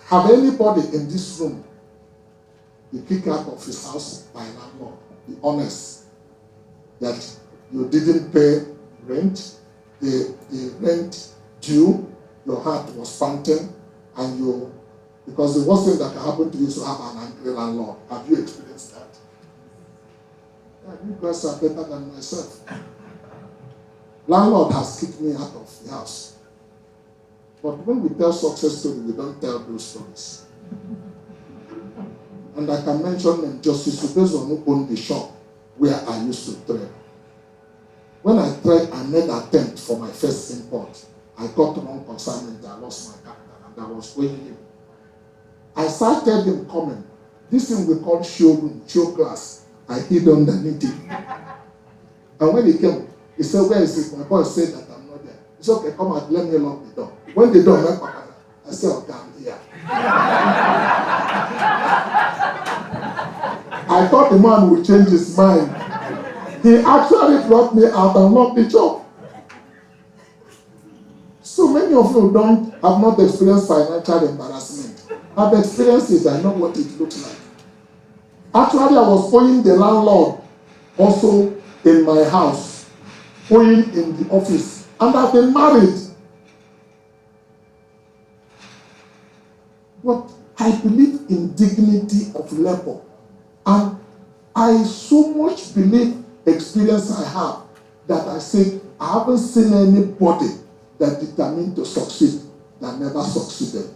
Speaker 5: Have anybody in this room been kicked out of his house by a landlord? Be honest that you didn't pay rent, the rent due, your heart was panting, and you, because the worst thing that can happen to you is to have an angry landlord. Have you experienced that? Yeah, you guys are better than myself. Landlord has kicked me out of the house. But when we tell success stories, we don't tell those stories. And I can mention them. Justice Ubezo who owned the shop where I used to trade. When I tried, I made an attempt for my first import. I got wrong consignment, I lost my capital, and I was owing him. I started him coming. This thing we call showroom, show class. I hid underneath it. And when he came, he said, "Where is it?" My boy said that I'm not there. He said, "Okay, come out, let me lock the door." When the door went back, I said, "Okay, I'm here." I thought the man would change his mind. He actually brought me out and locked the shop. So many of you have not experienced financial embarrassment. I've experienced it, I know what it looks like. Actually, I was owing the landlord also in my house, owing in the office, and I've been married. But I believe in dignity of labor, and I so much believe experience I have that I say I haven't seen anybody that determined to succeed that never succeeded.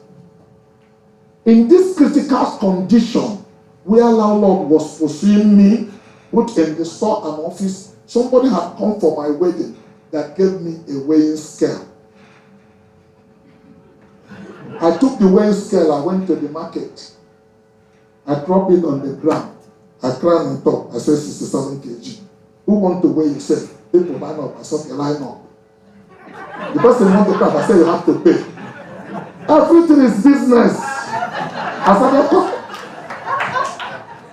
Speaker 5: In this critical condition where landlord was pursuing me, both in the store and office, somebody had come for my wedding that gave me a weighing scale. I took the weighing scale, I went to the market. I dropped it on the ground. I cried on top. I said 67 kg. Who want to weigh yourself? People line up. I said, okay, line up. The person want to come. I said, you have to pay. Everything is business.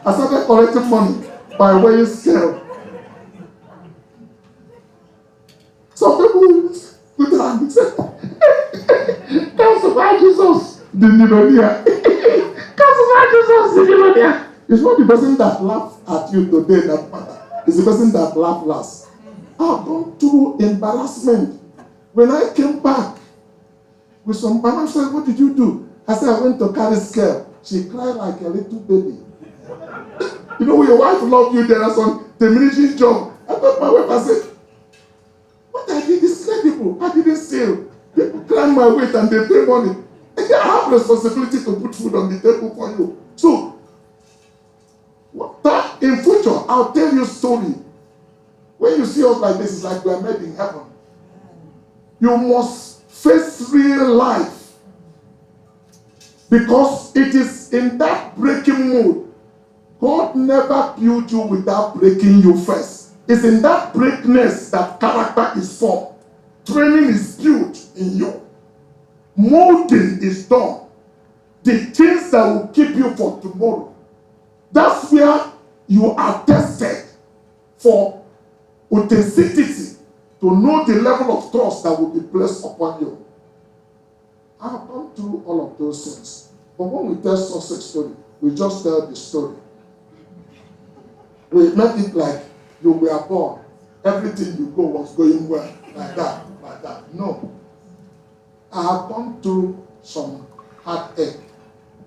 Speaker 5: I started collecting money by weighing scale. Some people put their hand and say, "That's why Jesus, the millionaire." That's why Jesus, the millionaire. It's not the person that laughed at you today that matters. It's the person that laughed last. I've gone through embarrassment. When I came back with some mama said, "What did you do?" I said, "I went to carry scale." She cried like a little baby. You know, when your wife loves you, there are some diminishing job. I told my wife, I said, "What I did is scare people. I didn't steal. People climb my weight and they pay money. And I have responsibility to put food on the table for you." So, that in future, I'll tell you a story. When you see us like this, it's like we are made in heaven. You must face real life. Because it is in that breaking mood. God never built you without breaking you first. It's in that breakness that character is formed. Training is built in you. Molding is done. The things that will keep you for tomorrow. That's where you are tested for authenticity, to know the level of trust that will be placed upon you. I have gone through all of those things. But when we tell success story, we just tell the story. We make it like you were born. Everything you go was going well. Like that, like that. No. I have gone through some heartache,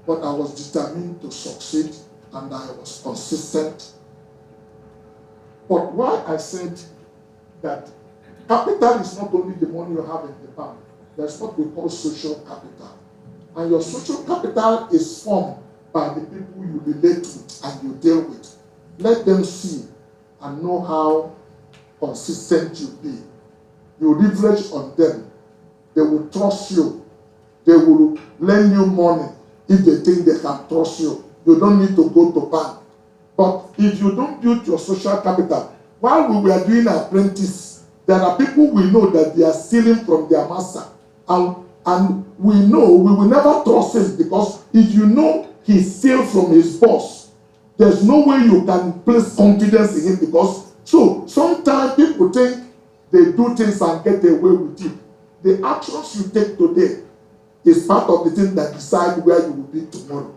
Speaker 5: but I was determined to succeed and I was consistent. But why I said that capital is not only the money you have in the bank, there's what we call social capital. And your social capital is formed by the people you relate with and you deal with. Let them see and know how consistent you be. You leverage on them they will trust you. They will lend you money if they think they can trust you. You don't need to go to bank. But if you don't build your social capital, while we were doing apprentice, there are people we know that they are stealing from their master. And we know we will never trust him, because if you know he steals from his boss, there's no way you can place confidence in him. Because so sometimes people think they do things and get away with it. The actions you take today is part of the thing that decide where you will be tomorrow.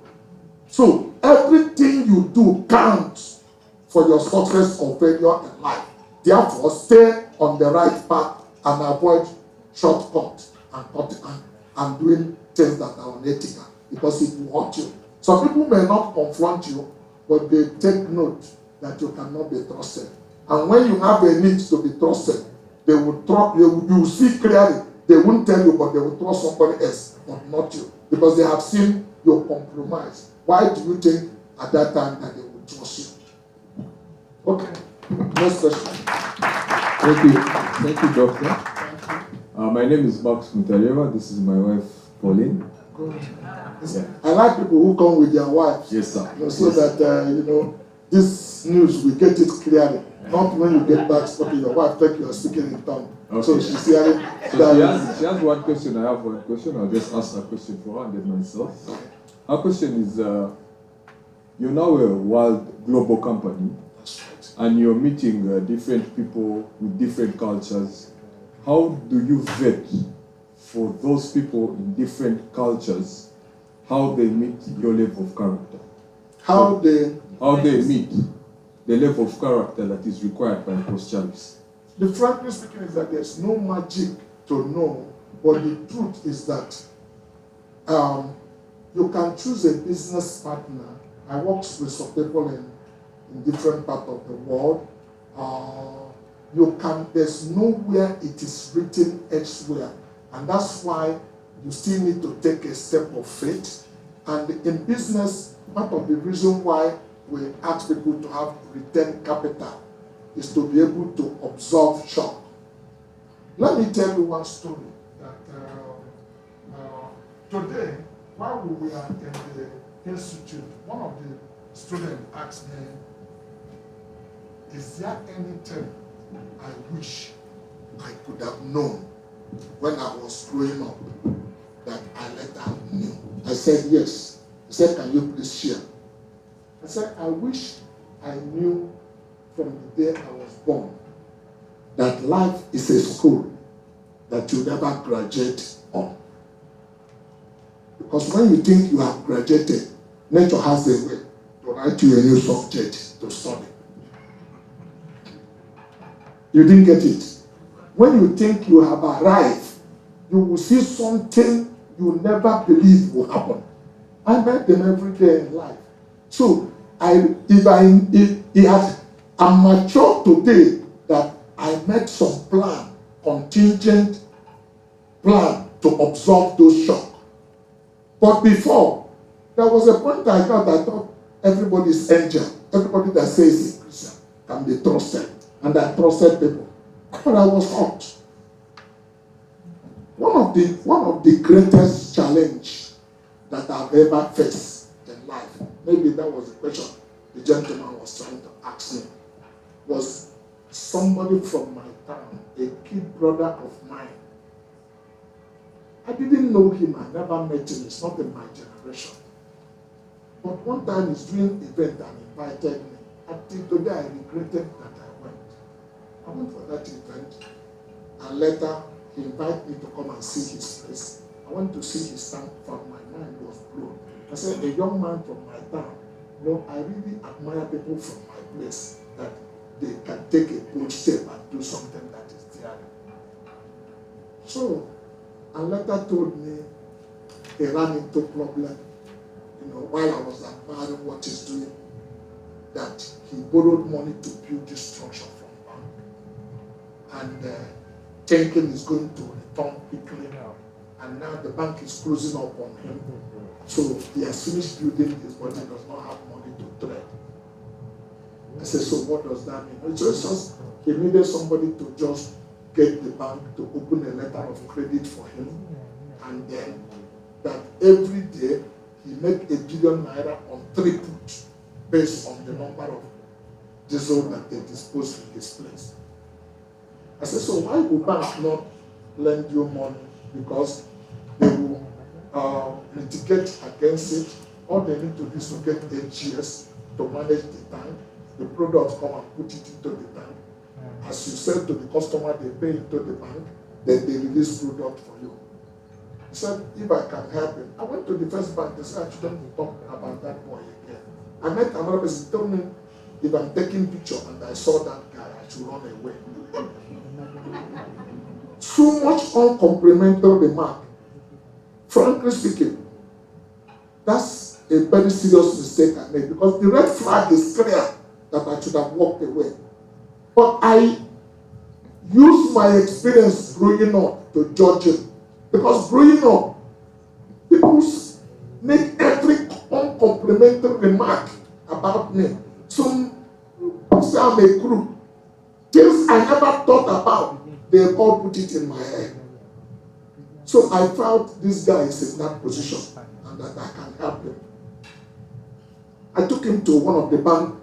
Speaker 5: So everything you do counts for your success or failure in life. Therefore, stay on the right path and avoid shortcuts and doing things that are unethical, because it will hurt you. Some people may not confront you, but they take note that you cannot be trusted. And when you have a need to be trusted, they will trust you. You will see clearly. They won't tell you, but they will trust somebody else, but not you, because they have seen your compromise. Why do you think at that time that they will trust you? Okay, next question.
Speaker 10: Thank you. Thank you, Doctor. My name is Max Mutareva. This is my wife, Pauline.
Speaker 5: Good.
Speaker 10: Yeah.
Speaker 5: I like people who come with their wives.
Speaker 10: Yes, sir.
Speaker 5: So that, this news, we get it clearly. Not when you get back, talking your wife, think you are speaking in tongue.
Speaker 10: Okay.
Speaker 5: So she's hearing.
Speaker 10: So she has one question, I have one question. I'll just ask a question for her and then myself. Her question is, you're now a world global company, and you're meeting different people with different cultures. How do you vet for those people in different cultures, how they meet your level of character? How they meet the level of character that is required by post-service?
Speaker 5: The frankly speaking is that there's no magic to know, but the truth is that you can choose a business partner. I work with some people in different parts of the world. There's nowhere it is written elsewhere. And that's why you still need to take a step of faith. And in business, part of the reason why we ask people to have retained capital is to be able to absorb shock. Let me tell you one story. That today, while we were in the institute, one of the students asked me, is there anything I wish I could have known when I was growing up that I later knew? I said, yes. He said, can you please share? I said, I wish I knew from the day I was born that life is a school that you never graduate on. Because when you think you have graduated, nature has a way to write you a new subject to study. You didn't get it. When you think you have arrived, you will see something you never believed will happen. I met them every day in life. So I'm mature today that I met some contingent plan to absorb those shocks. But before, there was a point I thought everybody's angel, everybody that says he's Christian can be trusted. And I trusted people. But I was hurt. One of the greatest challenge that I've ever faced in life, maybe that was the question the gentleman was trying to ask me, was somebody from my town, a kid brother of mine. I didn't know him, I never met him, it's not in my generation. But one time he's doing an event and invited me. Until today I regretted that I went for that event, and later he invited me to come and see his place. I went to see his town, from my mind was blown. I said, a young man from my town, I really admire people from my place that they can take a bold step and do something that is daring. So, and later told me he ran into problem, while I was admiring what he's doing, that he borrowed money to build this structure from bank. And thinking is going to return quickly now. And now the bank is closing up on him. So he has finished building this, but he does not have money to trade. I said, so what does that mean? It's just he needed somebody to just get the bank to open a letter of credit for him, and then that every day he make ₦1 billion on 3 put based on the number of diesel that they dispose in his place. I said, so why would banks not lend you money? Because they will mitigate against it. All they need to do is to get HGS to manage the tank. The product come and put it into the tank. As you sell to the customer, they pay into the bank, then they release product for you. He said, if I can help him. I went to the first bank, they said I shouldn't talk about that boy again. I met another person, told me if I'm taking picture and I saw that guy, I should run away. So much uncomplimentary remark. Frankly speaking, that's a very serious mistake I made, because the red flag is clear that I should have walked away. But I use my experience growing up to judge him. Because growing up, people make every uncomplimentary remark about me. Some say I'm a crook. Things I never thought about, they all put it in my head. So I felt this guy is in that position and that I can help him. I took him to one of the banks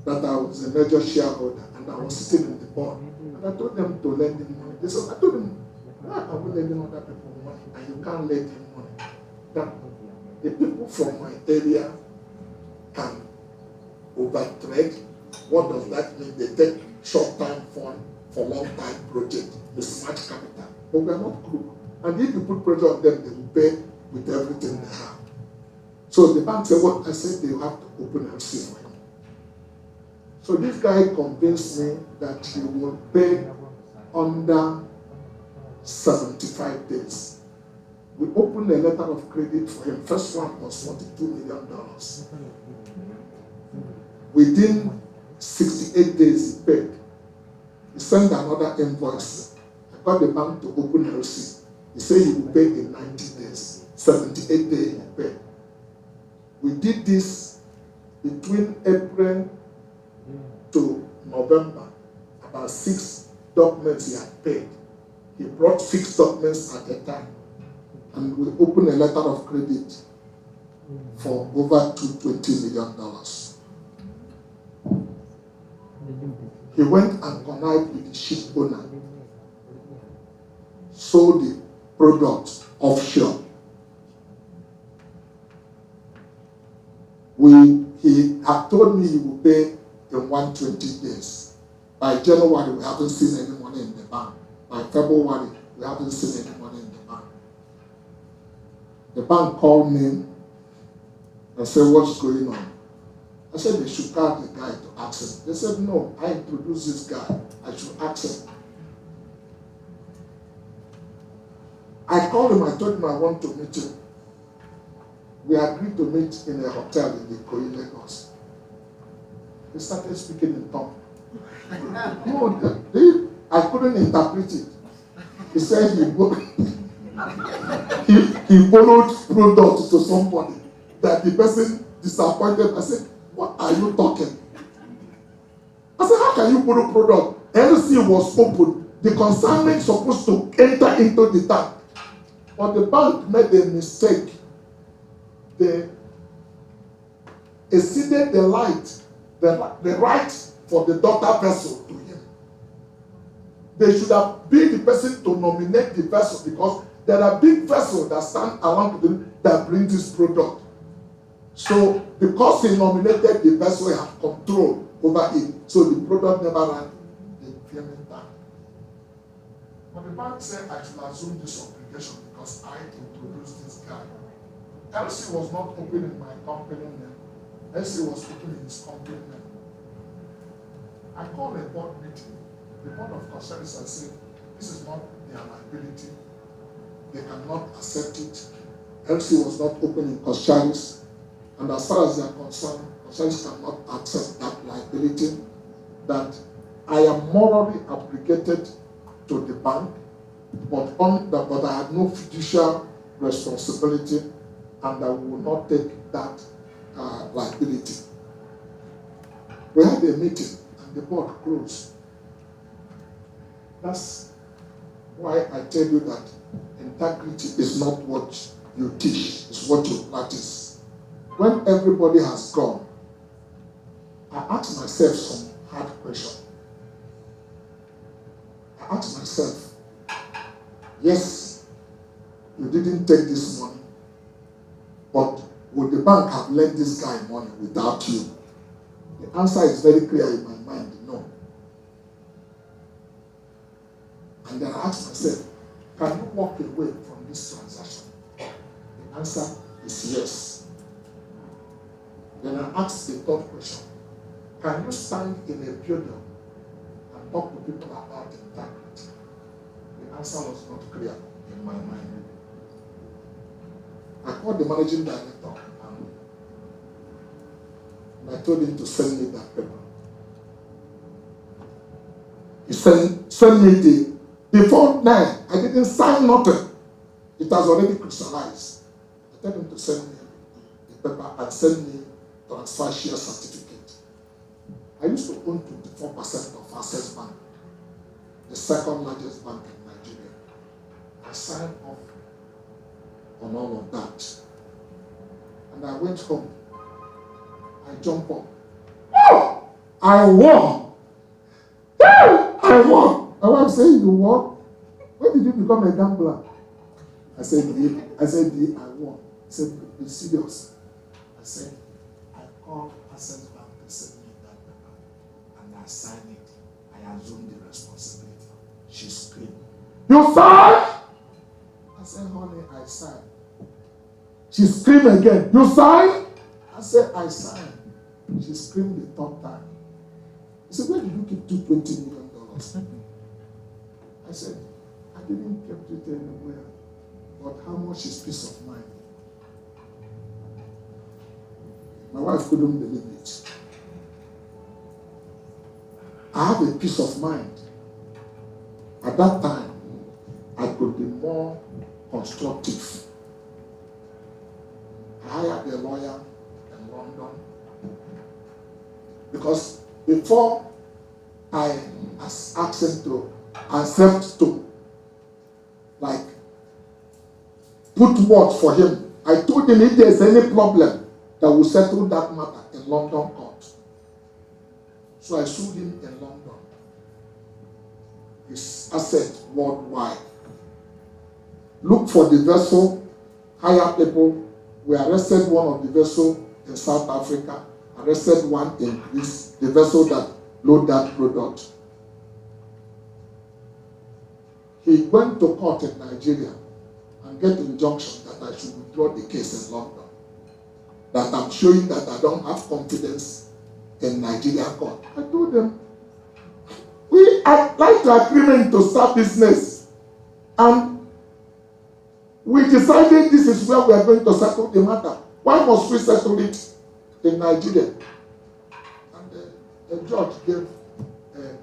Speaker 5: that I was a major shareholder, and I was sitting in the board. And I told them to lend him money. They said, I told him, why are we lending other people money and you can't lend him money? That the people from my area can overtrade. What does that mean? They take short-time fund for long-time project, mismatch capital. But we are not crook. And if you put pressure on them, they will pay with everything they have. So the bank said, what? I said, they have to open LC for him. So this guy convinced me that he will pay under 75 days. We opened a letter of credit for him. First one was $42 million. Within 68 days, he paid. He sent another invoice. I got the bank to open LC. He said he will pay in 90 days. 78 days, he paid. We did this between April to November. About 6 documents he had paid. He brought 6 documents at a time. And we opened a letter of credit for over $220 million. He went and connived with the ship owner, sold the product offshore. He had told me he would pay in 120 days. By January, we haven't seen any money in the bank. By February, we haven't seen any money in the bank. The bank called me and said, what's going on? I said, they should call the guy to ask him. They said, no, I introduced this guy. I should ask him. I called him, I told him I want to meet him. We agreed to meet in a hotel in the Ikoyi, Lagos. He started speaking in tongue. No, I couldn't interpret it. He said he borrowed product to somebody that the person disappointed. I said, what are you talking? I said, how can you borrow product? LC was open. The consignment is supposed to enter into the tank. But the bank made a mistake. They exceeded the right for the daughter vessel to him. They should have been the person to nominate the vessel, because there are big vessels that stand along with them that bring this product. So because he nominated the vessel, he had control over it. So the product never ran the payment time. But the bank said I should assume this obligation because I introduced this guy. LC was not open in my company name. LC was open in his company name. I called a board meeting. The board of trustees and said, this is not their liability. They cannot accept it. LC was not open in Cosmas. And as far as they are concerned, Cosmas cannot accept that liability. That I am morally obligated to the bank, but I had no fiduciary responsibility, and I will not take that liability. We had a meeting, and the board closed. That's why I tell you that integrity is not what you teach, it's what you practice. When everybody has gone, I ask myself some hard questions. I ask myself, yes, you didn't take this money, but would the bank have lent this guy money without you? The answer is very clear in my mind, no. And then I ask myself, can you walk away from this transaction? The answer is yes. Then I ask the third question, can you stand in a building and talk to people about integrity? The answer was not clear in my mind. I called the managing director and I told him to send me that paper. He sent me before 9, I didn't sign nothing. It has already crystallized. I told him to send me the paper and send me transfer share certificate. I used to own 24% of Access Bank, the second largest bank in Nigeria. I signed off on all of that. And I went home. I jumped up. Oh! I won! I won! My wife said, you won? When did you become a gambler? I said, I won. He said, be serious. I said, I called Access Bank to send me that paper. And I signed it. I assumed the responsibility. She screamed, you signed? I said, honey, I signed. She screamed again, you signed? I said, I signed. She screamed the third time. He said, where did you keep $220 million? I said, I didn't keep it anywhere. But how much is peace of mind? My wife couldn't believe it. I have a peace of mind. At that time, I could be more constructive. I hired a lawyer in London because before I asked him to accept to put words for him, I told him if there's any problem that will settle that matter in London court. So I sued him in London. His asset worldwide. Look for the vessel, hire people. We arrested one of the vessels in South Africa, arrested one in Greece, the vessel that load that product. He went to court in Nigeria and get injunction that I should withdraw the case in London. That I'm showing that I don't have confidence in Nigeria court. I told them, we had like the agreement to start business, and we decided this is where we are going to settle the matter. Why must we settle it in Nigeria? And the judge gave a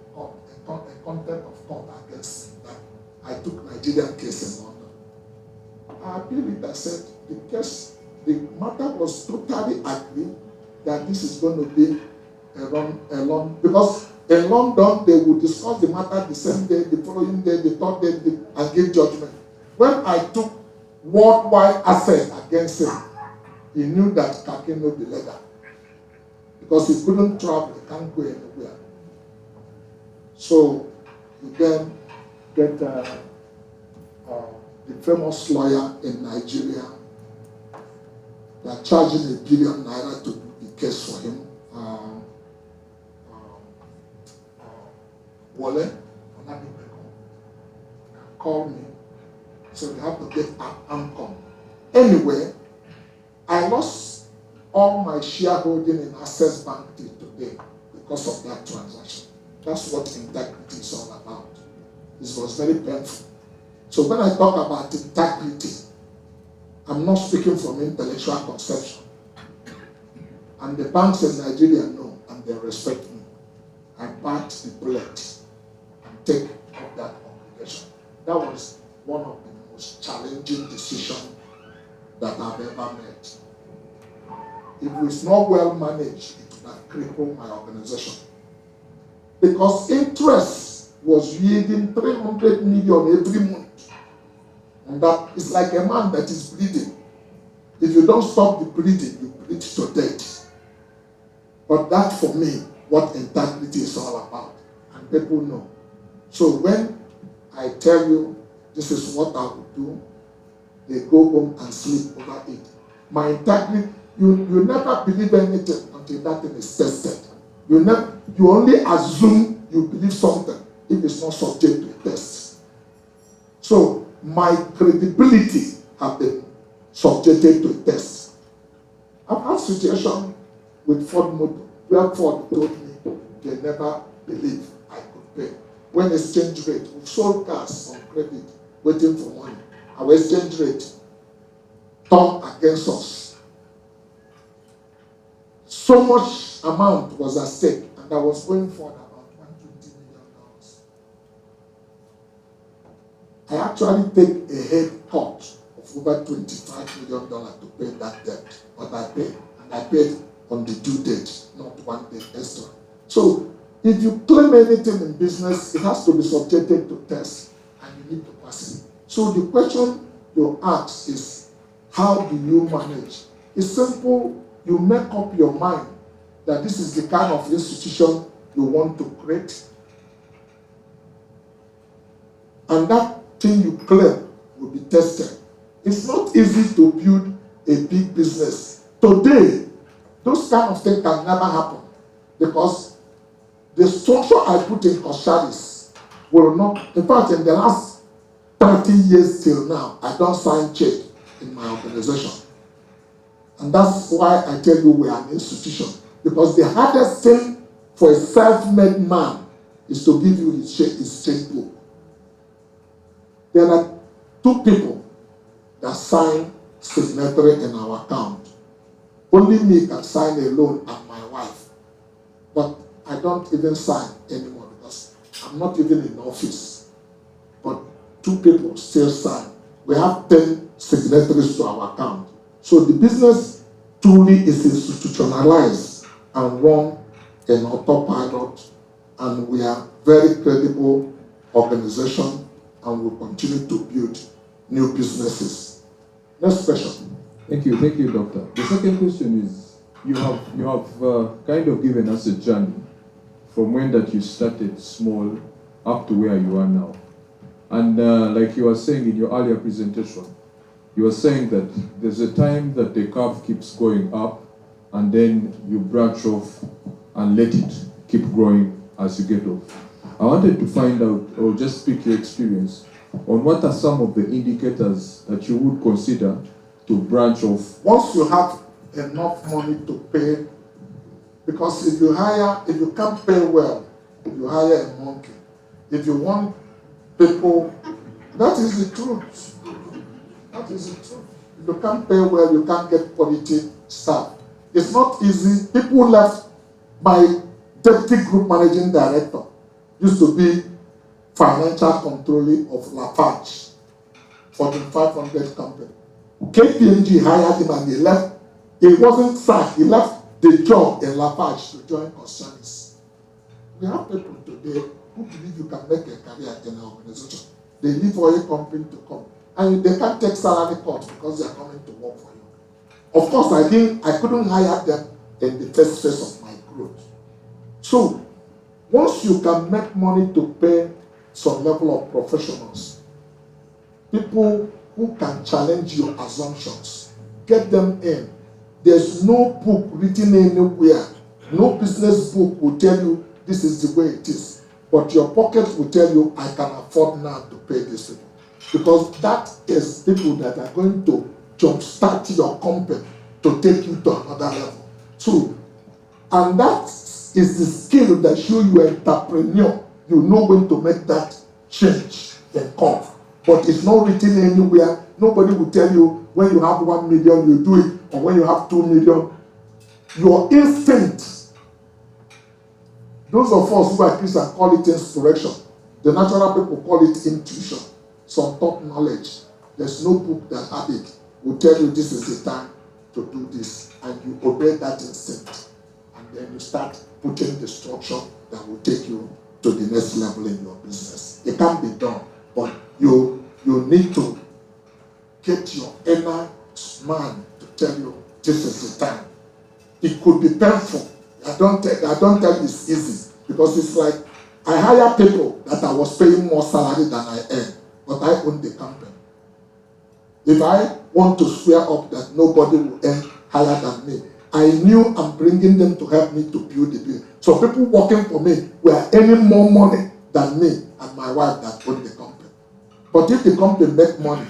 Speaker 5: contempt of court against me that I took Nigerian case in London. I appealed it. I said the matter was totally agreed that this is going to be a long, because in London they would discuss the matter the same day, the following day, the third day, and give judgment. When I took worldwide assets against him, he knew that it cannot be legal because he couldn't travel, he can't go anywhere. So he then get the famous lawyer in Nigeria that charged him $1 billion to do the case for him. Wale called me, so we have to get AMCOM. Anyway, I lost all my shareholding in Access Bank till today because of that transaction. That's what integrity is all about. This was very painful. So when I talk about integrity, I'm not speaking from intellectual conception. And the banks in Nigeria know, and they respect me. I bite the bullet and take up that obligation. That was one of the most challenging decisions that I've ever made. If it was not well managed, it would have crippled my organization. Because interest was yielding 300 million every month. And that is like a man that is bleeding. If you don't stop the bleeding, you bleed to death. But that for me, what integrity is all about. And people know. So when I tell you this is what I would do, they go home and sleep over it. My integrity, you never believe anything until that thing is tested. You only assume you believe something if it's not subject to a test. So my credibility has been subjected to a test. I've had situations with Ford Motor where Ford told me they never believed I could pay. When exchange rate, we sold cars on credit, waiting for money. Our exchange rate turned against us. So much amount was at stake, and I was going for about $120 million. I actually take a head cut of over $25 million to pay that debt, but I paid, and I paid on the due date, not 1 day extra. So if you claim anything in business, it has to be subjected to test, and you need to pass it. So the question you ask is, how do you manage? It's simple. You make up your mind that this is the kind of institution you want to create. And that thing you claim will be tested. It's not easy to build a big business. Today, those kind of things can never happen because the structure I put in Coscharis will not, in fact, in the last 30 years till now, I don't sign check in my organization. And that's why I tell you we are an institution. Because the hardest thing for a self-made man is to give you his checkbook. There are 2 people that sign signatory in our account. Only me can sign a loan and my wife. But I don't even sign anymore because I'm not even in office. But 2 people still sign. We have 10 signatories to our account. So the business truly is institutionalized and run in autopilot, and we are very credible organization and will continue to build new businesses. Next question.
Speaker 10: Thank you, Doctor. The second question is, you have kind of given us a journey from when that you started small up to where you are now. And like you were saying in your earlier presentation, you were saying that there's a time that the curve keeps going up and then you branch off and let it keep growing as you get off. I wanted to find out, or just speak your experience, on what are some of the indicators that you would consider to branch off.
Speaker 5: Once you have enough money to pay, because if you can't pay well, you hire a monkey. If you want people, that is the truth. That is the truth. If you can't pay well, you can't get quality staff. It's not easy. People left. My deputy group managing director used to be financial controller of Lafarge, Fortune 500 company. KPMG hired him and he left. He wasn't sacked. He left the job in Lafarge to join Cosmas. We have people today who believe you can make a career in an organization. They leave for a company to come. And they can't take salary cut because they are coming to work for you. Of course, I couldn't hire them in the first phase of my growth. So, once you can make money to pay some level of professionals, people who can challenge your assumptions, get them in. There's no book written anywhere. No business book will tell you this is the way it is. But your pocket will tell you, I can afford now to pay these people. Because that is people that are going to jumpstart your company to take you to another level. So, and that is the skill that show you an entrepreneur. You know when to make that change and curve. But it's not written anywhere. Nobody will tell you when you have 1 million, you do it, or when you have 2 million. Your instinct. Those of us who are Christians call it inspiration. The natural people call it intuition. Some top knowledge. There's no book that have it. Will tell you this is the time to do this, and you obey that instinct, and then you start putting the structure that will take you
Speaker 4: to the next level in your business. It can be done, but you need to get your inner man to tell you this is the time. It could be painful. I don't tell you it's easy, because it's like I hire people that I was paying more salary than I earn, but I own the company. If I want to swear up that nobody will earn higher than me, I knew I'm bringing them to help me to build the business. So people working for me were earning more money than me and my wife that own the company. But if the company make money,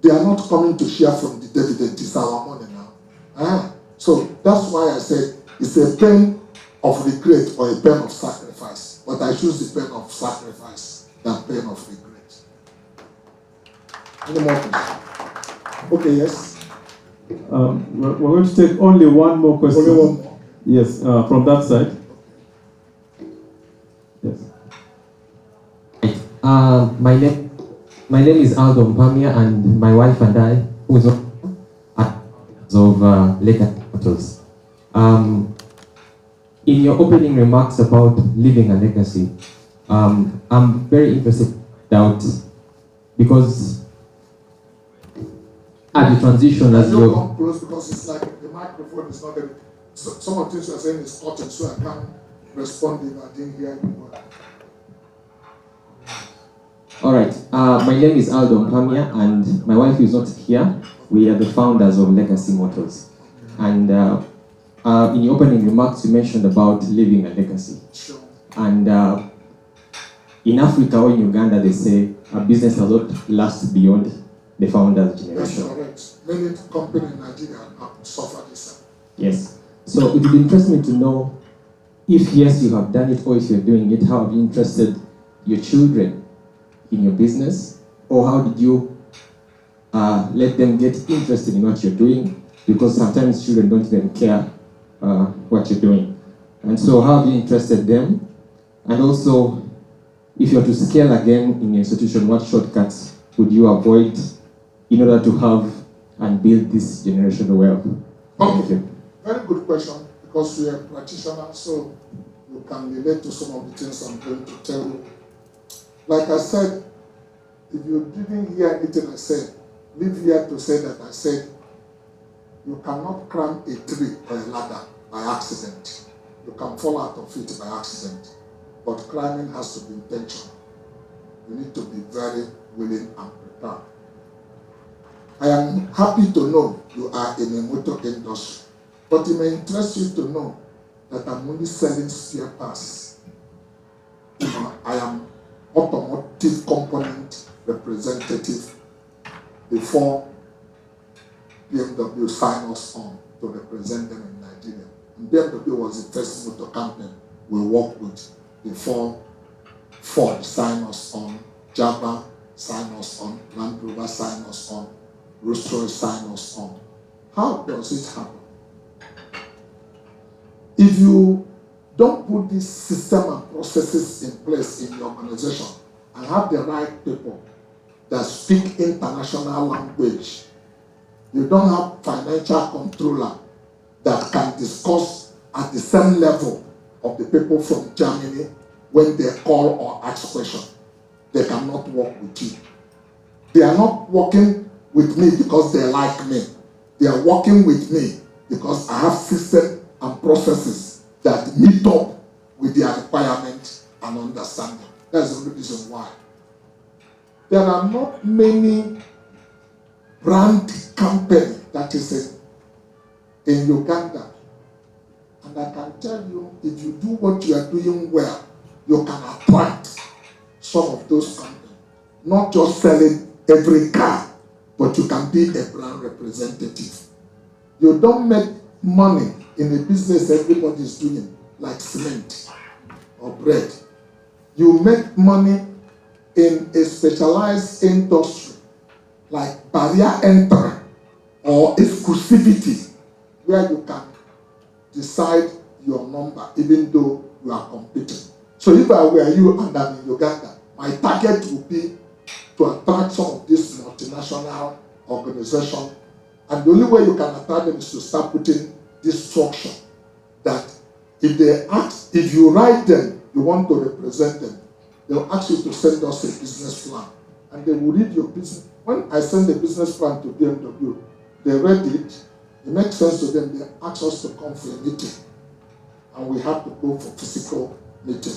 Speaker 4: they are not coming to share from the dividend. It's our money now. So that's why I said it's a pain of regret or a pain of sacrifice. But I choose the pain of sacrifice than pain of regret. Any more questions? Okay, yes.
Speaker 3: We're going to take only one more question.
Speaker 4: Only one more.
Speaker 3: Yes, from that side. Yes.
Speaker 11: My name is Aldo Mpamia, and my wife and I, who is of Legacy Motors. In your opening remarks about leaving a legacy, I'm very interested about, because at the transition as you
Speaker 4: come close, because it's like the microphone is not getting. Some of the things you are saying is cutting, so I can't respond if I didn't hear you well.
Speaker 11: All right. My name is Aldo Mpamia, and my wife is not here. We are the founders of Legacy Motors. And in your opening remarks, you mentioned about leaving a legacy.
Speaker 4: Sure.
Speaker 11: And in Africa or in Uganda, they say a business does not last beyond the founder's generation.
Speaker 4: That's correct. Many companies in Nigeria have suffered this.
Speaker 11: Yes. So it would interest me to know if yes, you have done it, or if you're doing it, how have you interested your children in your business, or how did you let them get interested in what you're doing? Because sometimes children don't even care what you're doing. And so how have you interested them? And also, if you're to scale again in your institution, what shortcuts would you avoid in order to have and build this generational wealth? Thank you.
Speaker 4: Very good question, because we are practitioners, so you can relate to some of the things I'm going to tell you. Like I said, if you didn't hear anything I said, leave here to say that I said you cannot climb a tree or a ladder by accident. You can fall out of it by accident. But climbing has to be intentional. You need to be very willing and prepared. I am happy to know you are in the motor industry, but it may interest you to know that I'm only selling spare parts. I am automotive component representative before BMW signed us on to represent them in Nigeria. And BMW was the first motor company we worked with before Ford signed us on, Jaguar signed us on, Land Rover signed us on, Rolls-Royce signed us on. How does it happen? If you don't put this system and processes in place in your organization and have the right people that speak international language, you don't have financial controller that can discuss at the same level of the people from Germany when they call or ask questions. They cannot work with you. They are not working with me because they like me. They are working with me because I have systems and processes that meet up with their requirements and understanding. That's the only reason why. There are not many brand company that is in Uganda. And I can tell you, if you do what you are doing well, you can attract some of those companies. Not just selling every car, but you can be a brand representative. You don't make money in a business everybody is doing, like cement or bread. You make money in a specialized industry, like barrier entry or exclusivity, where you can decide your number even though you are competing. So if I were you and I'm in Uganda, my target would be to attract some of these multinational organizations. And the only way you can attract them is to start putting this structure that if they ask, if you write them, you
Speaker 5: you want to represent them, they'll ask you to send us a business plan. And they will read your business. When I send the business plan to BMW, they read it, it makes sense to them, they ask us to come for a meeting. And we have to go for physical meeting.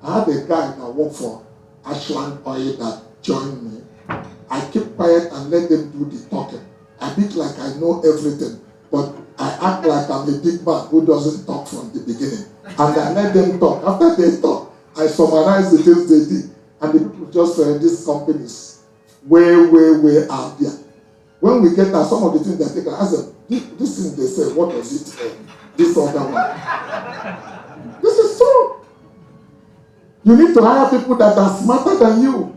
Speaker 5: I had a guy that worked for Ashland Oil that joined me. I keep quiet and let them do the talking. I look like I know everything, but I act like I'm a big man who doesn't talk from the beginning. And I let them talk. After they talk, I summarize the things they did. And the people just these companies way out there. When we get there, some of the things that they can ask them, this thing they say, what does it this other one? This is true. You need to hire people that are smarter than you.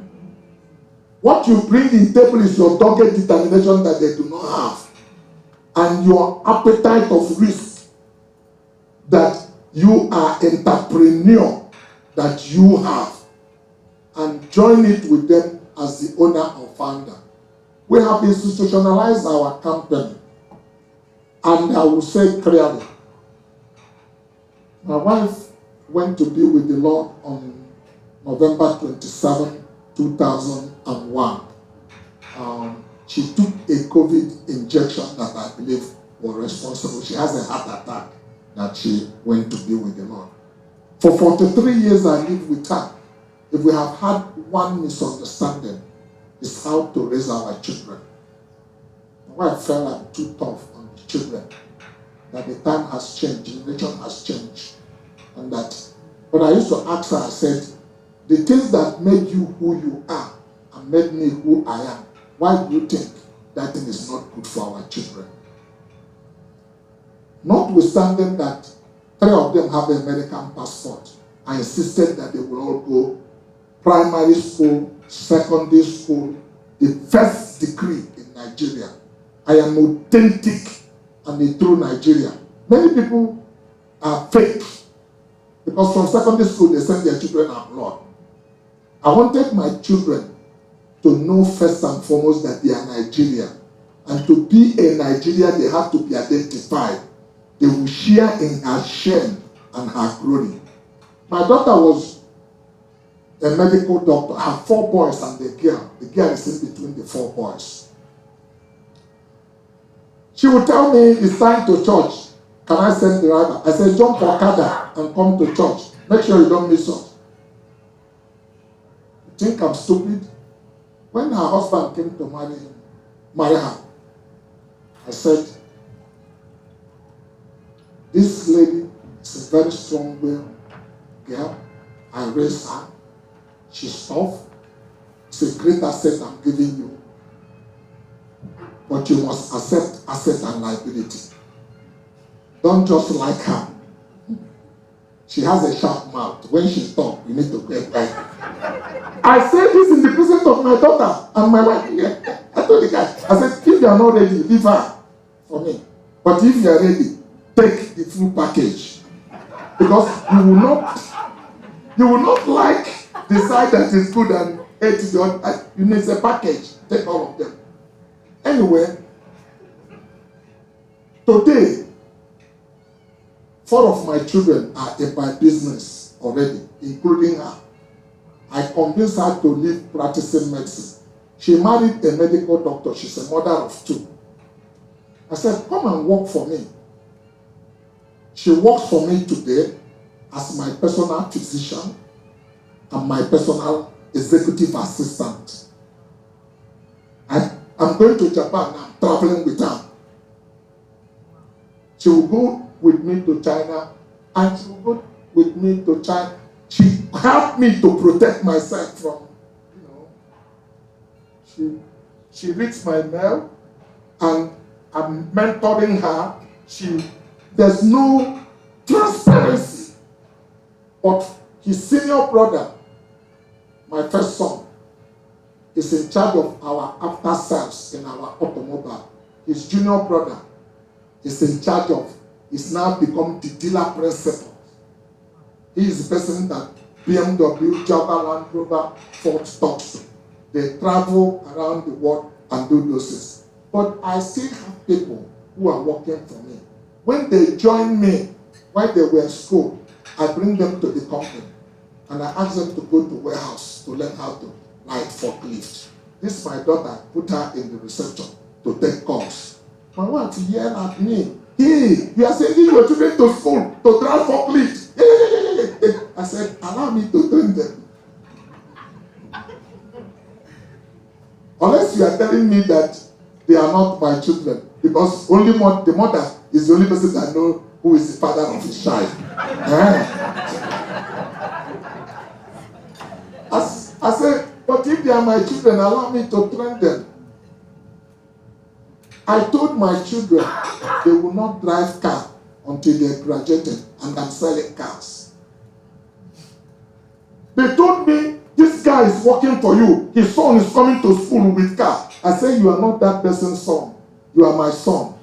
Speaker 5: What you bring in table is your dogged determination that they do not have. And your appetite of risk that you are entrepreneur that you have. And join it with them as the owner or founder. We have institutionalized our company. And I will say clearly, my wife went to be with the Lord on November 27, 2001. She took a COVID injection that I believe was responsible. She has a heart attack that she went to be with the Lord. For 43 years I lived with her. If we have had one misunderstanding, it's how to raise our children. My wife felt I'm too tough on the children. That the time has changed, generation has changed. And that, but I used to ask her, I said, the things that made you who you are and made me who I am, why do you think that thing is not good for our children? Notwithstanding that 3 of them have an American passport, I insisted that they will all go primary school, secondary school, the first degree in Nigeria. I am authentic and a true Nigerian. Many people are fake because from secondary school they send their children abroad. I wanted my children to know first and foremost that they are Nigerian. And to be a Nigerian, they have to be identified. They will share in her shame and her glory. My daughter was a medical doctor. I have 4 boys and the girl. The girl is in between the 4 boys. She would tell me, it's time to church. Can I send the driver? I said, jump for Okada and come to church. Make sure you don't miss us. You think I'm stupid? When her husband came to marry her, I said, this lady is a very strong-willed girl. I raised her. She's tough. It's a great asset I'm giving you. But you must accept asset and liability. Don't just like her. She has a sharp mouth. When she talks, you need to get quiet. I said this in the presence of my daughter and my wife. I told the guy, I said, if you are not ready, leave her for me. But if you are ready, take the full package. Because you will not like the side that is good and hate the other. You need a package. Take all of them. Anyway, today, 4 of my children are in my business already, including her. I convinced her to leave practicing medicine. She married a medical doctor. She's a mother of 2. I said, come and work for me. She works for me today as my personal physician and my personal executive assistant. I'm going to Japan. I'm traveling with her. She will go with me to China and she will go with me to China. She helped me to protect myself from, she reads my mail and I'm mentoring her. There's no transparency. But his senior brother, my first son, is in charge of our after sales in our automobile. His junior brother is in charge of, he's now become the dealer principal. He is the person that BMW, Jaguar, Land Rover, Ford talks to. They travel around the world and do those things. But I still have people who are working for me. When they joined me, while they were in school, I bring them to the company and I ask them to go to warehouse to learn how to ride forklift. This my daughter, put her in the reception to take calls. My wife yelled at me, hey, you are sending your children to school to drive forklift. I said, allow me to train them. Unless you are telling me that they are not my children, because only the mother is the only person that knows who is the father of his child. I said, but if they are my children, allow me to train them. I told my children they will not drive car until they graduated, and I'm selling cars. They told me, this guy is working for you. His son is coming to school with car. I said, you are not that person's son. You are my son.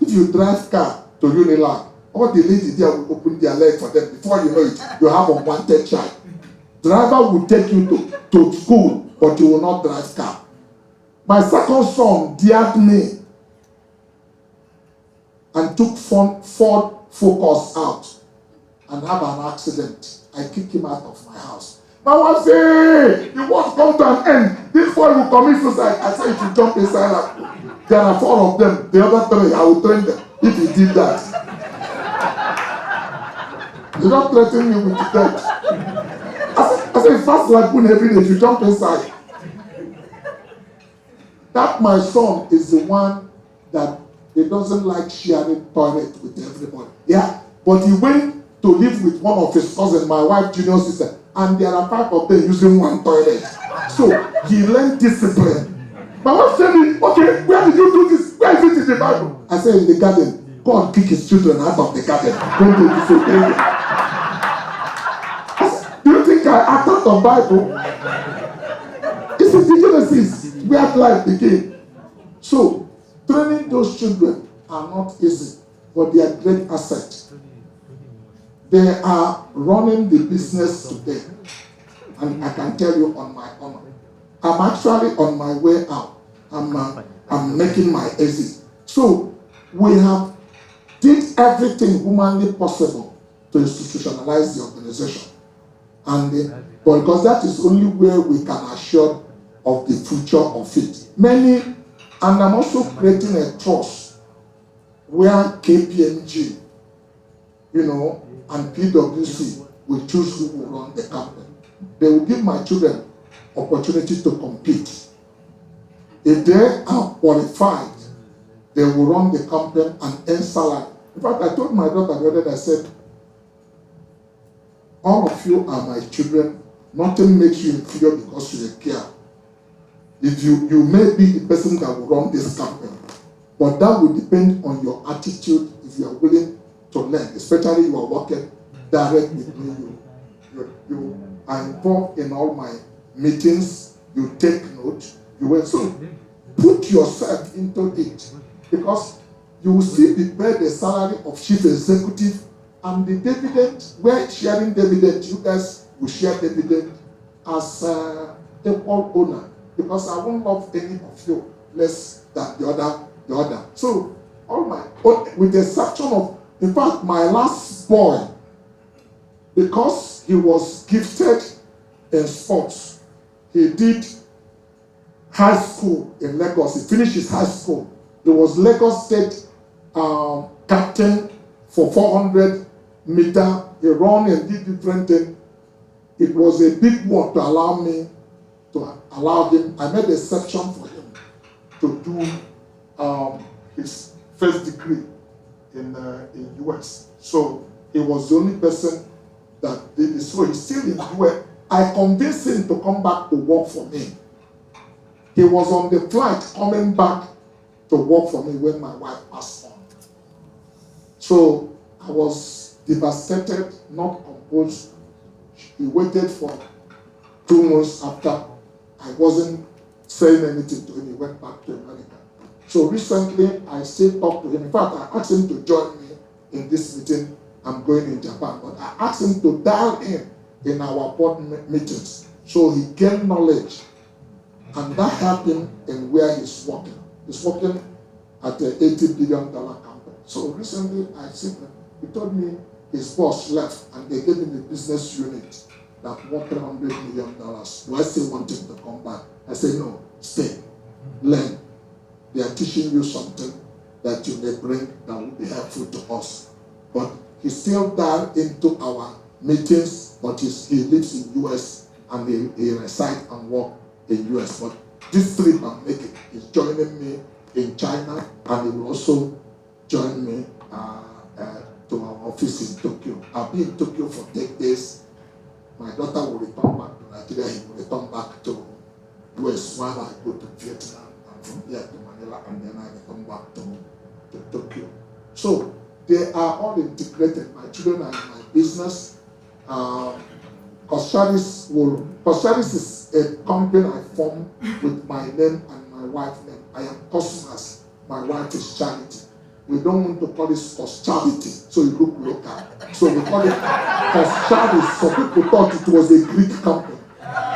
Speaker 5: If you drive car to Unilag, all the ladies there will open their leg for them. Before you know it, you have a wanted child. Driver will take you to school, but you will not drive car. My second son dared me and took Ford Focus out and have an accident. I kicked him out of my house. My wife said, you won't come to an end. This boy will commit suicide. I said, if you jump inside, there are 4 of them. The other 3, I will train them if he did that. You don't threaten me with death. I said, fast like moon every day. If you jump inside. That my son is the one that he doesn't like sharing toilet with everybody. Yeah, but he went to live with one of his cousins, my wife's junior sister, and there are 5 of them using one toilet. So he learned discipline. My wife said, okay, where did you do this? Where is it in the Bible? I said, in the garden. God kick his children out of the garden. Don't do disobey. I said, do you think I act out of Bible? This is the Genesis where life began. So training those children are not easy, but they are great asset. They are running the business today. And I can tell you on my honor. I'm actually on my way out. I'm making my exit. So we have did everything humanly possible to institutionalize the organization. And but because that is only where we can assure of the future of it. And I'm also creating a trust where KPMG, and PwC will choose who will run the company. They will give my children opportunity to compete. If they are qualified, they will run the company and earn salary. In fact, I told my daughter the other day, I said, all of you are my children. Nothing makes you inferior because you are care. If you may be the person that will run this company, but that will depend on your attitude if you are willing to learn, especially you are working direct with me. You are involved in all my meetings, you take note, so put yourself into it, because you will still be paid the salary of chief executive, and the dividend, we're sharing dividend, you guys will share dividend as equal owner, because I won't love any of you less than the other. So with the exception of, in fact, my last boy, because he was gifted in sports, he did high school in Lagos. He finished his high school. He was Lagos State captain for 400 meter. He ran and did different things. It was a big one to allow him. I made an exception for him to do his first degree in US. So he was the only person that did this. So he's still in US. I convinced him to come back to work for me. He was on the flight coming back to work for me when my wife passed on. So I was devastated, not composed. He waited for 2 months after. I wasn't saying anything to him. He went back to America. So recently, I still talked to him. In fact, I asked him to join me in this meeting. I'm going in Japan. But I asked him to dial in our board meetings. So he gained knowledge. And that helped him in where he's working. He's working at an $80 billion company. So recently, I said, he told me, his boss left and they gave him a business unit that worth $300 million. Do I still want him to come back? I said, no, stay, learn. They are teaching you something that you may bring that will be helpful to us. But he's still there into our meetings, but he lives in US and he resides and works in US. But this trip I'm making is joining me in China, and he will also join me to our office in Tokyo. I'll be in Tokyo for 10 days. My daughter will return back to Nigeria. He will return back to US while I go to Vietnam, and from there to Manila, and then I return back to Tokyo. So they are all integrated, my children and my business. Coscharis is a company I formed with my name and my wife's name. I am Cosmas. My wife is Charity. We don't want to call it Coscharity, so it look local. So we call it Coscharis. So people thought it was a Greek company.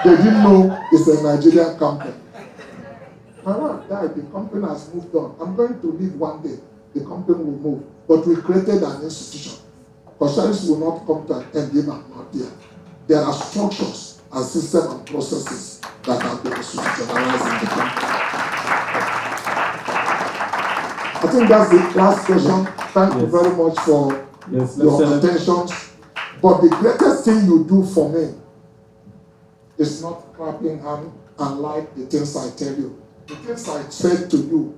Speaker 5: They didn't know it's a Nigerian company. My wife died. The company has moved on. I'm going to leave one day. The company will move. But we created an institution. Coscharis will not come to an end if I'm not there. There are structures and systems and processes that have been institutionalized in the company. I think that's the last question. Thank you very much for your attention. But the greatest thing you do for me is not clapping hand and like the things I tell you. The things I said to you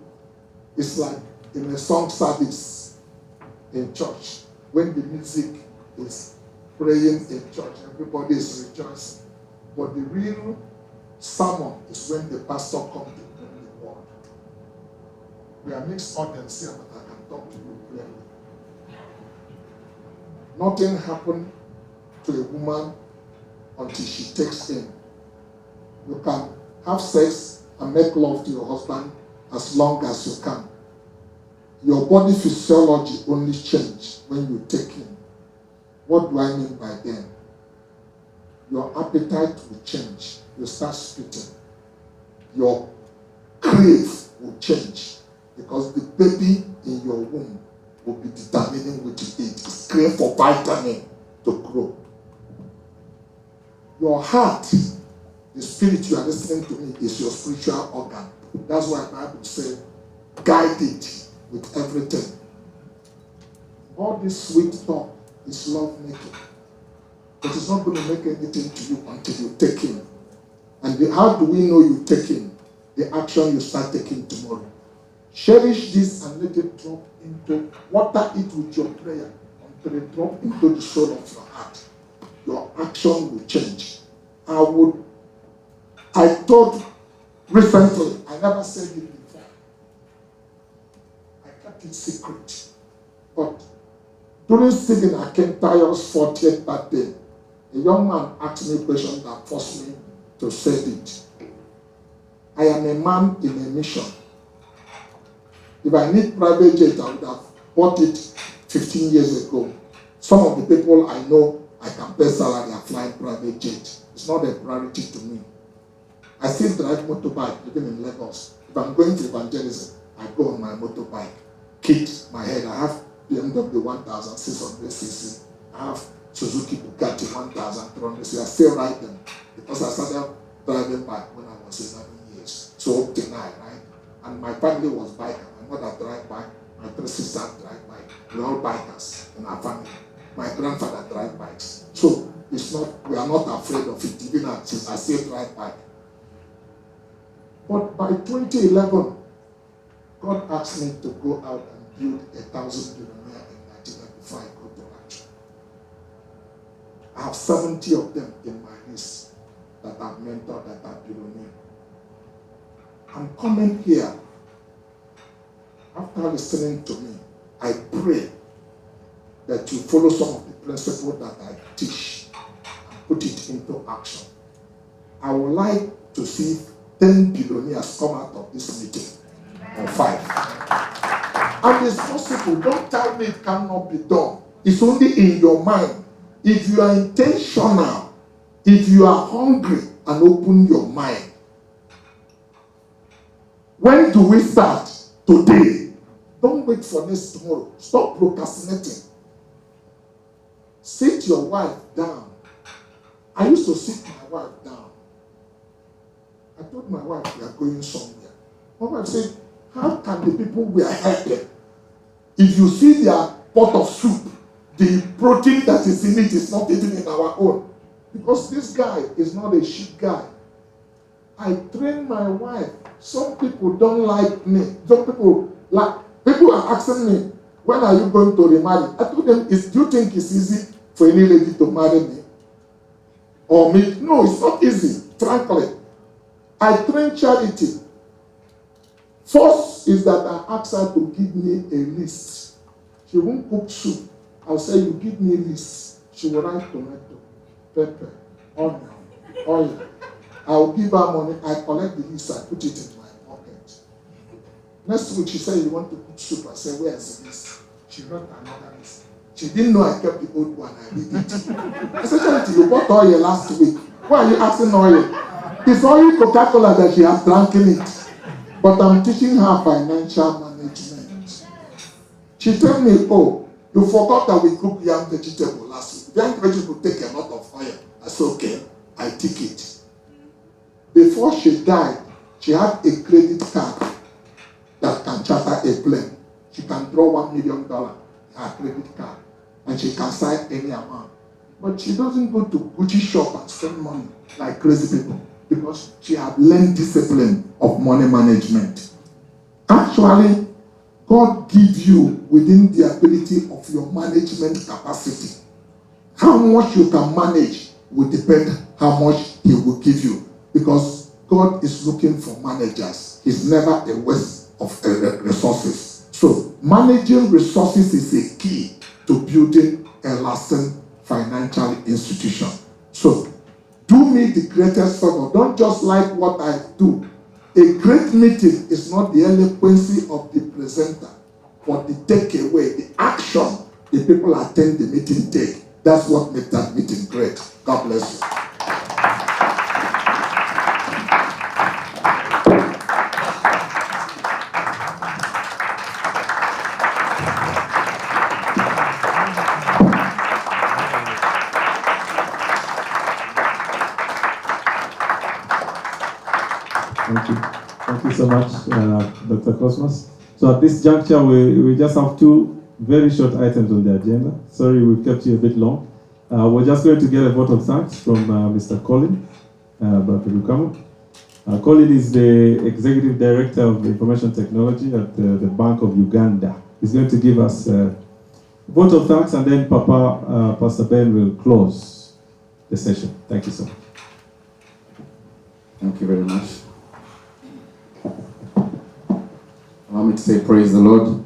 Speaker 5: is like in a song service in church, when the music is praying in church, everybody is rejoicing. But the real sermon is when the pastor comes to bring the word. We are mixed audience here, but I can talk to you clearly. Nothing happened to a woman until she takes in. You can have sex and make love to your husband as long as you can. Your body physiology only changes when you take in. What do I mean by then? Your appetite will change. You start spitting. Your crave will change because the baby in your womb will be determining what you eat. It's crave for vitamin to grow. Your heart, the spirit you are listening to me, is your spiritual organ. That's why the Bible says, guide it with everything. All this sweet talk is love making. But it's not going to make anything to you until you take in. And how do we know you take in? The action you start taking tomorrow. Cherish this and let it drop into, water it with your prayer until it drop into the soul of your heart. Your action will change. I thought recently, I never said it before. I kept it secret. But during Stephen Akintayo's 40th birthday, a young man asked me a question that forced me to say it. I am a man in a mission. If I need private jet, I would have bought it 15 years ago. Some of the people I know, I can pay salary and fly private jet. It's not a priority to me. I still drive motorbike, even in Lagos. If I'm going to evangelism, I go on my motorbike. Kit my head. I have BMW 1600cc. I have Suzuki Bugatti 1300cc. I still ride them because I started driving bike when I was 11 years. So up to now, right? And my family was biker. My mother drive bike. My three sisters drive bike. We're all bikers in our family. My grandfather drive bikes. So it's not, we are not afraid of it, even since I still drive bike. But by 2011, God asked me to go out and build 1,000 billionaires in Nigeria before I go to Nigeria. I have 70 of them in my list that I've mentored, that are billionaires. I'm coming here. After listening to me, I pray that you follow some of the principles that I teach and put it into action. I would like to see 10 billionaires come out of this meeting, or 5. And it's possible. Don't tell me it cannot be done. It's only in your mind. If you are intentional, if you are hungry and open your mind. When do we start? Today. Don't wait for next tomorrow. Stop procrastinating. sit your wife down. I used to sit my wife down. I told my wife we are going somewhere. My wife said, how can the people we are helping, if you see their pot of soup, the protein that is in it is not even in our own? Because this guy is not a shit guy. I train my wife. Some people don't like me. Some people are asking me, when are you going to remarry? I told them, do you think it's easy for any lady to marry me? Or me? No, it's not easy, frankly. I train Charity. First is that I ask her to give me a list. She won't cook soup. I'll say, you give me a list. She will write tomato, pepper, onion, oil. I'll give her money. I collect the list. I put it in my pocket. Next week, she said, you want to cook soup. I said, where is the list? She wrote another list. She didn't know I kept the old one. I did it. I said, Charity, you bought oil last week. Why are you asking oil? It's only Coca-Cola that she has drunk in it. But I'm teaching her financial management. She told me, oh, you forgot that we cooked yam vegetable last week. Yam vegetable take a lot of oil. I said, okay, I take it. Before she died, she had a credit card that can charter a plane. She can draw $1 million her credit card, and she can sign any amount. But she doesn't go to Gucci shop and spend money like crazy people because she had learned discipline of money management. Actually, God gives you within the ability of your management capacity. How much you can manage will depend how much He will give you, because God is looking for managers. He's never a waste of resources. So managing resources is a key to building a lasting financial institution. So do me the greatest favor. Don't just like what I do. A great meeting is not the eloquence of the presenter, but the takeaway, the action the people attend the meeting take. That's what makes that meeting great. God bless you.
Speaker 3: Thank you so much, Dr. Cosmas. So at this juncture, we just have two very short items on the agenda. Sorry, we've kept you a bit long. We're just going to get a vote of thanks from Mr. Colin Bakirukamo. Colin is the Executive Director of Information Technology at the Bank of Uganda. He's going to give us a vote of thanks, and then Pastor Ben will close the session. Thank you so much.
Speaker 12: Thank you very much. Allow me to say praise the Lord.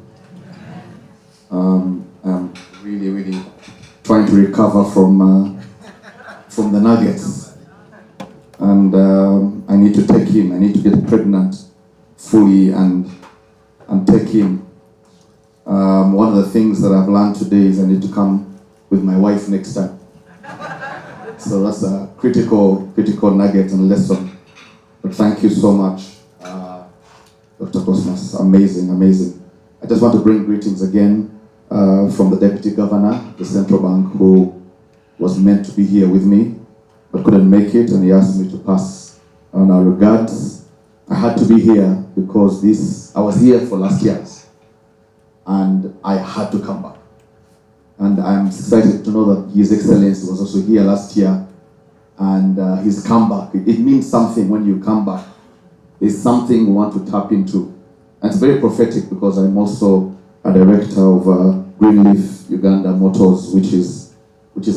Speaker 12: I'm really trying to recover from the nuggets, and I need to take him. I need to get pregnant fully and take him. One of the things that I've learned today is I need to come with my wife next time. So that's a critical nugget and lesson. But thank you so much, Dr. Cosmas. Amazing. I just want to bring greetings again from the Deputy Governor, the Central Bank, who was meant to be here with me, but couldn't make it, and he asked me to pass on our regards. I had to be here because I was here for last year's, and I had to come back. And I'm excited to know that His Excellency was also here last year, and he's come back. It means something when you come back. There's something we want to tap into. And it's very prophetic because I'm also a director of Greenleaf Uganda Motors, which is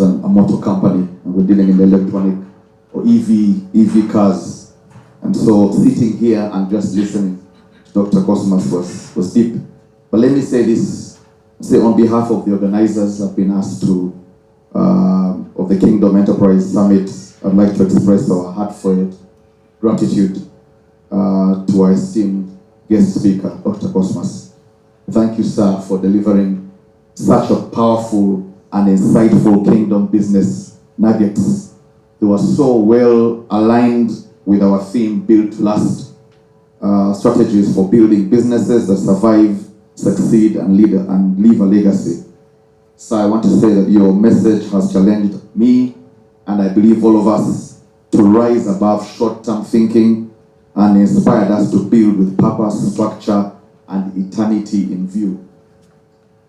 Speaker 12: a motor company, and we're dealing in the electronic or EV cars. And so sitting here and just listening to Dr. Cosmas was deep. But let me say this, on behalf of the organizers, I've been asked to, of the Kingdom Enterprise Summit, I'd like to express our heartfelt gratitude to our esteemed guest speaker, Dr. Cosmas. Thank you, sir, for delivering such a powerful and insightful kingdom business nuggets. They were so well aligned with our theme, Build to Last, strategies for building businesses that survive, succeed, and leave a legacy. So I want to say that your message has challenged me, and I believe all of us, to rise above short-term thinking and inspired us to build with purpose, structure, and eternity in view.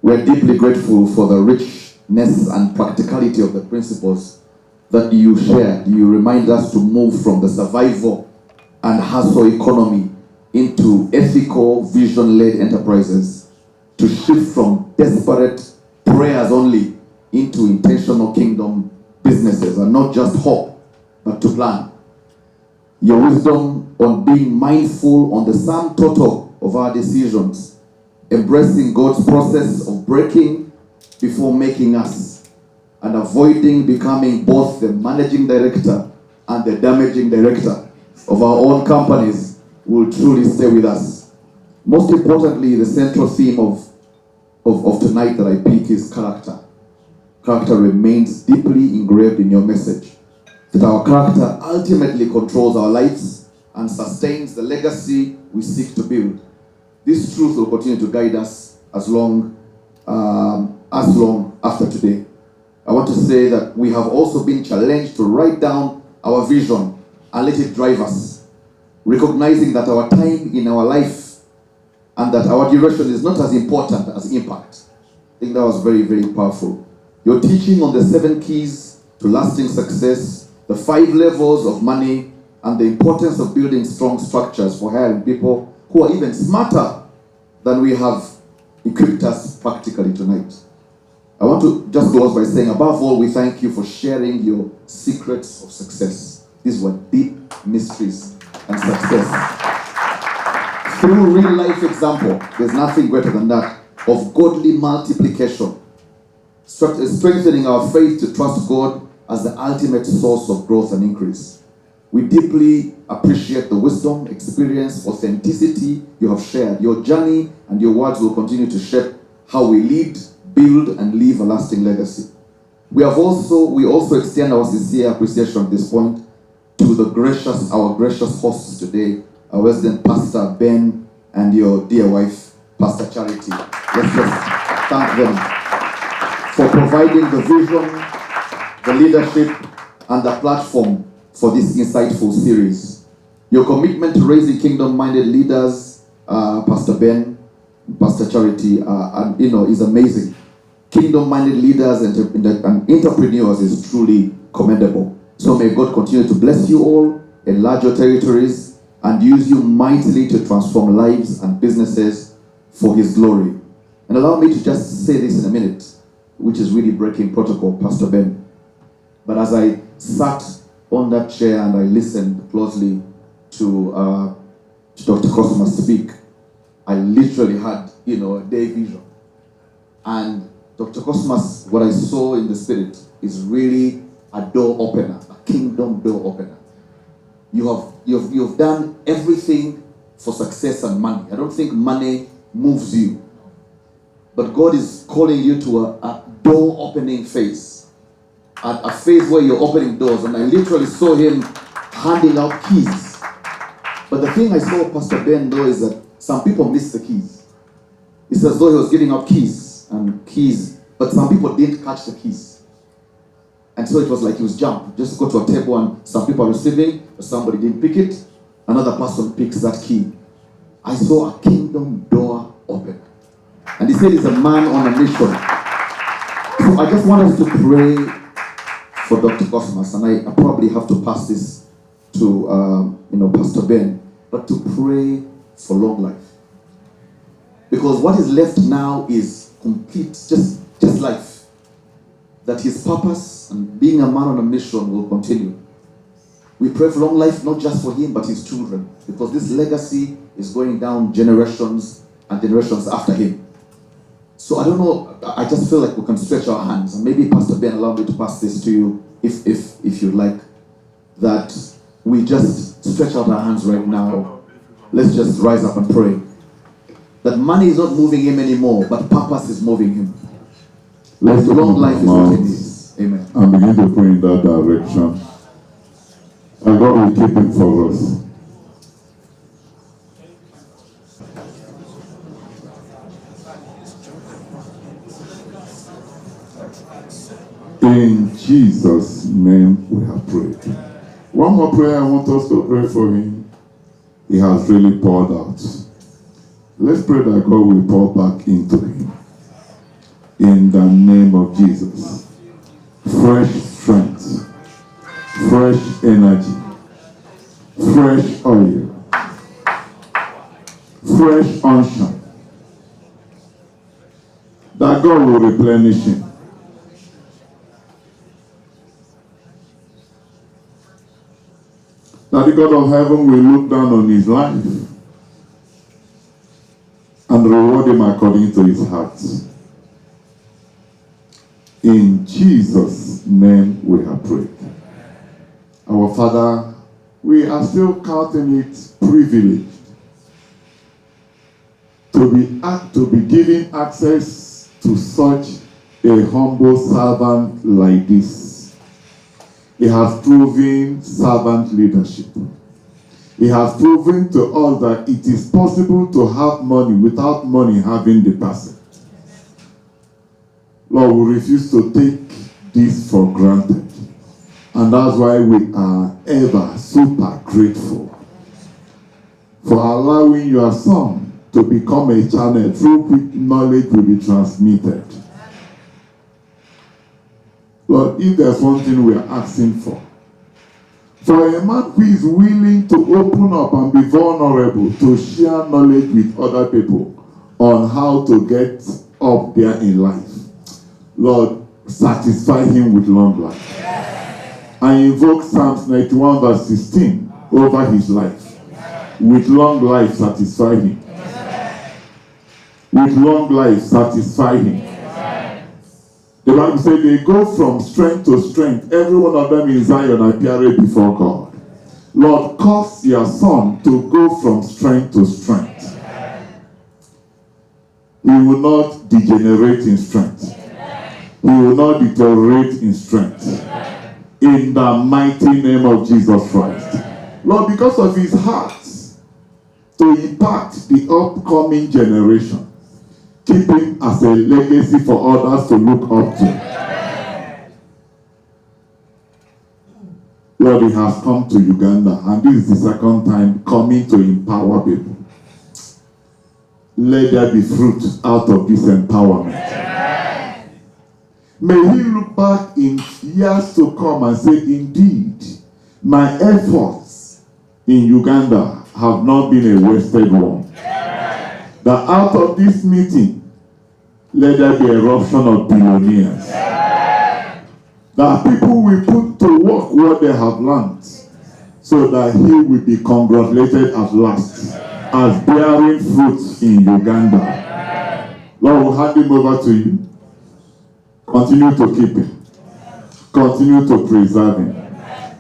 Speaker 12: We're deeply grateful for the richness and practicality of the principles that you shared. You remind us to move from the survival and hustle economy into ethical, vision-led enterprises, to shift from desperate prayers only into intentional kingdom businesses, and not just hope, but to plan. Your wisdom on being mindful on the sum total of our decisions, embracing God's process of breaking before making us, and avoiding becoming both the managing director and the damaging director of our own companies, will truly stay with us. Most importantly, the central theme of tonight that I pick is character. Character remains deeply engraved in your message, that our character ultimately controls our lives and sustains the legacy we seek to build. This truth will continue to guide us as long after today. I want to say that we have also been challenged to write down our vision and let it drive us, recognizing that our time in our life and that our duration is not as important as impact. I think that was very, very powerful. Your teaching on the 7 keys to lasting success, the 5 levels of money, and the importance of building strong structures for hiring people who are even smarter than we have equipped us practically tonight. I want to just close by saying, above all, we thank you for sharing your secrets of success. These were deep mysteries and success. Through real life example, there's nothing greater than that, of godly multiplication, strengthening our faith to trust God as the ultimate source of growth and increase. We deeply appreciate the wisdom, experience, authenticity you have shared. Your journey and your words will continue to shape how we lead, build, and leave a lasting legacy. We also extend our sincere appreciation at this point to our gracious hosts today, our resident Pastor Ben and your dear wife, Pastor Charity. Let's just thank them for providing the vision, the leadership, and the platform for this insightful series. Your commitment to raising kingdom-minded leaders, Pastor Ben, Pastor Charity, is amazing. Kingdom-minded leaders and entrepreneurs is truly commendable. So may God continue to bless you all, enlarge your territories, and use you mightily to transform lives and businesses for His glory. And allow me to just say this in a minute, which is really breaking protocol, Pastor Ben. But as I sat on that chair and I listened closely to Dr. Cosmas speak, I literally had, a day vision. And Dr. Cosmas, what I saw in the spirit is really a door opener, a kingdom door opener. You've done everything for success and money. I don't think money moves you. But God is calling you to a door opening phase. A phase where you're opening doors. And I literally saw him handing out keys. But the thing I saw Pastor Ben do is that some people miss the keys. It's as though he was giving out keys, but some people didn't catch the keys. And so it was like he was jumped. Just go to a table and some people are receiving, but somebody didn't pick it. Another person picks that key. I saw a kingdom door open. And he said he's a man on a mission. So I just want us to pray for Dr. Cosmas, and I probably have to pass this to Pastor Ben, but to pray for long life. Because what is left now is complete, just life. That his purpose and being a man on a mission will continue. We pray for long life, not just for him, but his children. Because this legacy is going down generations and generations after him. So I don't know, I just feel like we can stretch our hands. And maybe Pastor Ben, allow me to pass this to you, if you'd like. That we just stretch out our hands right now. Let's just rise up and pray. That money is not moving him anymore, but purpose is moving him.
Speaker 13: Let's
Speaker 12: long life is what he needs. Amen.
Speaker 13: And begin to pray in that direction. And God will keep it for us. one more prayer I want us to pray for him. He has really poured out. Let's pray that God will pour back into him. In the name of Jesus. Fresh strength, fresh energy, fresh oil, fresh unction. That God will replenish him. That the God of heaven will look down on his life and reward him according to his heart. In Jesus' name we have prayed. Our Father, we are still counting it privilege to be given access to such a humble servant like this. He has proven servant leadership. He has proven to us that it is possible to have money without money having the person. Lord, we refuse to take this for granted. And that's why we are ever super grateful for allowing your son to become a channel through which knowledge will be transmitted. Lord, if there's one thing we are asking for a man who is willing to open up and be vulnerable to share knowledge with other people on how to get up there in life, Lord, satisfy him with long life. I invoke Psalms 91 verse 16 over his life. With long life, satisfy him. With long life, satisfy him. The Bible says they go from strength to strength. Every one of them in Zion appearing before God. Lord, cause your son to go from strength to strength. He will not degenerate in strength. He will not deteriorate in strength. In the mighty name of Jesus Christ. Lord, because of his heart to impact the upcoming generation, keep him as a legacy for others to look up to. Lord, he has come to Uganda, and this is the second time coming to empower people. Let there be fruit out of this empowerment. May he look back in years to come and say, indeed, my efforts in Uganda have not been a wasted one. That out of this meeting, let there be eruption of billionaires. That people will put to work what they have learned, so that he will be congratulated at last as bearing fruits in Uganda. Lord, we'll hand him over to you. Continue to keep him. Continue to preserve him.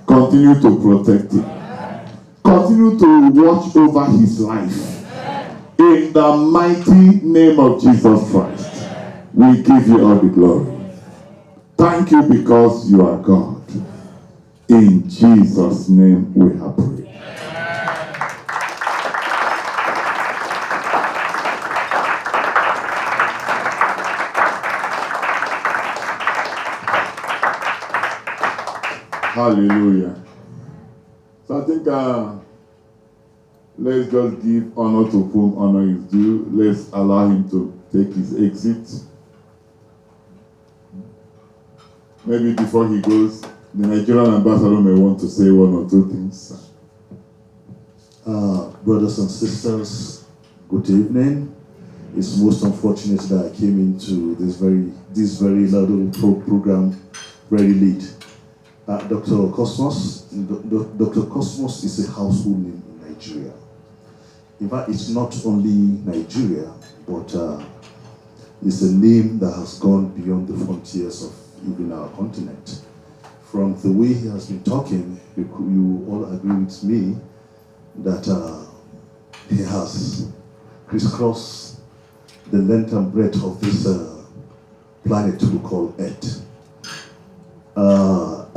Speaker 13: Continue to protect him. Continue to watch over his life. In the mighty name of Jesus Christ, we give you all the glory. Thank you because you are God. In Jesus' name we have prayed. Hallelujah. So I think let's just give honor to whom honor is due. Let's allow him to take his exit. Maybe before he goes, the Nigerian ambassador may want to say one or two things.
Speaker 14: Brothers and sisters, good evening. It's most unfortunate that I came into this very little program very late. Dr. Cosmas, Dr. Cosmas is a household name in Nigeria. In fact, it's not only Nigeria, but it's a name that has gone beyond the frontiers of even our continent. From the way he has been talking, you all agree with me that he has crisscrossed the length and breadth of this planet we call Earth.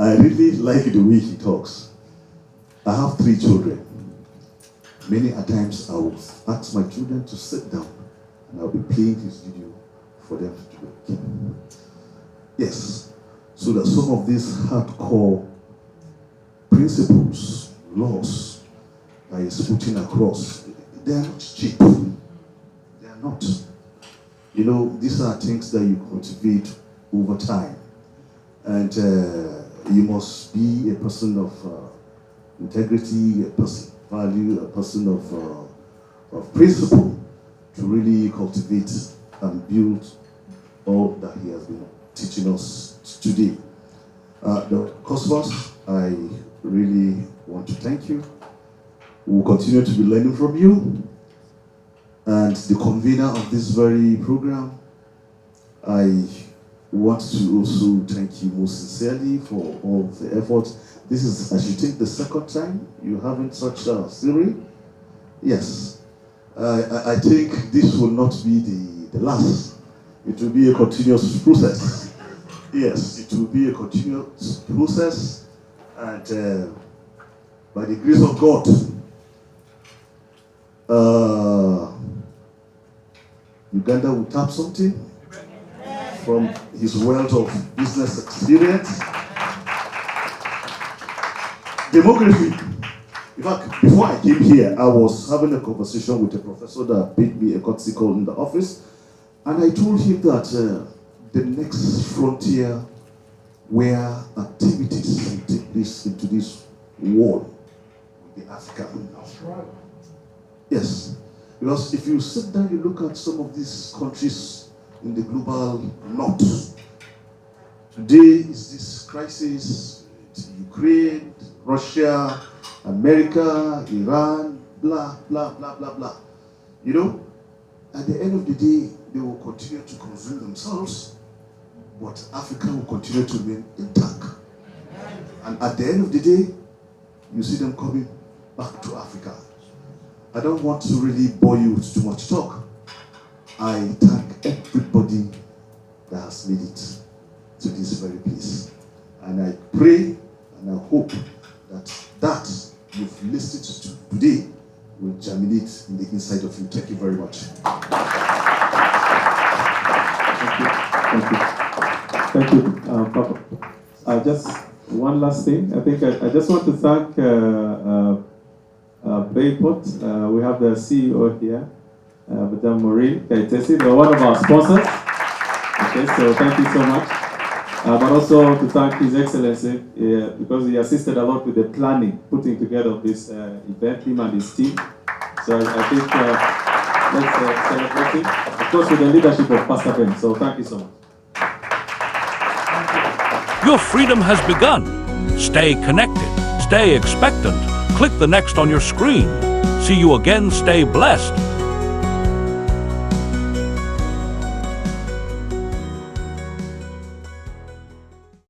Speaker 14: I really like the way he talks. I have 3 children. Many a times I will ask my children to sit down and I'll be playing his video for them to do. Yes, so that some of these hardcore principles, laws that is putting across, they are not cheap. They are not. You know, these are things that you cultivate over time. And you must be a person of integrity, a person of value, a person of principle to really cultivate and build all that he has been teaching us today. Dr. Cosmas, I really want to thank you. We'll continue to be learning from you. And the convener of this very program, I want to also thank you most sincerely for all the effort. This is, as you think, the second time you having such a series. Yes, I think this will not be the last. It will be a continuous process. Yes, it will be a continuous process, and by the grace of God, Uganda will tap something from his wealth of business experience. Demography. In fact, before I came here, I was having a conversation with a professor that paid me a courtesy call in the office, and I told him that the next frontier where activities will take place into this world will be Africa. That's right. Yes, because if you sit down, you look at some of these countries in the global north. Today is this crisis, Ukraine, Russia, America, Iran, blah, blah, blah, blah, blah. You know, at the end of the day, they will continue to consume themselves, but Africa will continue to remain intact. And at the end of the day, you see them coming back to Africa. I don't want to really bore you with too much talk. I thank everybody that has made it to this very place. And I pray and I hope that you've listened to today will germinate in the inside of you. Thank you very much.
Speaker 3: Thank you, Papa. Just one last thing. I think I just want to thank Bayport. We have the CEO here, Madame Maureen Kaitesi. They're one of our sponsors. Okay, so thank you so much. But also to thank His Excellency because he assisted a lot with the planning, putting together of this event, him and his team. So I think let's celebrate it, of course, with the leadership of Pastor Ben. So thank you so much.
Speaker 1: Your freedom has begun. Stay connected. Stay expectant. Click the next on your screen. See you again. Stay blessed.